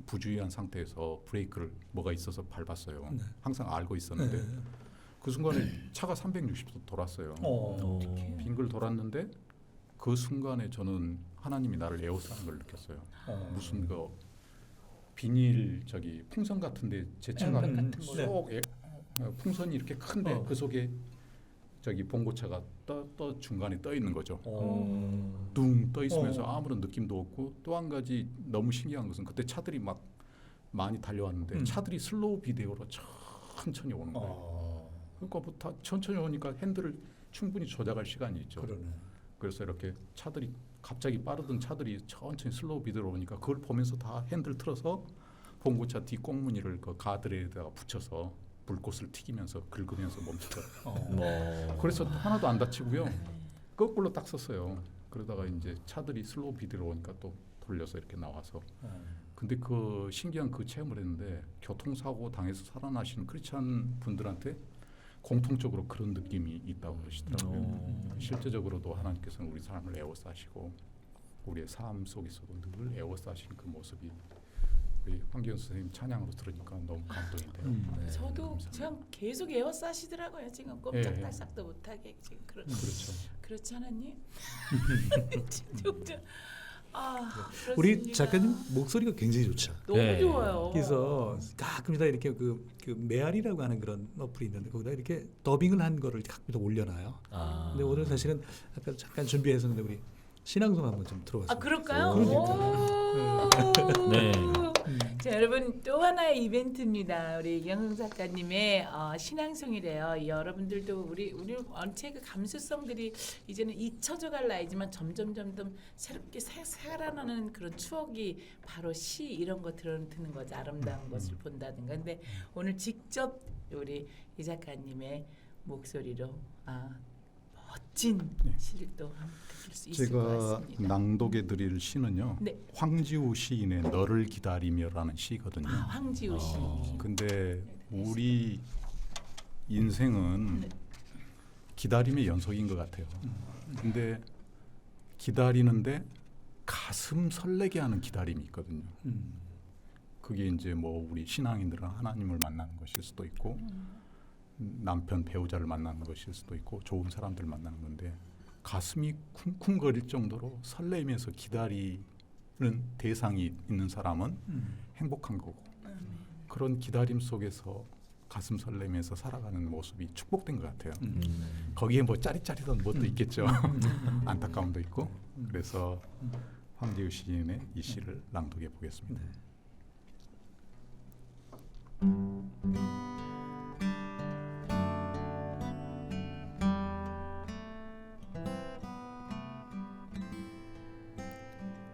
부주의한 상태에서 브레이크를 뭐가 있어서 밟았어요. 항상 알고 있었는데 그 순간에 차가 360도 돌았어요. 빙글 돌았는데 그 순간에 저는 하나님이 나를 에워싸는 걸 느꼈어요. 무슨 그 비닐 저기 풍선 같은데 제 차가 쏙 풍선이 이렇게 큰데 그 속에 저기 봉고차가 떠 중간에 떠 있는 거죠. 둥 떠 있으면서 아무런 느낌도 없고 또 한 가지 너무 신기한 것은 그때 차들이 막 많이 달려왔는데 차들이 슬로우 비디오로 천천히 오는 거예요. 그러니까 뭐 다 천천히 오니까 핸들을 충분히 조작할 시간이 있죠. 그래서 이렇게 차들이 갑자기 빠르던 차들이 천천히 슬로우 비디오로 오니까 그걸 보면서 다 핸들 틀어서 봉고차 뒤 꽁무니를 그 가드레일에다가 붙여서 불꽃을 튀기면서 긁으면서 멈추더라고요. 그래서 하나도 안 다치고요. 거꾸로 딱 섰어요. 그러다가 이제 차들이 슬로우 비디오로 오니까 또 돌려서 이렇게 나와서. 근데 그 신기한 그 체험을 했는데 교통사고 당해서 살아나신 크리스찬 분들한테 공통적으로 그런 느낌이 있다고 그러시더라고요. 실제적으로도 하나님께서는 우리 삶을 에워싸시고 우리의 삶 속에서도 늘 에워싸신 그 모습이 우리 황기현 선생님 찬양으로 들으니까 너무 감동이 돼요. 저도 그냥 계속 에워싸시더라고요. 지금 꼼짝달싹도 못하게 지금 그렇죠. 그렇지 않았니? 우리 그렇습니다. 작가님 목소리가 굉장히 좋죠. 너무 네. 좋아요. 그래서 가끔이다 이렇게 그 메아리라고 하는 그런 어플이 있는데 거기다 이렇게 더빙을 한 거를 가끔이다 올려놔요. 근데 오늘 사실은 아까 잠깐 준비했었는데 우리 신앙송 한번 좀 들어봤어요. 아 그럴까요? 네. 자 여러분 또 하나의 이벤트입니다. 우리 이경흥 작가님의 신앙송이래요. 여러분들도 우리 원체 그 감수성들이 이제는 잊혀져갈 나이지만 점점 새롭게 살아나는 그런 추억이 바로 시 이런 거 듣는 거죠. 아름다운 것을 본다든가. 근데 오늘 직접 우리 이 작가님의 목소리로 멋진 시를 또 들을 수 있을 것 제가 같습니다. 낭독해 드릴 시는요. 네. 황지우 시인의 너를 기다리며라는 시거든요. 황지우 씨. 근데 우리 인생은 기다림의 연속인 것 같아요. 근데 기다리는데 가슴 설레게 하는 기다림이 있거든요. 그게 이제 뭐 우리 신앙인들은 하나님을 만나는 것일 수도 있고 남편 배우자를 만나는 것일 수도 있고 좋은 사람들 만나는 건데 가슴이 쿵쿵거릴 정도로 설레면서 기다리는 대상이 있는 사람은 행복한 거고 그런 기다림 속에서 가슴 설레면서 살아가는 모습이 축복된 것 같아요. 거기에 뭐 짜릿짜릿한 것도 있겠죠. 안타까움도 있고. 그래서 황지우 시인의 이 시를 낭독해 보겠습니다.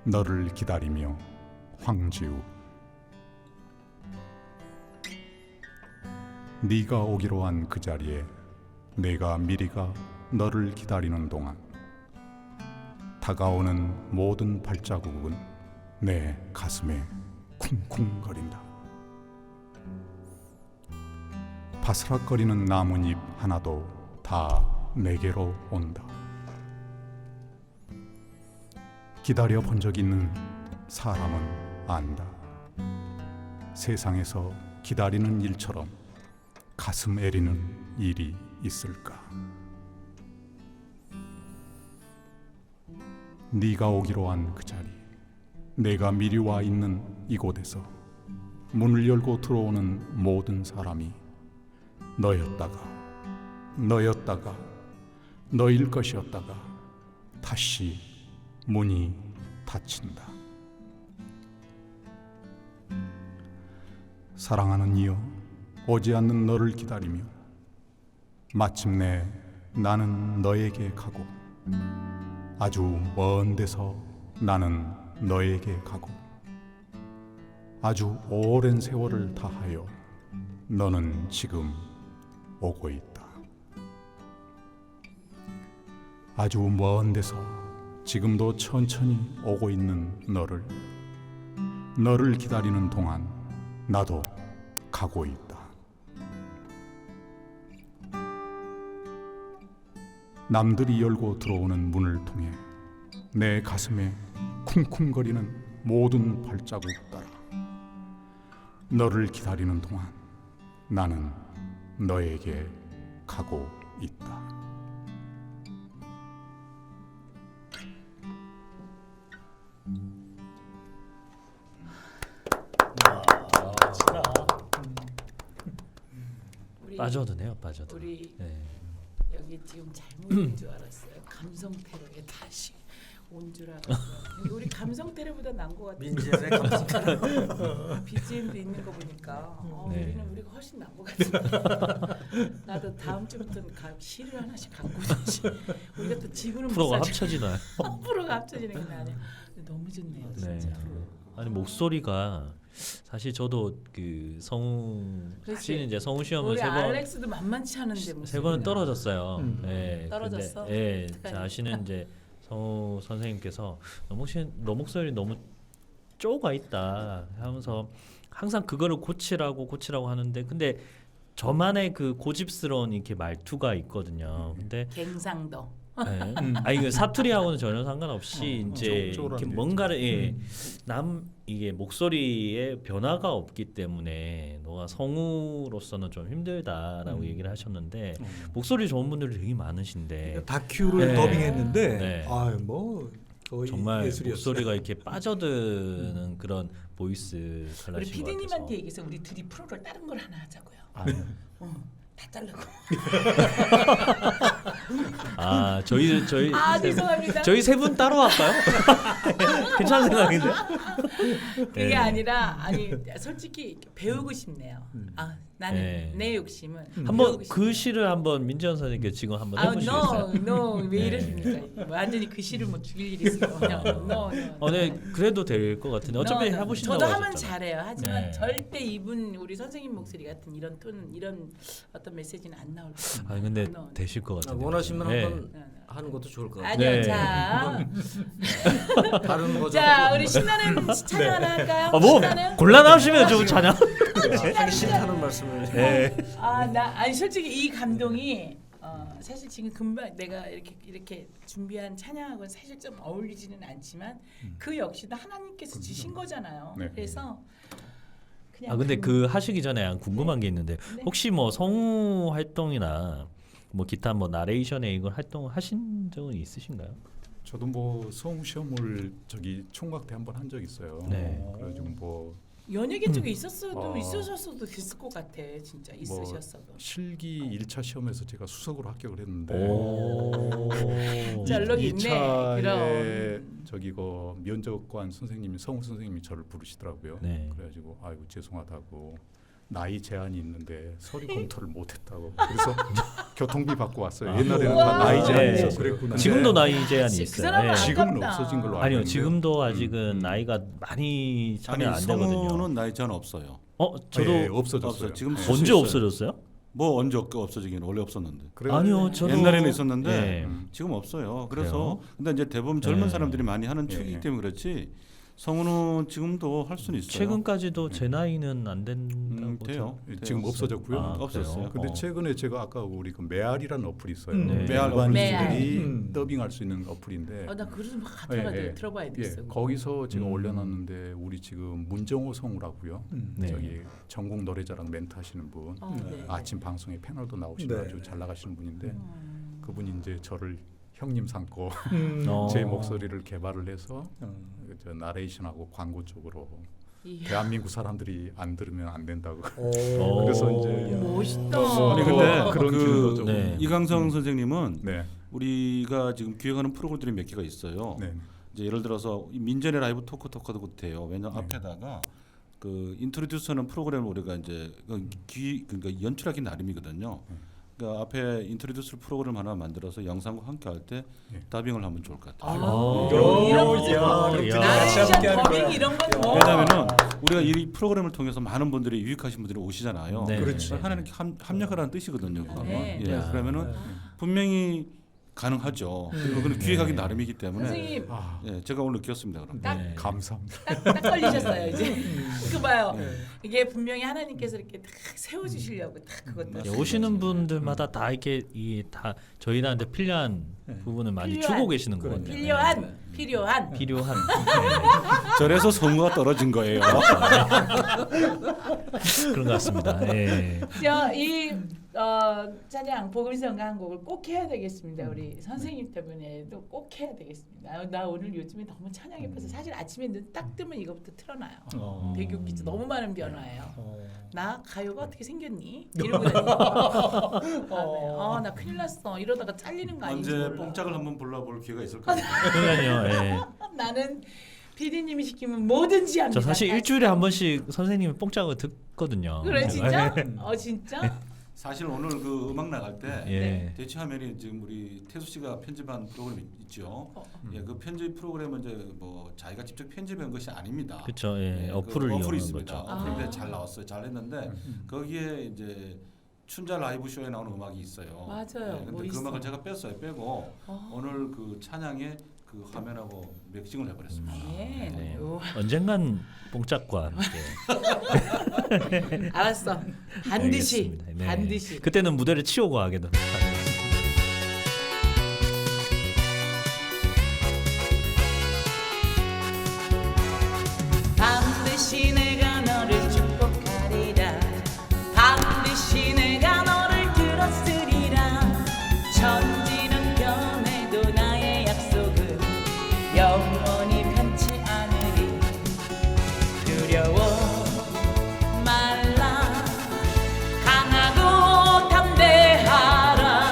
너를 기다리며 황지우. 네가 오기로 한 그 자리에 내가 미리가 너를 기다리는 동안 다가오는 모든 발자국은 내 가슴에 쿵쿵거린다. 바스락거리는 나뭇잎 하나도 다 내게로 온다. 기다려 본 적 있는 사람은 안다. 세상에서 기다리는 일처럼 가슴 애리는 일이 있을까? 네가 오기로 한 그 자리, 내가 미리 와 있는 이곳에서 문을 열고 들어오는 모든 사람이 너였다가 너일 것이었다가 다시 문이 닫힌다. 사랑하는 이여, 오지 않는 너를 기다리며 마침내 나는 너에게 가고 아주 먼 데서 나는 너에게 가고 아주 오랜 세월을 다하여 너는 지금 오고 있다. 아주 먼 데서 지금도 천천히 오고 있는 너를 기다리는 동안 나도 가고 있다. 남들이 열고 들어오는 문을 통해 내 가슴에 쿵쿵거리는 모든 발자국 따라 너를 기다리는 동안 나는 너에게 가고 있다. 우리 빠져드네요, 빠져드. 우리 네. 여기 지금 잘못 온 줄 알았어요. 감성 테러에 다시 온 줄 알았어요. 근데 우리 감성 테러보다 난 것 같아요. 민재의 감성 테러. BGM도 있는 거 보니까 네. 우리는 우리가 훨씬 난 것 같아. 나도 다음 주부터는 시를 하나씩 갖고 오지. 우리가 또 지구는 프로가 합쳐지나요? 프로가 합쳐지는 게 아니야. 근데 너무 좋네요, 네. 진짜. 아니 목소리가 사실 저도 그 성우 그렇지. 사실 이제 성우 시험을 우리 알렉스도 만만치 않은데 세 목소리가. 번은 떨어졌어요. 네, 떨어졌어? 근데, 예, 어떡하니? 아시는 이제 성우 선생님께서 너 목소리 너무 쪼가 있다 하면서 항상 그거를 고치라고 하는데 근데 저만의 그 고집스러운 이렇게 말투가 있거든요. 근데 갱상도. 네. 이거 사투리하고는 전혀 상관없이 이제 쫄쫄한 이렇게 게 뭔가를 이게 목소리에 변화가 없기 때문에 너가 성우로서는 좀 힘들다라고 얘기를 하셨는데 목소리 좋은 분들이 되게 많으신데 다큐를 네. 더빙했는데 네. 뭐 거의 정말 예술이었어요. 목소리가 이렇게 빠져드는 그런 보이스 우리 컬러신 것 같아서. PD님한테 얘기해서 우리 둘이 프로를 다른 걸 하나 하자고요. 다 자르고. 저희 죄송합니다. 저희 세 분 따로 할까요? 괜찮은 생각인데? 그게 네. 아니라 솔직히 배우고 싶네요. 나는 네. 내 욕심은 한번 배우고 싶네요. 그 시를 한번 민지원 선생님께 지금 한번 해보시겠어요? 왜 네. 이러십니까? 완전히 그 시를 뭐 죽일 일이 있어요. no. 네, 그래도 될 것 같은데 어차피 No. 해보신다고 저도 하면 하셨잖아요. 잘해요. 하지만 네. 절대 우리 선생님 목소리 같은 이런 톤, 이런 어떤 메시지는 안 나올 것 같아요. 근데 No. 되실 것 같은데. 원하시면 네. 한번 하는 것도 좋을 것 같아요. 아니요, 네. 자, 다른 버전. 자, 우리 신나는 찬양 하나 할까요? 뭐 신나는? 곤란하시면 좀 찬양. 하기 싫다는 말씀을. 네. 솔직히 이 감동이 사실 지금 금방 내가 이렇게 준비한 찬양하고는 사실 좀 어울리지는 않지만 그 역시도 하나님께서 주신 거잖아요. 네. 그래서 그냥 근데 그 하시기 전에 궁금한 게 있는데 네. 혹시 뭐 성우 활동이나 뭐 기타 뭐 나레이션에 이걸 활동하신 적은 있으신가요? 저도 뭐 성우 시험을 총각대 한번 한 적 있어요. 네. 그래가지고 뭐 연예계 쪽에 있으셨어도 어. 됐을 것 같아. 진짜 있으셨어도. 실기 1차 시험에서 제가 수석으로 합격을 했는데 오. 짤록이 있네. 2차에 그럼. 면접관 선생님이 성우 선생님이 저를 부르시더라고요. 네. 그래가지고 아이고 죄송하다고 나이 제한이 있는데 서류 검토를 못했다고. 그래서 교통비 받고 왔어요. 옛날에는 다 나이 제한이 네. 있었어요. 그랬구나. 지금도 나이 제한이 그 있어요. 사람은 예. 안 지금은 아깝다. 없어진 걸로 알고 아니요, 있는데요. 지금도 아직은 나이가 많이 차면 아니 안 되거든요. 성우는 나이 제한 없어요. 저도 예, 없어졌어요. 없어요. 지금 예. 쓸 수 언제 있어요. 없어졌어요? 뭐 언제 없어지긴 원래 없었는데. 그래요? 아니요, 저도 옛날에는 있었는데 예. 지금 없어요. 그래서 그래요? 근데 이제 대부분 젊은 네. 사람들이 많이 하는 예. 축이기 때문에 그렇지 성우는 지금도 할 수는 있어요. 최근까지도 제 나이는 안 된다고 돼요. 예, 지금 없어졌고요. 아, 없었어요. 근데 최근에 제가 아까 우리 그 메알이라는 어플이 있어요. 네. 메알 일반인들이 어플. 더빙할 수 있는 어플인데 나 그거 좀 예, 예. 들어봐야 예, 되겠어. 거기서 제가 올려놨는데 우리 지금 문정호 성우라고요. 네. 저기 전국 노래자랑 멘트 하시는 분. 네. 아침 방송에 패널도 나오시고 네. 아주 잘 나가시는 분인데 그분이 이제 저를 형님 삼고 어. 제 목소리를 개발을 해서 저 나레이션하고 광고 쪽으로 이야. 대한민국 사람들이 안 들으면 안 된다고. 어. 그래서 이제 멋있다. 아니 근데 그런 기능도 좀. 네. 이강성 선생님은 네. 우리가 지금 기획하는 프로그램들이 몇 개가 있어요. 네. 이제 예를 들어서 이 민전의 라이브 토크도 돼요. 왜냐면 네. 앞에다가 그 인트로듀스하는 프로그램을 우리가 이제 그러니까 연출하기 나름이거든요. 그러니까 앞에 인트로듀스 프로그램 하나 만들어서 영상과 함께 할 때 네. 더빙을 하면 좋을 것 같아요. 나레이션 더빙 이런 건 뭐? 왜냐하면은 우리가 이 프로그램을 통해서 많은 분들이 유익하신 분들이 오시잖아요. 네. 그렇지. 하나는 합력하라는 뜻이거든요. 그거는. 네. 예, 야. 그러면은 분명히 가능하죠. 그리고 그건 기획하기 나름이기 때문에 선생님 아, 예, 제가 오늘 느꼈습니다. 그럼. 딱 네. 감사합니다. 딱 걸리셨어요 이제. 그 봐요. 네. 이게 분명히 하나님께서 이렇게 딱 세워주시려고 딱 그것도. 예, 오시는 분들마다 다 이렇게 다 저희한테 필요한 부분을 많이 필요한. 주고 계시는 거예요. 필요한. 필요한. 저래서 성우가 떨어진 거예요. 그런 것 같습니다. 예. 이 찬양 복음성가 한 곡을 꼭 해야 되겠습니다. 우리 선생님 때문에도 꼭 해야 되겠습니다. 나 오늘 요즘에 너무 찬양 예뻐서 사실 아침에 눈 딱 뜨면 이거부터 틀어놔요. 되게 웃기죠. 너무 많은 변화예요. 나 가요가 어떻게 생겼니? 이러고 다니고. 나 큰일 났어. 이러다가 잘리는 거 아닌지 언제 몰라. 뽕짝을 한번 불러볼 기회가 있을까요? 그러니까요. 예. 나는 PD님이 시키면 뭐든지 합니다. 저 사실 일주일에 한 번씩 선생님이 뽕짝을 듣거든요. 그래 진짜? 예. 진짜? 사실 오늘 그 음악 나갈 때 예. 대치 화면이 지금 우리 태수 씨가 편집한 프로그램 있죠. 예, 그 편집 프로그램은 이제 뭐 자기가 직접 편집한 것이 아닙니다. 그렇죠. 예. 예, 어플을 그 이용하는 어플이 있습니다. 거죠. 어플인데 잘 나왔어요. 잘했는데 거기에 이제 춘자 라이브 쇼에 나오는 음악이 있어요. 맞아요. 예, 근데 뭐 그 있어. 음악을 제가 뺐어요. 빼고 오늘 그 찬양에 그 화면하고 맥싱을 해버렸습니다. 네. 네. 오, 언젠간 뽕짝과 함께 알았어. 반드시. 알겠습니다. 네. 반드시. 그때는 무대를 치우고 하게도 하겠습니다. 반드시 내가 너를 축복하리라. 반드시 내가 너를 들었으리라. 천지는 변해도 나의 약속은 영원히 변치 않으리. 두려워 말라. 강하고 담대하라.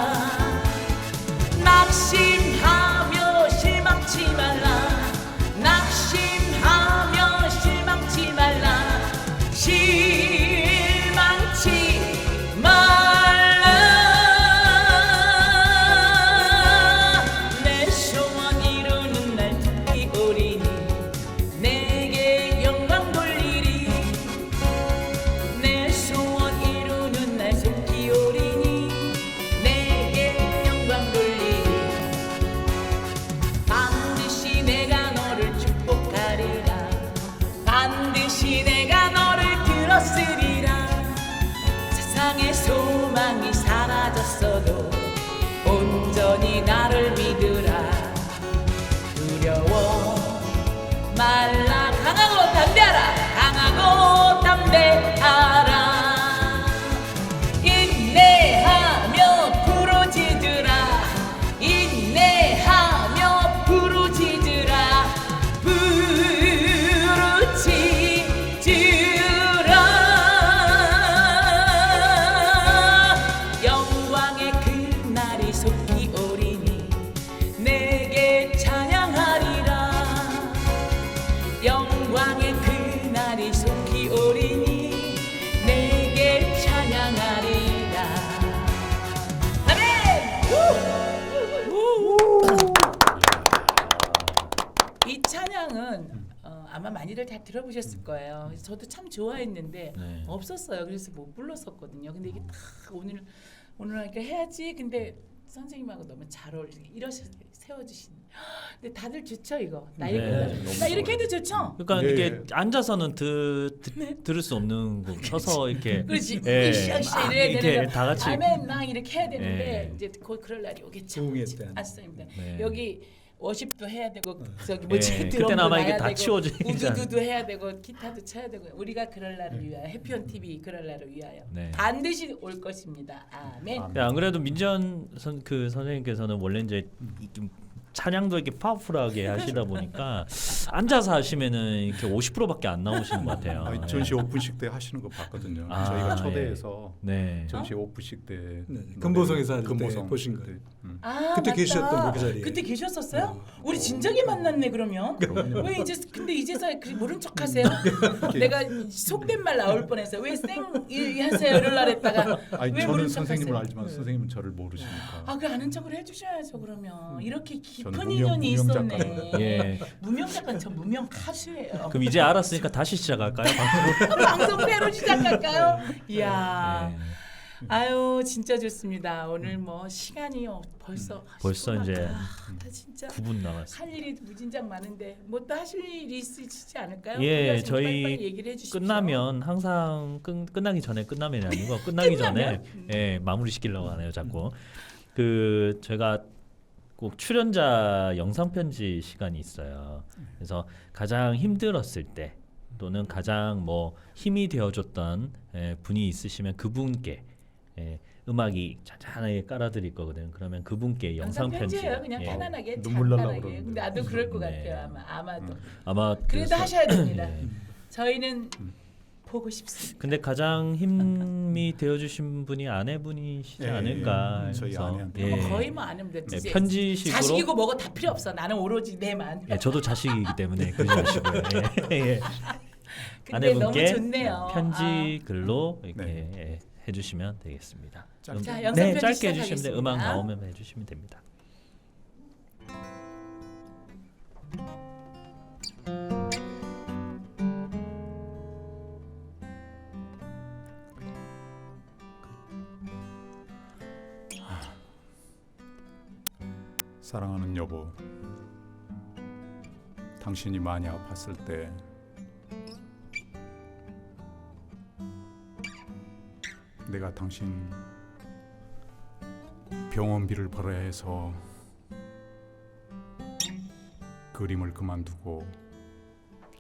아마 많이들 다 들어보셨을 거예요. 그래서 저도 참 좋아했는데 네. 없었어요. 그래서 못 불렀었거든요. 근데 이게 딱 오늘 하니까 해야지. 근데 선생님하고 너무 잘 어울리게 이러시 세워주신. 근데 다들 좋죠 이거. 나 이렇게 네. 해가지고. 나 이렇게 해도 좋죠. 그러니까 네. 이게 앉아서는 들을 수 없는 거 서서 이렇게 그렇지. 예. 으쌰으쌰 이래야 이렇게 되는 다 같이 아멘 나 이렇게 해야 되는데 예. 이제 곧 그럴 날이 오겠죠. 부흥회 때. 아습니다. 네. 여기 워십도 해야 되고 저기 예. 뭐지 그때는 드럼도 아마 이게 놔야 다 되고, 치워지지 우두두도 해야 되고 기타도 쳐야 되고 우리가 그럴 날을 위하여 해피온 TV 그럴 날을 위하여 네. 반드시 올 것입니다. 아멘. 아멘. 네, 안 그래도 민지연 선생님께서는 원래 이제 좀 찬양도 이렇게 파워풀하게 하시다 보니까 앉아서 하시면은 이렇게 50%밖에 안 나오시는 것 같아요. 아니, 전시 오픈식 때 하시는 거 봤거든요. 아, 저희가 초대해서 네. 전시 오픈식 때 네, 노래- 금보성에서 할때 금보성 보신 때. 거예요. 아, 그때 맞다. 계셨던 그 자리에. 그때 계셨었어요? 우리 진작에 만났네 그러면. 왜 이제 근데 이제서 모른 척하세요? 내가 속된 말 나올 뻔했어요. 왜쌩 하세요 이럴라 했다가 아니 왜 저는 모른 선생님을 척하세요? 알지만 선생님은 저를 모르시니까. 아, 그 아는 척을 해주셔야죠 그러면. 이렇게 깊은 저는 인연이 무명 있었네. 작가예요. 예. 무명 작가는 저 무명 가수예요. 그럼 이제 알았으니까 다시 시작할까요? 방송 새로 시작할까요? 이야. 네. 아유 진짜 좋습니다. 오늘 뭐 시간이 벌써 이제 나 진짜 9분 남았어요. 할 일이 무진장 많은데 뭐 또 하실 일이 있으시지 않을까요? 예, 그래서 저희 빨리빨리 얘기를 해주십시오. 끝나면 항상 끝나기 전에 끝나면이 아니고 끝나기 전에 끝나면? 예, 마무리 시키려고 하네요, 자꾸. 그 제가 꼭 출연자 영상 편지 시간이 있어요. 그래서 가장 힘들었을 때 또는 가장 뭐 힘이 되어줬던 분이 있으시면 그분께 음악이 잔잔하게 깔아드릴 거거든요. 그러면 그분께 영상 편지. 편지예요. 그냥 예. 편안하게 눈물 날라 잔잔하게. 그러는데. 근데 나도 그럴 것 네. 같아요. 아마도. 아마 그래도 그래서- 하셔야 됩니다. 예. 저희는 보고 싶습니다. 근데 가장 힘이 되어주신 분이 아내분이시지 예, 않을까. 예. 저희 해서, 아내한테. 뭐 거의 뭐 안 하면 예, 되지. 편지식으로. 자식이고 뭐고 다 필요 없어. 나는 오로지 내만. 예, 저도 자식이기 때문에 그러지 마시고요. 예, 예. 근데 너무 아내분께 좋네요. 편지 글로 이렇게 네. 예, 해주시면 되겠습니다. 짧게. 자, 영상 네, 편지 짧게 해주시면 돼. 시작하겠습니다. 음악 나오면 해주시면 됩니다. 사랑하는 여보, 당신이 많이 아팠을 때 내가 당신 병원비를 벌어야 해서 그림을 그만두고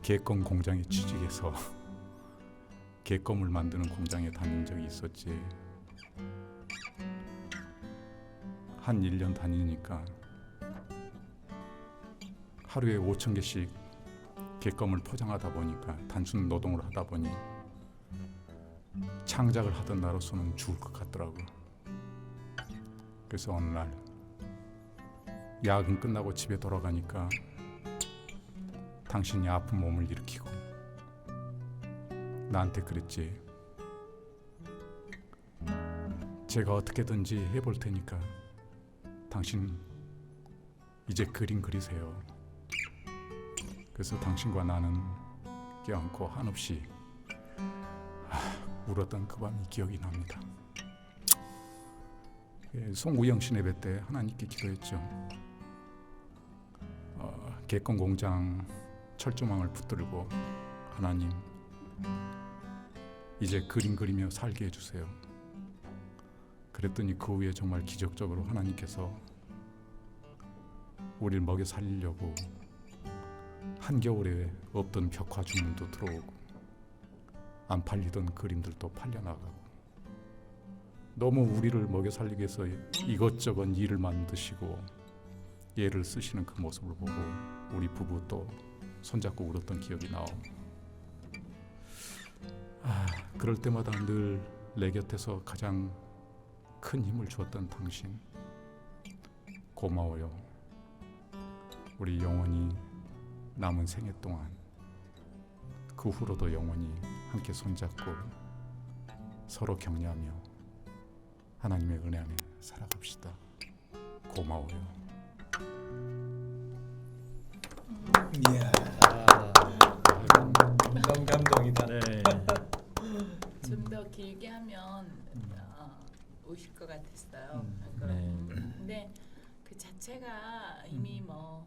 개껌 공장에 취직해서 개껌을 만드는 공장에 다닌 적이 있었지. 한 1년 다니니까 하루에 5,000개씩 개껌을 포장하다 보니까 단순 노동을 하다 보니 창작을 하던 나로서는 죽을 것 같더라고. 그래서 어느 날 야근 끝나고 집에 돌아가니까 당신이 아픈 몸을 일으키고 나한테 그랬지. 제가 어떻게든지 해볼 테니까 당신 이제 그림 그리세요. 그래서 당신과 나는 껴안고 한없이 울었던 그 밤이 기억이 납니다. 송우영 씨 예배 때 하나님께 기도했죠. 개껌 공장 철조망을 붙들고 하나님 이제 그림 그리며 살게 해주세요. 그랬더니 그 후에 정말 기적적으로 하나님께서 우리를 먹여 살리려고 한겨울에 없던 벽화 주문도 들어오고 안 팔리던 그림들도 팔려나가고 너무 우리를 먹여 살리기 위해서 이것저것 일을 만드시고 애를 쓰시는 그 모습을 보고 우리 부부 또 손잡고 울었던 기억이 나오. 그럴 때마다 늘 내 곁에서 가장 큰 힘을 주었던 당신 고마워요. 우리 영원히 남은 생애 동안 그 후로도 영원히 함께 손잡고 서로 격려하며 하나님의 은혜 안에 살아갑시다. 고마워요. 이야. 너무 감동이다. 네. 좀 더 길게 하면 오실 것 같았어요. 네. 근데 그 자체가 이미 뭐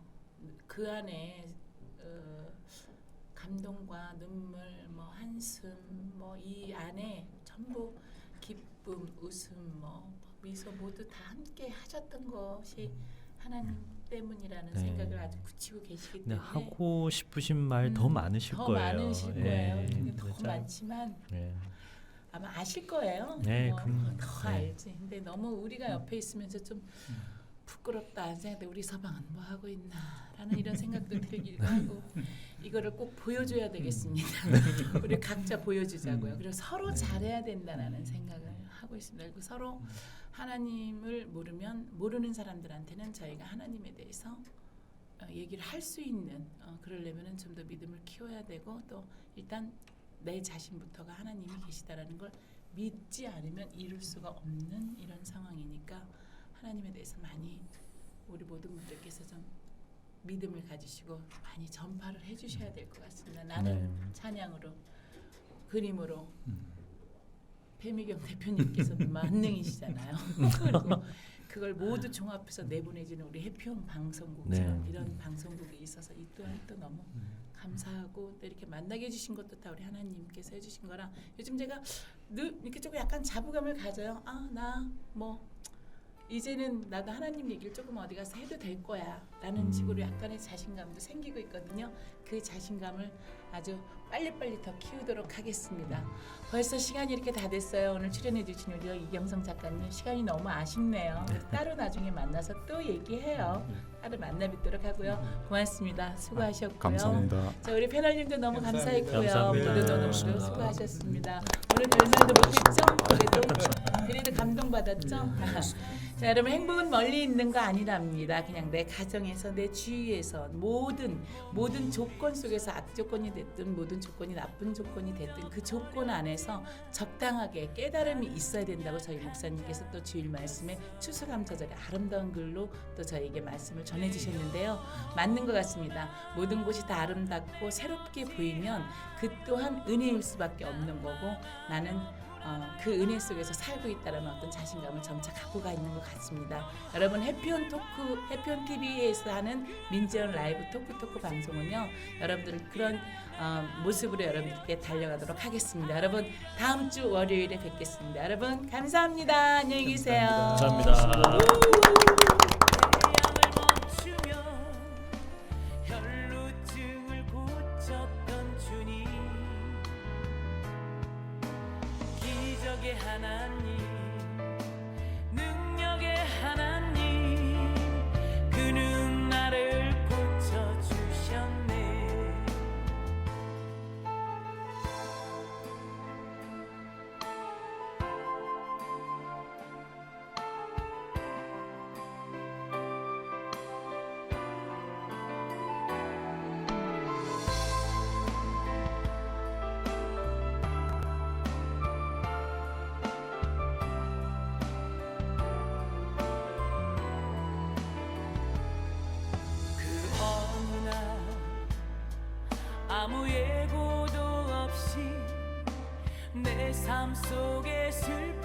그 안에 감동과 눈물, 뭐 한숨, 뭐 이 안에 전부 기쁨, 웃음, 뭐 미소 모두 다 함께 하셨던 것이 하나님 때문이라는 네. 생각을 아주 굳히고 계시기 근데 때문에 하고 싶으신 말 더 많으실 더 거예요. 많으실 예. 거예요. 근데 더 진짜. 많지만 네. 아마 아실 거예요. 네, 뭐 더 네. 알지. 근데 너무 우리가 옆에 있으면서 좀 부끄럽다 생각돼. 우리 서방은 뭐 하고 있나라는 이런 생각도 들기도 하고 이거를 꼭 보여줘야 되겠습니다. 우리 각자 보여주자고요. 그리고 서로 잘해야 된다라는 생각을 하고 있습니다. 그리고 서로 하나님을 모르면 모르는 사람들한테는 저희가 하나님에 대해서 얘기를 할 수 있는 그러려면은 좀 더 믿음을 키워야 되고 또 일단 내 자신부터가 하나님이 계시다라는 걸 믿지 않으면 이룰 수가 없는 이런 상황이니까 하나님에 대해서 많이 우리 모든 분들께서 좀 믿음을 가지시고 많이 전파를 해주셔야 될 것 같습니다. 나는 네. 찬양으로 그림으로 배미경 대표님께서도 만능이시잖아요. 그리고 그걸 모두 종합해서 내보내주는 우리 해피홈 방송국처럼 네. 이런 방송국이 있어서 이 또한 또 너무 감사하고 또 이렇게 만나게 해주신 것도 다 우리 하나님께서 해주신 거라 요즘 제가 늘 이렇게 조금 약간 자부감을 가져요. 아, 나 뭐 이제는 나도 하나님 얘기를 조금 어디 가서 해도 될 거야 라는 식으로 약간의 자신감도 생기고 있거든요. 그 자신감을 아주 빨리빨리 더 키우도록 하겠습니다. 벌써 시간이 이렇게 다 됐어요. 오늘 출연해 주신 우리 이경성 작가님 시간이 너무 아쉽네요. 따로 나중에 만나서 또 얘기해요. 따로 만나 뵙도록 하고요. 고맙습니다. 수고하셨고요. 감사합니다. 자, 우리 패널님도 너무 감사했고요. 감사합니다. 모두 너무 수고하셨습니다. 오늘 별말도 못했죠? 그래도 감동받았죠? 자, 여러분 행복은 멀리 있는 거 아니랍니다. 그냥 내 가정에서 내 주위에서 모든 조건 속에서 악조건이 됐든 모든 조건이 나쁜 조건이 됐든 그 조건 안에서 적당하게 깨달음이 있어야 된다고 저희 목사님께서 또 주일 말씀에 추수감사절에 아름다운 글로 또 저에게 말씀을 전해주셨는데요. 맞는 것 같습니다. 모든 곳이 다 아름답고 새롭게 보이면 그 또한 은혜일 수밖에 없는 거고 나는 그 은혜 속에서 살고 있다는 어떤 자신감을 점차 갖고 가 있는 것 같습니다. 여러분 해피온 TV에서 하는 민지연 라이브 토크 방송은요. 여러분들 그런 모습으로 여러분들께 달려가도록 하겠습니다. 여러분 다음 주 월요일에 뵙겠습니다. 여러분 감사합니다. 안녕히 계세요. 감사합니다. 혈루증을 고쳤던 주님 기적의 하나님 능력의 하나님 그는 나를 고쳐주셨네 아무 예고도 없이 내 삶 속에 슬픔